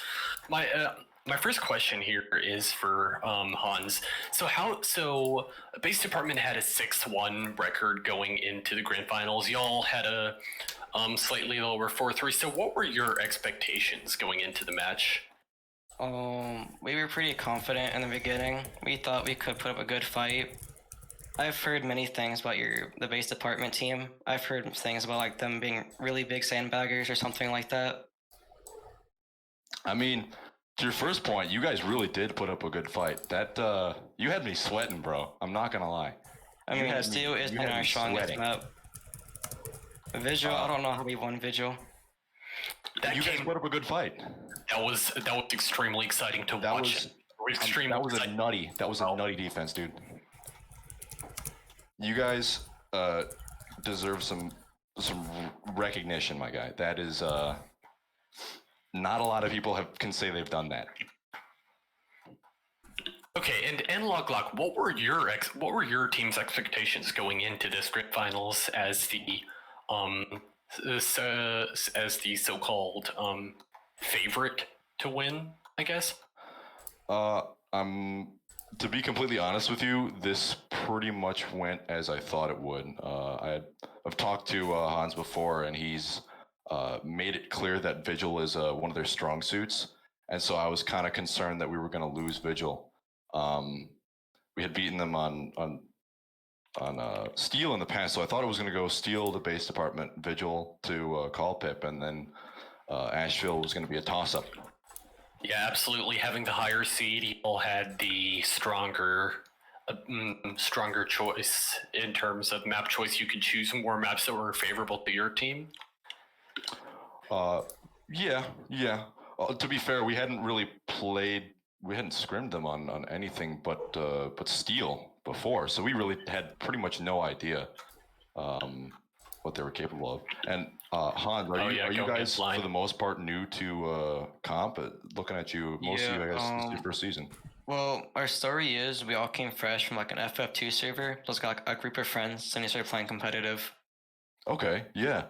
My first question here is for Hans. So Base Department had a 6-1 record going into the grand finals. Y'all had a slightly lower 4-3. So what were your expectations going into the match? We were pretty confident in the beginning. We thought we could put up a good fight. I've heard many things about the base department team. I've heard things about like them being really big sandbaggers or something like that. I mean, to your first point, you guys really did put up a good fight. That you had me sweating, bro. I'm not gonna lie. I mean, Steel is in our strongest map. Vigil, I don't know how we won Vigil. You guys put up a good fight. That was extremely exciting to watch. That was a nutty defense, dude. You guys deserve some recognition, my guy. That is not a lot of people can say they've done that. Okay, and Analog Glock, what were your team's expectations going into this grand finals as the so-called favorite to win, I guess? I'm To be completely honest with you, this pretty much went as I thought it would. I've talked to Hans before, and he's made it clear that Vigil is one of their strong suits, and so I was kind of concerned that we were going to lose Vigil. We had beaten them on Steel in the past, so I thought it was going to go Steel to base department, Vigil to callpip, and then Ashville was going to be a toss-up. Yeah, absolutely. Having the higher seed, you all had the stronger choice in terms of map choice. You could choose more maps that were favorable to your team. Yeah. To be fair, we hadn't really we hadn't scrimmed them on anything but Steel before, so we really had pretty much no idea what they were capable of. And Hans, are you guys for the most part new to comp? Looking at you, most of you guys, this is your first season. Well, our story is we all came fresh from like an FF2 server. Just got a group of friends, and we started playing competitive. Okay, yeah,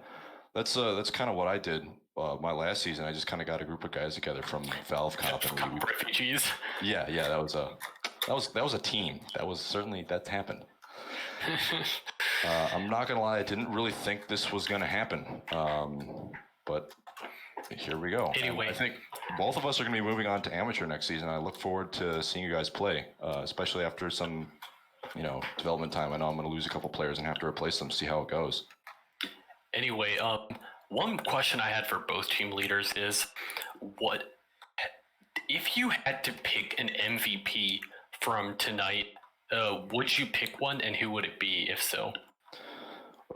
that's kind of what I did. My last season, I just kind of got a group of guys together from Valve Comp. And refugees. Yeah, that was a team. That happened. I'm not gonna lie, I didn't really think this was gonna happen, but here we go. Anyway, I think both of us are gonna be moving on to amateur next season. I look forward to seeing you guys play, especially after some, development time. I know I'm gonna lose a couple players and have to replace them. See how it goes. Anyway, one question I had for both team leaders is, what if you had to pick an MVP from tonight? Would you pick one, and who would it be, if so?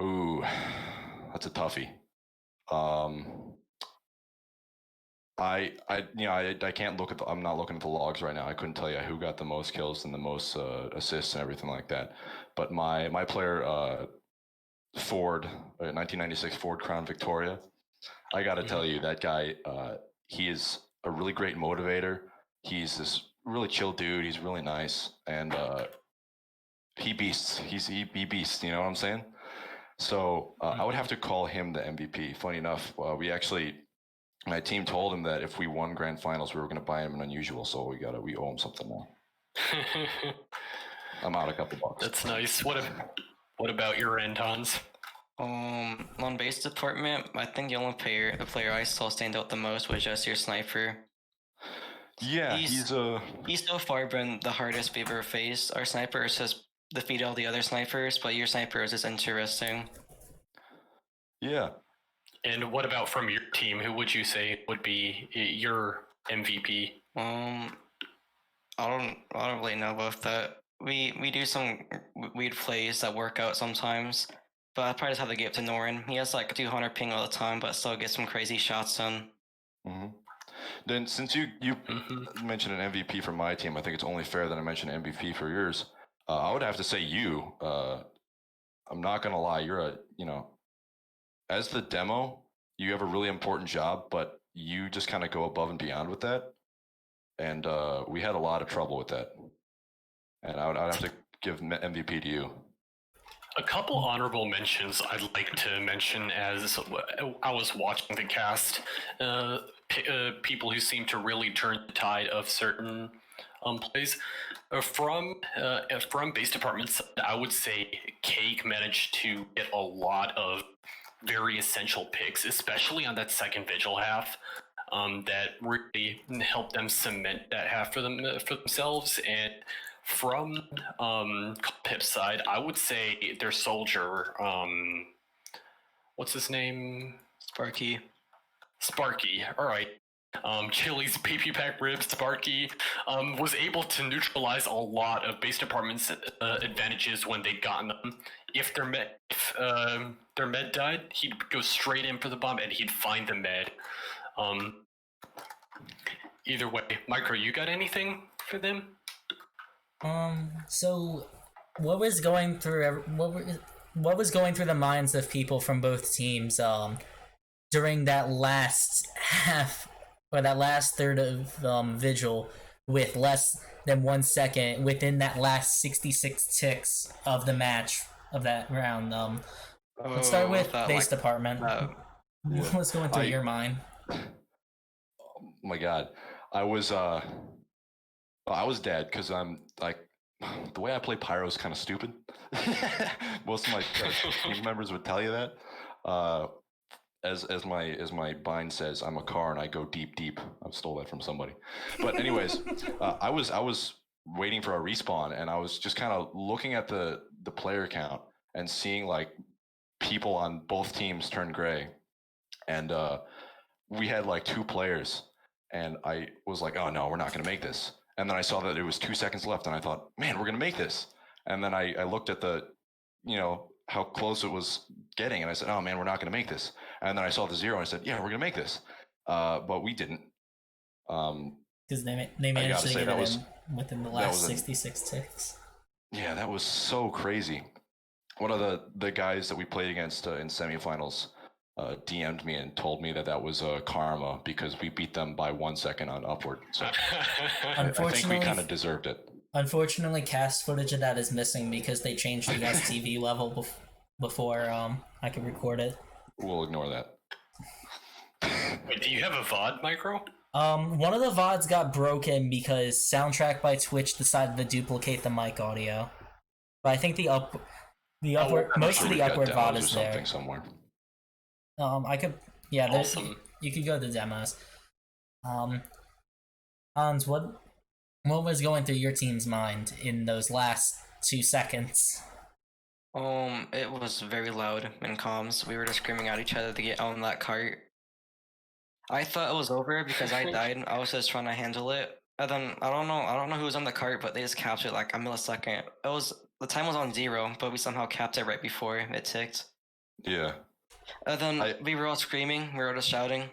Ooh, that's a toughie. I can't look at I'm not looking at the logs right now. I couldn't tell you who got the most kills and the most assists and everything like that. But my player, Ford, 1996 Ford Crown Victoria, I got to tell you, that guy, he is a really great motivator. He's this really chill dude. He's really nice, and he beasts. He beasts. You know what I'm saying? So I would have to call him the MVP. Funny enough, my team told him that if we won grand finals, we were going to buy him an unusual. So we owe him something now. I'm out a couple bucks. That's nice. What about your end, Hans? On base department, I think the player I saw stand out the most was just your sniper. Yeah, he's so far been the hardest we've ever faced. Our sniper has just defeated all the other snipers, but your sniper is just interesting. Yeah. And what about from your team? Who would you say would be your MVP? I don't really know about that. We do some weird plays that work out sometimes, but I probably just have to give it to Norin. He has like 200 ping all the time, but still gets some crazy shots in. Mm-hmm. Then since you mentioned an MVP for my team, I think it's only fair that I mention an MVP for yours. I would have to say you. I'm not gonna lie, you're as the demo, you have a really important job, but you just kind of go above and beyond with that. And we had a lot of trouble with that. And I'd have to give MVP to you. A couple honorable mentions I'd like to mention as I was watching the cast. People who seem to really turn the tide of certain plays. From base departments, I would say Cake managed to get a lot of very essential picks, especially on that second Vigil half. That really helped them cement that half for themselves. And from Pip's side, I would say their soldier, what's his name? Sparky. All right. Chili's baby back ribs, Sparky, was able to neutralize a lot of base department's advantages when they'd gotten them. If their med died, he'd go straight in for the bomb and he'd find the med. Either way, Micro, you got anything for them? So what was going through the minds of people from both teams during that last half or that last third of Vigil with less than 1 second within that last 66 ticks of the match of that round? Let's start with base department. What was going through your mind? Oh my god, I was I was dead because I'm like the way I play Pyro is kind of stupid. Most of my team members would tell you that. As my bind says, I'm a car and I go deep. I stole that from somebody. But anyways, I was waiting for a respawn and I was just kind of looking at the player count and seeing like people on both teams turn gray, and we had like 2 players, and I was like, oh no, we're not gonna make this. And then I saw that it was 2 seconds left, and I thought, man, we're gonna make this. And then I looked at the, how close it was getting, and I said, oh man, we're not gonna make this. And then I saw the 0, and I said, yeah, we're gonna make this. But we didn't. Because they managed to get it in within the last 66 ticks. Yeah, that was so crazy. One of the guys that we played against in semifinals DM'd me and told me that was karma because we beat them by 1 second on upward. So I think we kind of deserved it. Unfortunately, cast footage of that is missing because they changed the STV level before I could record it. We'll ignore that. Wait, do you have a VOD micro? One of the VODs got broken because Soundtrack by Twitch decided to duplicate the mic audio. But I think most of the upward VOD is there. Somewhere. I could, yeah. Awesome. You could go to demos. Hans, what was going through your team's mind in those last 2 seconds? It was very loud in comms. We were just screaming at each other to get on that cart. I thought it was over because I died. I was just trying to handle it. And then I don't know who was on the cart, but they just captured like a millisecond. The time was on 0, but we somehow capped it right before it ticked. Yeah. And then we were all screaming, we were all just shouting.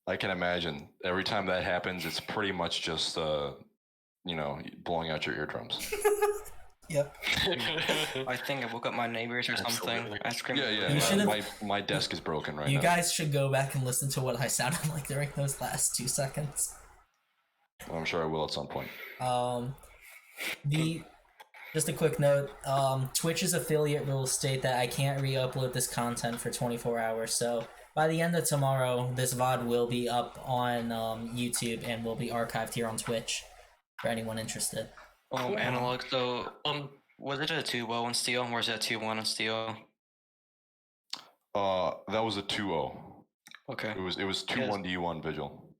I can imagine. Every time that happens, it's pretty much just blowing out your eardrums. Yep. I think I woke up my neighbors or something. I screamed. Yeah. My desk is broken right now. You guys should go back and listen to what I sounded like during those last 2 seconds. I'm sure I will at some point. Just a quick note, Twitch's affiliate rules state that I can't re-upload this content for 24 hours, so by the end of tomorrow, this VOD will be up on YouTube and will be archived here on Twitch for anyone interested. Analog, so, was it a 2-0 on Steel, or was it a 2-1 on Steel? That was a 2-0. Okay. It was 2-1 to you on Vigil.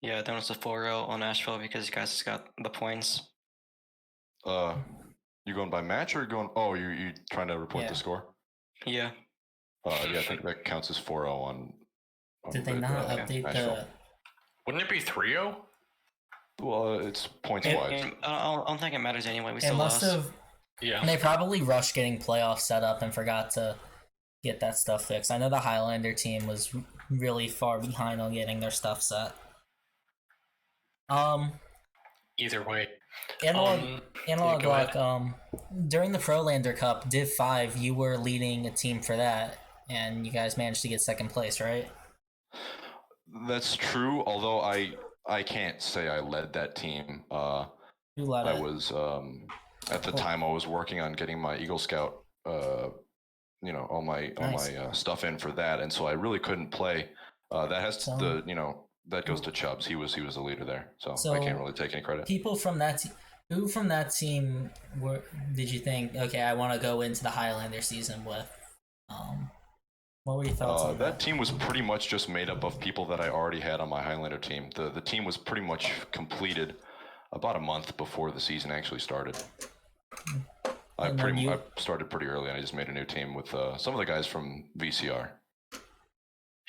Yeah, then it was a 4-0 on Ashville because you guys got the points. You going by match or going? Oh, you trying to report the score? Yeah. Yeah, I think that counts as 4-0 on Did they not update Ashville. the? Wouldn't it be 3-0? Well, it's points wise. I don't think it matters anyway. We It still must lost. have. Yeah. They probably rushed getting playoffs set up and forgot to get that stuff fixed. I know the Highlander team was really far behind on getting their stuff set. Either way. Analog Luck, during the Prolander Cup, Div 5, you were leading a team for that, and you guys managed to get second place, right? That's true, although I can't say I led that team. Who led it? I was, at the time, I was working on getting my Eagle Scout, all my stuff in for that, and so I really couldn't play. That goes to Chubbs. He was the leader there, so I can't really take any credit. People from that who from that team did you think, okay, I want to go into the Highlander season with? What were your thoughts on that? That team was pretty much just made up of people that I already had on my Highlander team. The team was pretty much completed about a month before the season actually started. I started pretty early, and I just made a new team with some of the guys from VCR.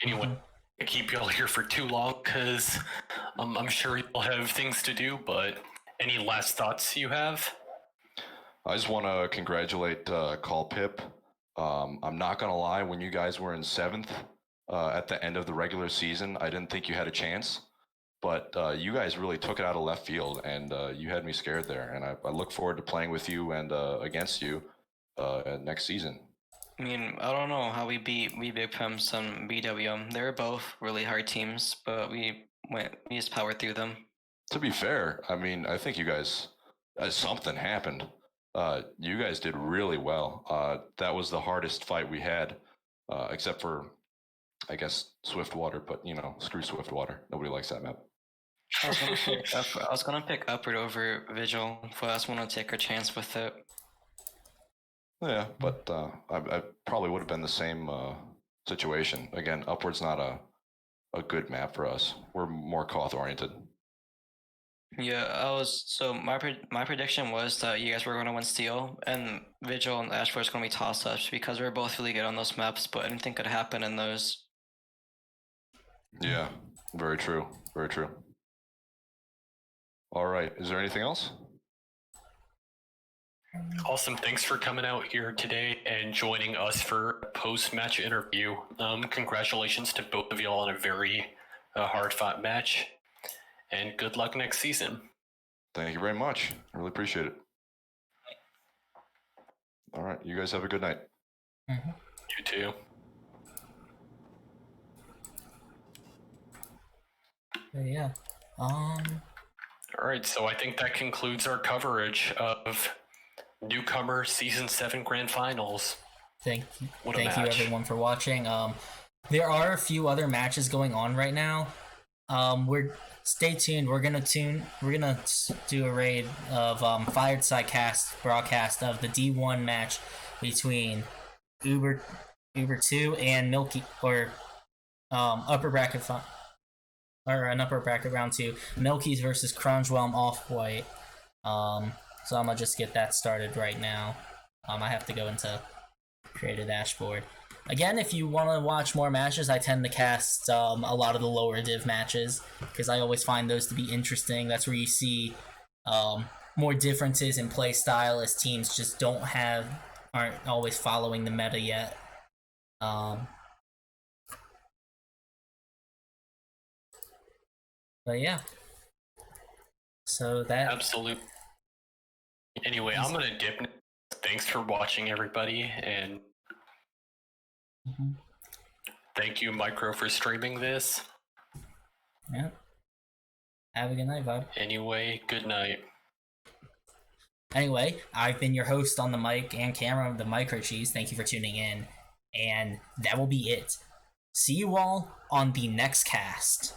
Anyway, I keep y'all here for too long because I'm sure you'll have things to do, but any last thoughts you have? I just want to congratulate callpip. I'm not going to lie, when you guys were in 7th at the end of the regular season, I didn't think you had a chance, but you guys really took it out of left field, and you had me scared there, and I look forward to playing with you and against you next season. I mean, I don't know how we beat Big Pimps and BWM. They were both really hard teams, but we just powered through them. To be fair, I mean, I think you guys, something happened. You guys did really well. That was the hardest fight we had, except for, I guess, Swiftwater, but, screw Swiftwater. Nobody likes that map. I was gonna pick Upward over Vigil, but I just want to take a chance with it. Yeah, but I probably would have been the same situation. Again, Upward's not a good map for us. We're more Koth oriented. Yeah, my prediction was that you guys were going to win Steel, and Vigil and Ashville was going to be toss-ups because we were both really good on those maps, but anything could happen in those. Yeah, very true. Very true. All right, is there anything else? Awesome. Thanks for coming out here today and joining us for a post-match interview. Congratulations to both of y'all on a very hard-fought match, and good luck next season. Thank you very much. I really appreciate it. All right, you guys have a good night. You too. But yeah. All right, so I think that concludes our coverage of Newcomer Season 7 Grand Finals. Thank you, What a thank you match. everyone for watching. There are a few other matches going on right now. Stay tuned. We're gonna do a raid of Fireside Cast broadcast of the D1 match between Uber 2 and Milky, or upper bracket or an upper bracket round 2, Milky's versus Crunchwhelm Off White. So I'm gonna just get that started right now. I have to go into create a dashboard. Again, if you want to watch more matches, I tend to cast a lot of the lower div matches because I always find those to be interesting. That's where you see more differences in play style as teams just aren't always following the meta yet. But yeah. So that Absolutely. Anyway, I'm gonna dip. Thanks for watching, everybody, and thank you, Micro, for streaming this. Yeah. Have a good night, Bob. Anyway, good night. Anyway, I've been your host on the mic and camera, the Micro Cheese. Thank you for tuning in, and that will be it. See you all on the next cast.